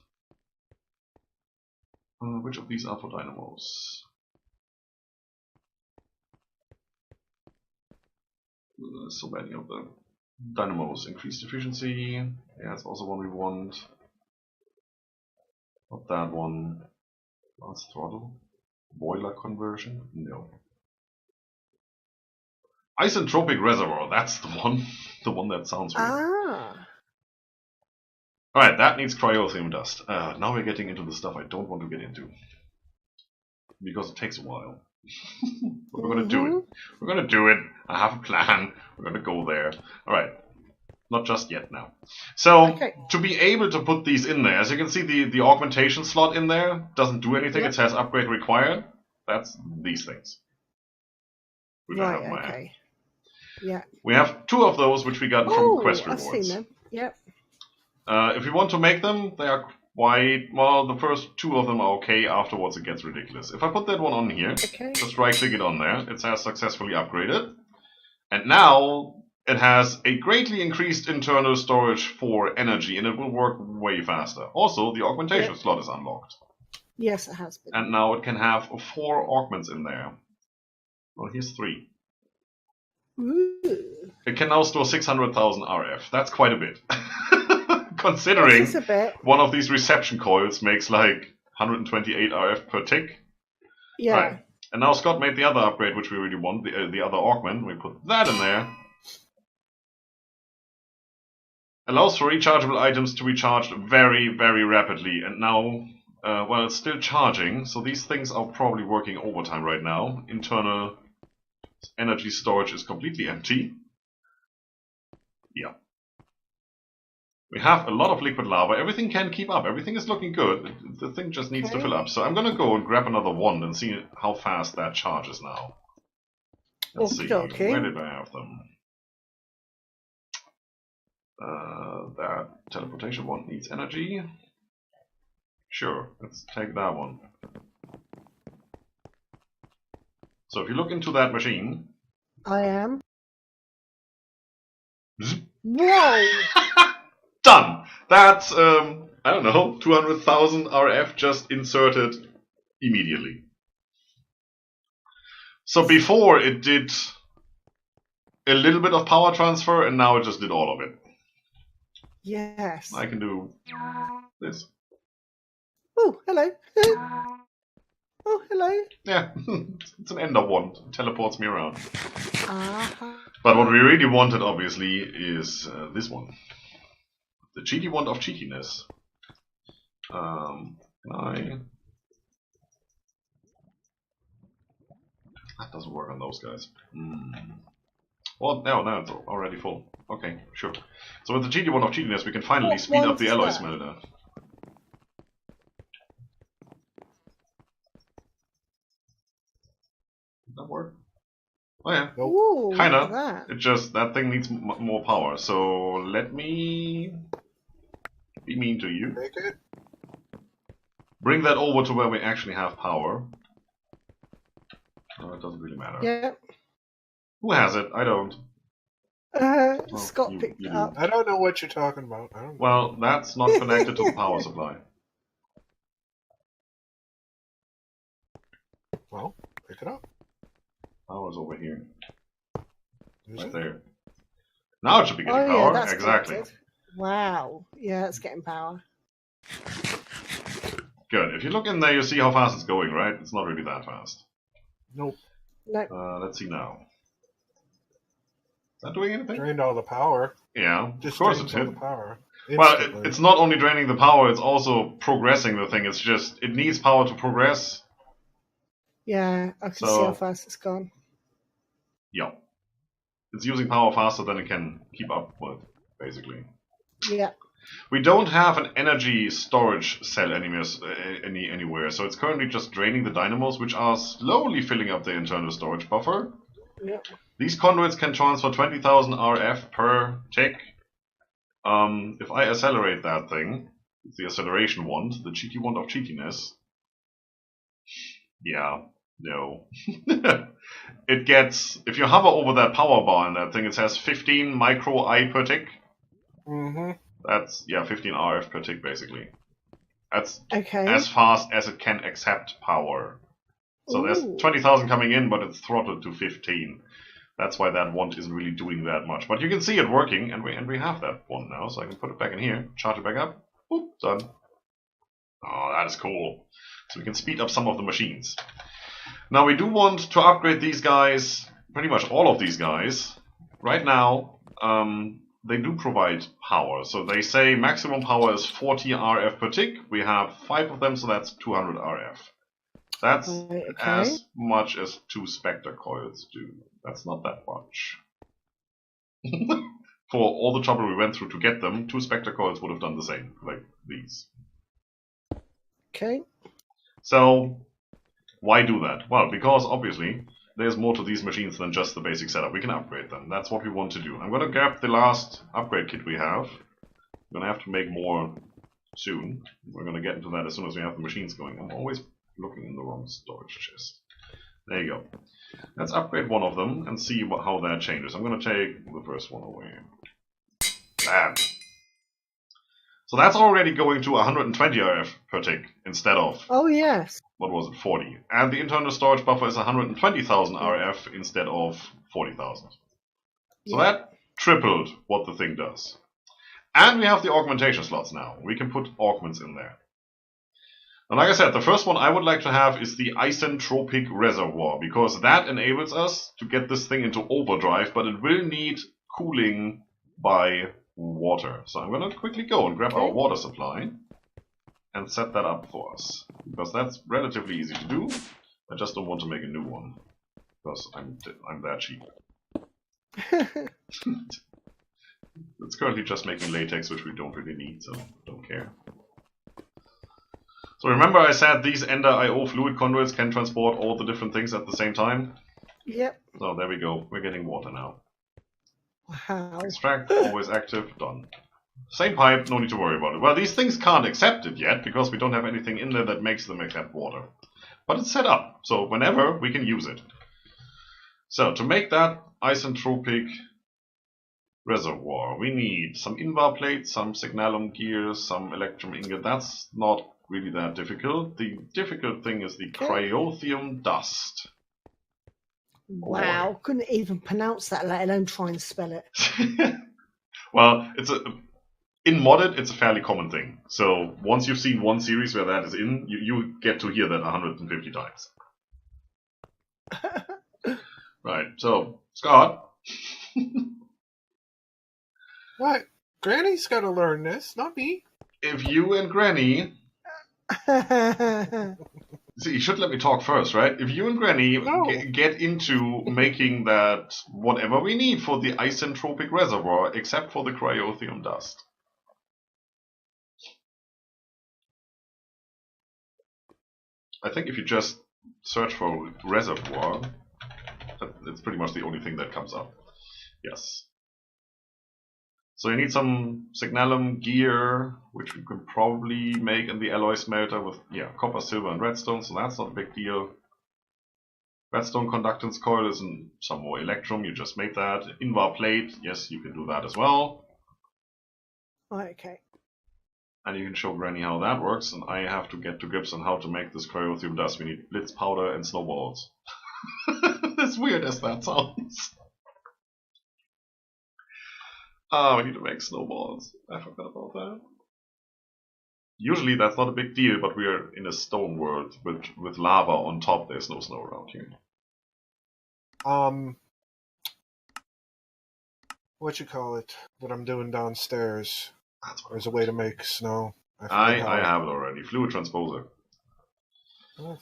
Which of these are for dynamos? So many of them. Dynamos, increased efficiency. Yeah, that's also one we want. Not that one. Last throttle. Boiler conversion? No. Isentropic reservoir, that's the one. The one that sounds weird. Ah. Alright, that needs cryothium dust. Now we're getting into the stuff I don't want to get into. Because it takes a while. But we're gonna do it. We're gonna do it. I have a plan. We're gonna go there. Alright. Not just yet now. So, to be able to put these in there, as you can see, the augmentation slot in there doesn't do anything. It says upgrade required. That's these things. Which I have in my hand. Yeah. We have 2 of those, which we got from quest rewards. I've seen them. Yep. If you want to make them, they are White, well, the first 2 of them are okay, afterwards it gets ridiculous. If I put that one on here, Okay. just right click it on there, it says successfully upgraded. And now it has a greatly increased internal storage for energy and it will work way faster. Also, the augmentation slot is unlocked. Yes, it has been. And now it can have 4 augments in there. Well, here's 3. Ooh. It can now store 600,000 RF. That's quite a bit. Considering This is a bit. one of these reception coils makes like 128 RF per tick. Yeah. Right. And now Scott made the other upgrade, which we really want, the other augment. We put that in there. Allows for rechargeable items to be charged very, very rapidly. And now, well, it's still charging, so these things are probably working overtime right now. Internal energy storage is completely empty. Yeah. We have a lot of liquid lava. Everything can keep up. Everything is looking good. The thing just needs to fill up. So I'm going to go and grab another wand and see how fast that charges now. Let's see. Okay. Where did I have them? That teleportation wand needs energy. Sure, let's take that one. So if you look into that machine... I am. Whoa! Done! That's, I don't know, 200,000 RF just inserted immediately. So before it did a little bit of power transfer and now it just did all of it. Yes. I can do this. Oh, hello. Oh, hello. Yeah, it's an ender wand. It teleports me around. Uh-huh. But what we really wanted, obviously, is this one. The cheaty wand of cheatiness. That doesn't work on those guys. Well, no, it's already full. Okay, sure. So with the cheaty wand of cheatiness, we can finally speed up the alloy smelter. Did that work? Oh yeah. Ooh, Kinda. look at that. It just, that thing needs more power. So let me be mean to you. Make it. Bring that over to where we actually have power. No, it doesn't really matter. Yeah. Who has it? I don't. Scott you picked it do. up. I don't know what you're talking about. I don't know. Well, that's not connected to the power supply. Well, pick it up. Power's over here. Is Right it? there. Now it should be getting Oh, power. yeah, that's Exactly. connected. Wow. Yeah, it's getting power. Good. If you look in there, you see how fast it's going, right? It's not really that fast. Nope. No. Let's see now. Is that doing anything? Drained all the power. Yeah, Just of course it drains all did. the power. Well, Instantly. it's not only draining the power, it's also progressing the thing. It's just, it needs power to progress. Yeah, I can see So- how fast it's gone. Yeah. It's using power faster than it can keep up with, basically. Yeah. We don't have an energy storage cell anywhere, so it's currently just draining the dynamos, which are slowly filling up the internal storage buffer. Yep. These conduits can transfer 20,000 RF per tick. If I accelerate that thing, it's the acceleration wand, the cheeky wand of cheekiness. Yeah, no. It gets, if you hover over that power bar in that thing, it says 15 micro I per tick. Mm-hmm. That's, yeah, 15 RF per tick, basically. That's Okay. as fast as it can accept power. So Ooh. there's 20,000 coming in, but it's throttled to 15. That's why that wand isn't really doing that much. But you can see it working, and we have that wand now, so I can put it back in here, charge it back up. Boop, done. Oh, that is cool. So we can speed up some of the machines. Now we do want to upgrade these guys, pretty much all of these guys. Right now, they do provide power. So they say maximum power is 40 RF per tick. We have 5 of them, so that's 200 RF. That's Okay. as much as 2 Spectre coils do. That's not that much. For all the trouble we went through to get them, 2 Spectre coils would have done the same, like these. Okay. So, why do that? Well, because obviously there's more to these machines than just the basic setup. We can upgrade them. That's what we want to do. I'm going to grab the last upgrade kit we have. I'm going to have to make more soon. We're going to get into that as soon as we have the machines going. I'm always looking in the wrong storage chest. There you go. Let's upgrade one of them and see how that changes. I'm going to take the first one away. Bam! So that's already going to 120 RF per tick instead of, Oh, yes. what was it, 40. And the internal storage buffer is 120,000 RF instead of 40,000. So that tripled what the thing does. And we have the augmentation slots now. We can put augments in there. And like I said, the first one I would like to have is the isentropic reservoir, because that enables us to get this thing into overdrive, but it will need cooling by water. So I'm going to quickly go and grab our water supply and set that up for us, because that's relatively easy to do. I just don't want to make a new one, because I'm that cheap. It's currently just making latex, which we don't really need, so don't care. So remember I said these Ender IO fluid conduits can transport all the different things at the same time? Yep. So there we go. We're getting water now. Wow. Extract, always active, done. Same pipe, no need to worry about it. Well, these things can't accept it yet, because we don't have anything in there that makes them accept water. But it's set up, so whenever we can use it. So to make that isentropic reservoir, we need some invar plates, some signalum gear, some electrum ingot. That's not really that difficult. The difficult thing is the cryothium dust. Wow, couldn't even pronounce that, let alone try and spell it. Well, in modded, it's a fairly common thing. So once you've seen one series where that is in, you get to hear that 150 times. Right, so, Scott. What? Granny's got to learn this, not me. If you and Granny... See, you should let me talk first, right? If you and Granny get into making that whatever we need for the isentropic reservoir, except for the cryothium dust. I think if you just search for reservoir, it's pretty much the only thing that comes up. Yes. So you need some signalum gear, which we can probably make in the alloy smelter with, copper, silver, and redstone, so that's not a big deal. Redstone conductance coil is some more electrum, you just made that. Invar plate, yes, you can do that as well. Okay. And you can show Granny how that works, and I have to get to grips on how to make this cryothium dust. We need blitz powder and snowballs. As weird as that sounds. We need to make snowballs. I forgot about that. Usually that's not a big deal, but we are in a stone world with lava on top. There's no snow around here. What you call it? What I'm doing downstairs. There's a way to make snow. I have it already. Fluid transposer. Oh.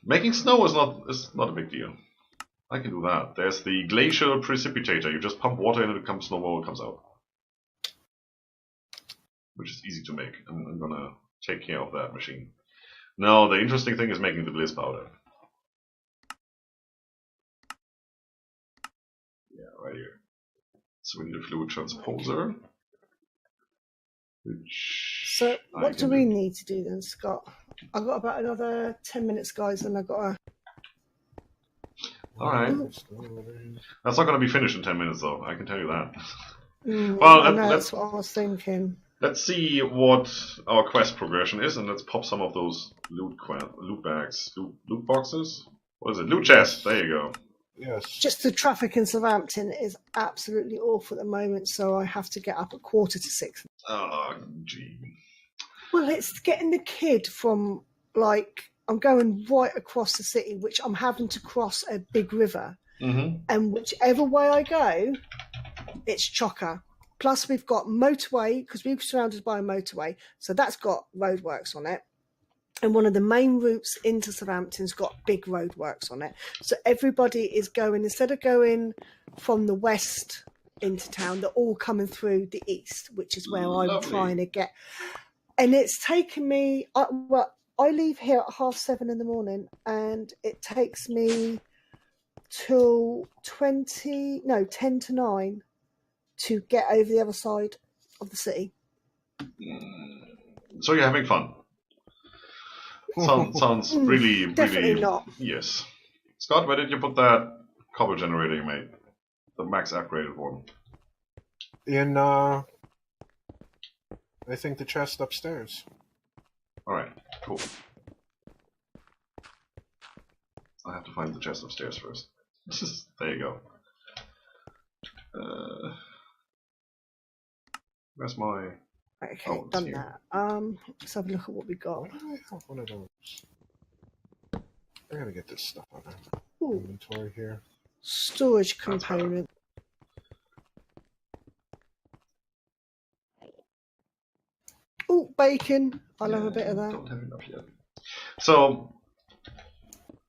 Making snow is not a big deal. I can do that. There's the glacial precipitator. You just pump water in and it comes snowball, it comes out. Which is easy to make. I'm gonna take care of that machine. Now, the interesting thing is making the bliss powder. Yeah, right here. So we need a fluid transposer. So, what do we need to do then, Scott? I've got about another 10 minutes, guys, and I've got to... Alright. That's not going to be finished in 10 minutes, though. I can tell you that. Well, that's what I was thinking. Let's see what our quest progression is, and let's pop some of those loot bags. Loot boxes? What is it? Loot chest! There you go. Yes. Just the traffic in Southampton is absolutely awful at the moment, so I have to get up at 5:45. Oh, gee. Well, it's getting the kid from, I'm going right across the city, which I'm having to cross a big river. Mm-hmm. And whichever way I go, it's chocker. Plus, we've got motorway, because we're surrounded by a motorway, so that's got roadworks on it. And one of the main routes into Southampton's got big roadworks on it. So everybody is going, instead of going from the west into town, they're all coming through the east, which is where I'm trying to get. And it's taken me, I leave here at 7:30 in the morning, and it takes me till 10 to 9 to get over the other side of the city. So you're having fun. Sounds really, Definitely really... not. Yes. Scott, where did you put that cobble generator you made? The max upgraded one. In, I think the chest upstairs. Alright, cool. I have to find the chest upstairs first. There you go. Where's my... Okay, Oh, it's done here. that. Let's have a look at what we got. Why do I have one of those? I gotta get this stuff out of Ooh, inventory here. storage That's better. component. Oh, bacon. I'll have a bit of that. Don't have enough yet. So,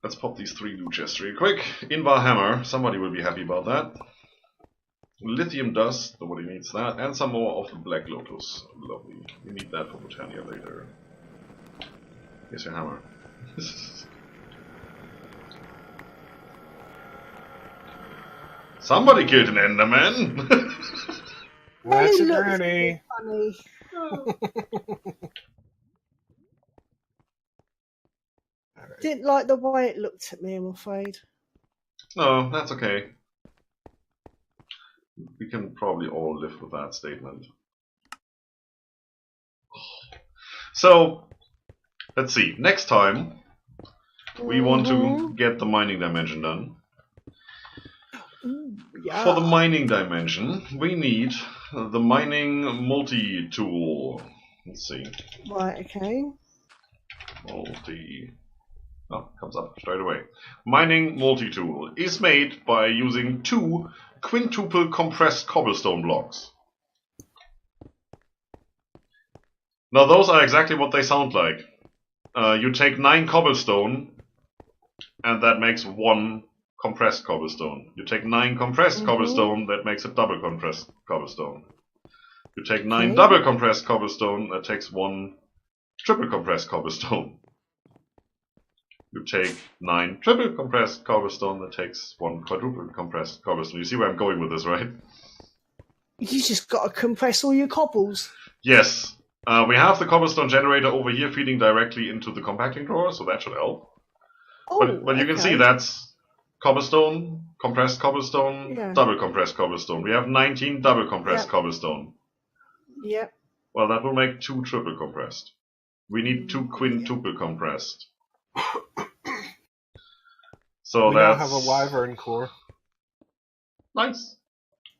let's pop these 3 loot chests real quick. Invar hammer, somebody will be happy about that. Lithium dust, nobody needs that. And some more of the black lotus. Lovely. We need that for Botania later. Here's your hammer. Somebody killed an Enderman! That's a It looks granny. funny. Alright. Didn't like the way it looked at me, I'm afraid. No, that's okay. We can probably all live with that statement. So, let's see. Next time, we want to get the mining dimension done. Ooh, yeah. For the mining dimension, we need the mining multi-tool. Let's see. Right, okay. Multi... Oh, comes up straight away. Mining multi-tool is made by using 2 quintuple compressed cobblestone blocks. Now those are exactly what they sound like. You take 9 cobblestone and that makes 1 compressed cobblestone. You take 9 compressed cobblestone, that makes a double compressed cobblestone. You take 9 double compressed cobblestone, that takes 1 triple compressed cobblestone. You take 9 triple compressed cobblestone, that takes 1 quadruple compressed cobblestone. You see where I'm going with this, right? You just got to compress all your cobbles. Yes. We have the cobblestone generator over here feeding directly into the compacting drawer, so that should help. Oh, But you can okay. see that's cobblestone, compressed cobblestone, Yeah. double compressed cobblestone. We have 19 double compressed Yep. cobblestone. Yep. Well, that will make 2 triple compressed. We need 2 quintuple compressed. So We now that's have a wyvern core. nice.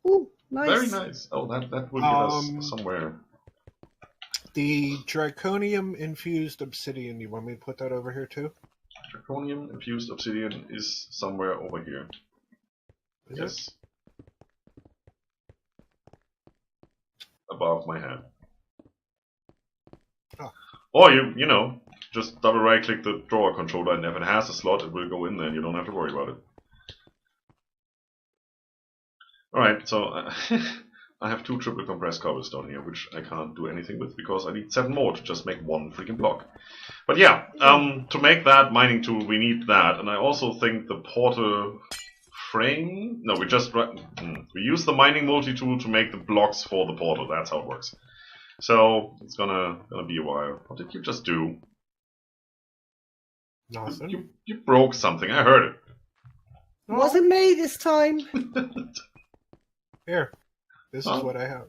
Ooh, nice. Very nice. Oh, that will get us somewhere. The draconium infused obsidian. You want me to put that over here too? Draconium infused obsidian is somewhere over here. Is Yes. Above my head. Oh. Or you know, just double right click the drawer controller and if it has a slot it will go in there and you don't have to worry about it. Alright, so I have 2 triple compressed cobblestone here, which I can't do anything with because I need 7 more to just make 1 freaking block. But yeah, to make that mining tool we need that, and I also think the portal frame. No, we use the mining multi-tool to make the blocks for the portal. That's how it works. So it's gonna be a while. What did you just do? Nothing. You broke something. I heard it. Wasn't me this time. Here. This is what I have.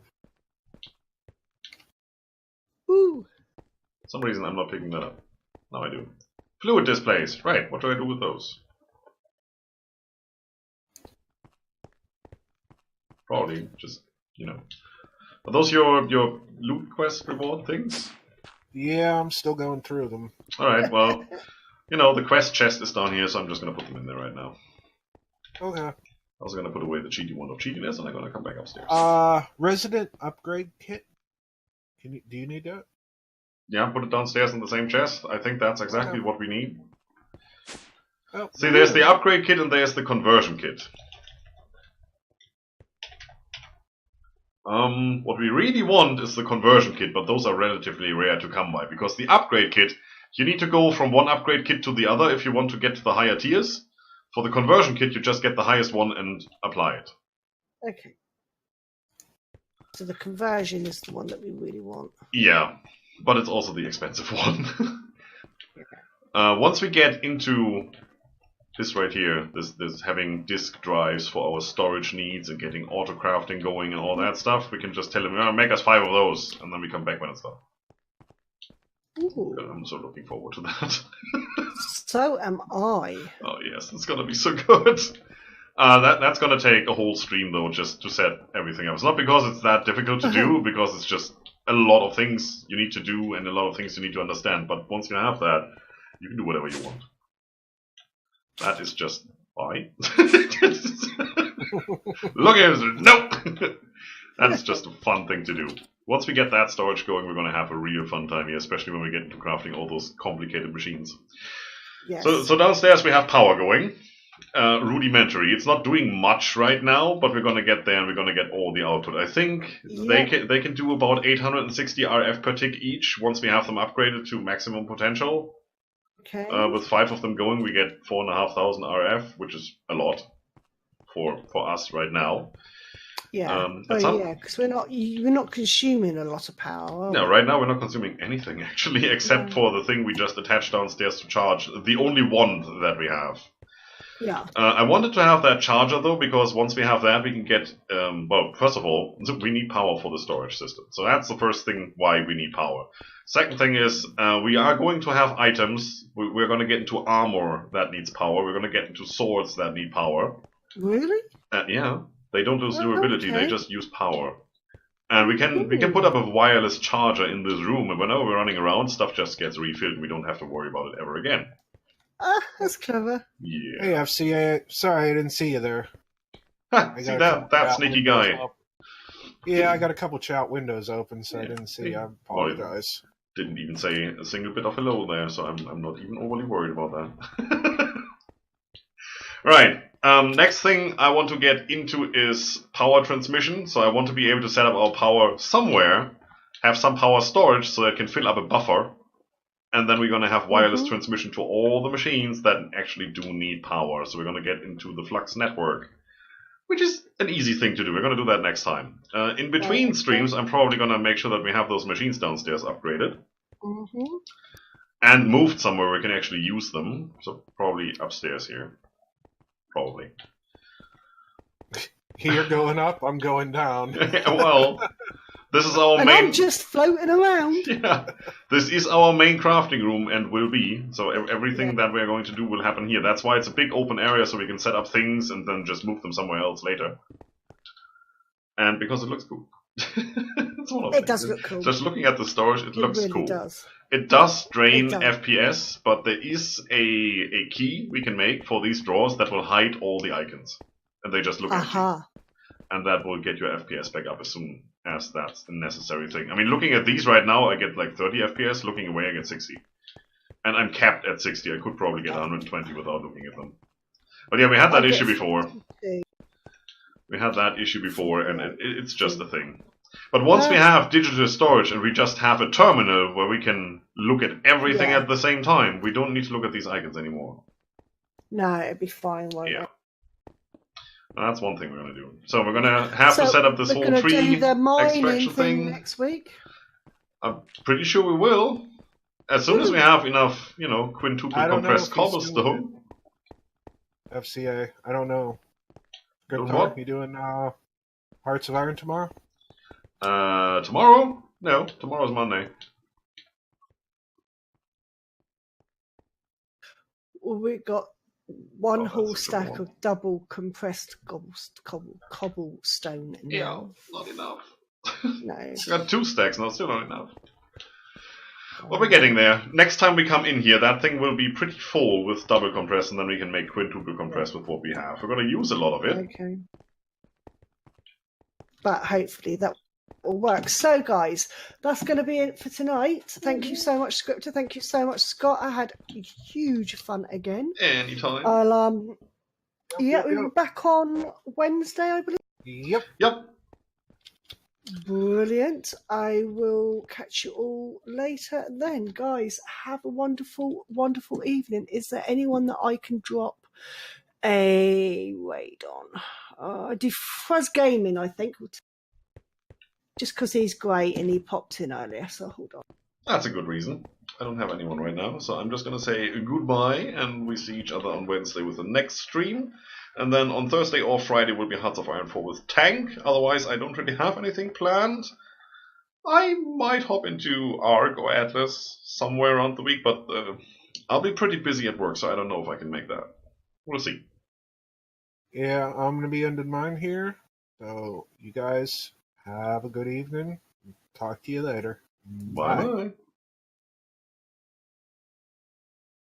Ooh. For some reason I'm not picking that up. Now I do. Fluid displays. Right. What do I do with those? Probably just, you know. Are those your loot quest reward things? Yeah, I'm still going through them. Alright, well, you know, the quest chest is down here, so I'm just gonna put them in there right now. Okay. I was gonna put away the cheaty one of cheatiness, and I'm gonna come back upstairs. Resident upgrade kit. Do you need that? Yeah, put it downstairs in the same chest. I think that's exactly what we need. Oh. See, there's the upgrade kit and there's the conversion kit. What we really want is the conversion kit, but those are relatively rare to come by, because the upgrade kit, you need to go from one upgrade kit to the other if you want to get to the higher tiers. For the conversion kit, you just get the highest one and apply it. Okay. So the conversion is the one that we really want. Yeah, but it's also the expensive one. Once we get into this right here, this having disk drives for our storage needs and getting auto crafting going and all that stuff, we can just tell them, make us 5 of those, and then we come back when it's done. Ooh. I'm so looking forward to that. So am I. Oh yes, it's gonna be so good. That's gonna take a whole stream though, just to set everything up. It's not because it's that difficult to do, because it's just a lot of things you need to do and a lot of things you need to understand. But once you have that, you can do whatever you want. That is just why. Look at it. Nope. That's just a fun thing to do. Once we get that storage going, we're going to have a real fun time here, especially when we get into crafting all those complicated machines. Yes. So downstairs we have power going. Rudimentary. It's not doing much right now, but we're going to get there and we're going to get all the output. I think they can do about 860 RF per tick each once we have them upgraded to maximum potential. Okay. With 5 of them going, we get 4,500 RF, which is a lot for us right now. Yeah. Because we're not consuming a lot of power. No, right now we're not consuming anything actually, except for the thing we just attached downstairs to charge. The only one that we have. Yeah. I wanted to have that charger though, because once we have that, we can get. Well, first of all, we need power for the storage system. So that's the first thing why we need power. Second thing is we are going to have items. We're going to get into armor that needs power. We're going to get into swords that need power. Really? Yeah, they don't lose durability. They just use power. And we can put up a wireless charger in this room, and whenever we're running around, stuff just gets refilled, and we don't have to worry about it ever again. That's clever. Yeah. Hey, FCA. Sorry, I didn't see you there. See that sneaky guy. Yeah, I got a couple chat windows open, so I didn't see. I apologize. Didn't even say a single bit of hello there, so I'm not even overly worried about that. Right. Next thing I want to get into is power transmission. So I want to be able to set up our power somewhere, have some power storage so that it can fill up a buffer. And then we're going to have wireless transmission to all the machines that actually do need power. So we're going to get into the Flux network, which is an easy thing to do. We're going to do that next time. In between streams, I'm probably going to make sure that we have those machines downstairs upgraded. And moved somewhere where we can actually use them. So probably upstairs here. Probably. You're going up, I'm going down. Well, this is our and main... I'm just floating around. Yeah, this is our main crafting room and will be. So everything that we're going to do will happen here. That's why it's a big open area, so we can set up things and then just move them somewhere else later. And because it looks cool. It does look cool. Just looking at the storage, it looks really cool. Does. It does drain FPS, but there is a key we can make for these drawers that will hide all the icons. And they just look empty. And that will get your FPS back up as soon as that's the necessary thing. I mean, looking at these right now, I get like 30 FPS. Looking away, I get 60. And I'm capped at 60. I could probably get 120 without looking at them. But yeah, we had that issue before. We had that issue before, and it's just a thing. But once we have digital storage and we just have a terminal where we can look at everything at the same time, we don't need to look at these icons anymore. No, it'd be fine, won't it? And that's one thing we're going to do. So we're going to have to set up this whole tree extraction thing next week. I'm pretty sure we will. As soon as we have enough, quintuple compressed cobblestone. FCA, I don't know. What? You doing Hearts of Iron tomorrow? Tomorrow? No, tomorrow's Monday. Well, we got one whole stack of double compressed cobblestone. Yeah, not enough. No. We got 2 stacks now, still not enough. Well, we're getting there. Next time we come in here, that thing will be pretty full with double compress, and then we can make quintuple compress with what we have. We're going to use a lot of it. Okay. But hopefully that will work. So, guys, that's going to be it for tonight. Thank you so much, Scryptar. Thank you so much, Scott. I had huge fun again. Anytime. I'll we're back on Wednesday, I believe. Yep. Brilliant. I will catch you all later then. Guys, have a wonderful, wonderful evening. Is there anyone that I can drop wait on? Defuzz Gaming, I think. just because he's great and he popped in earlier. So hold on. That's a good reason. I don't have anyone right now, so I'm just going to say goodbye, and we see each other on Wednesday with the next stream. And then on Thursday or Friday will be Hearts of Iron 4 with Tank. Otherwise, I don't really have anything planned. I might hop into Ark or Atlas somewhere around the week, but I'll be pretty busy at work, so I don't know if I can make that. We'll see. Yeah, I'm going to be ending mine here. So you guys have a good evening. Talk to you later. Bye-bye.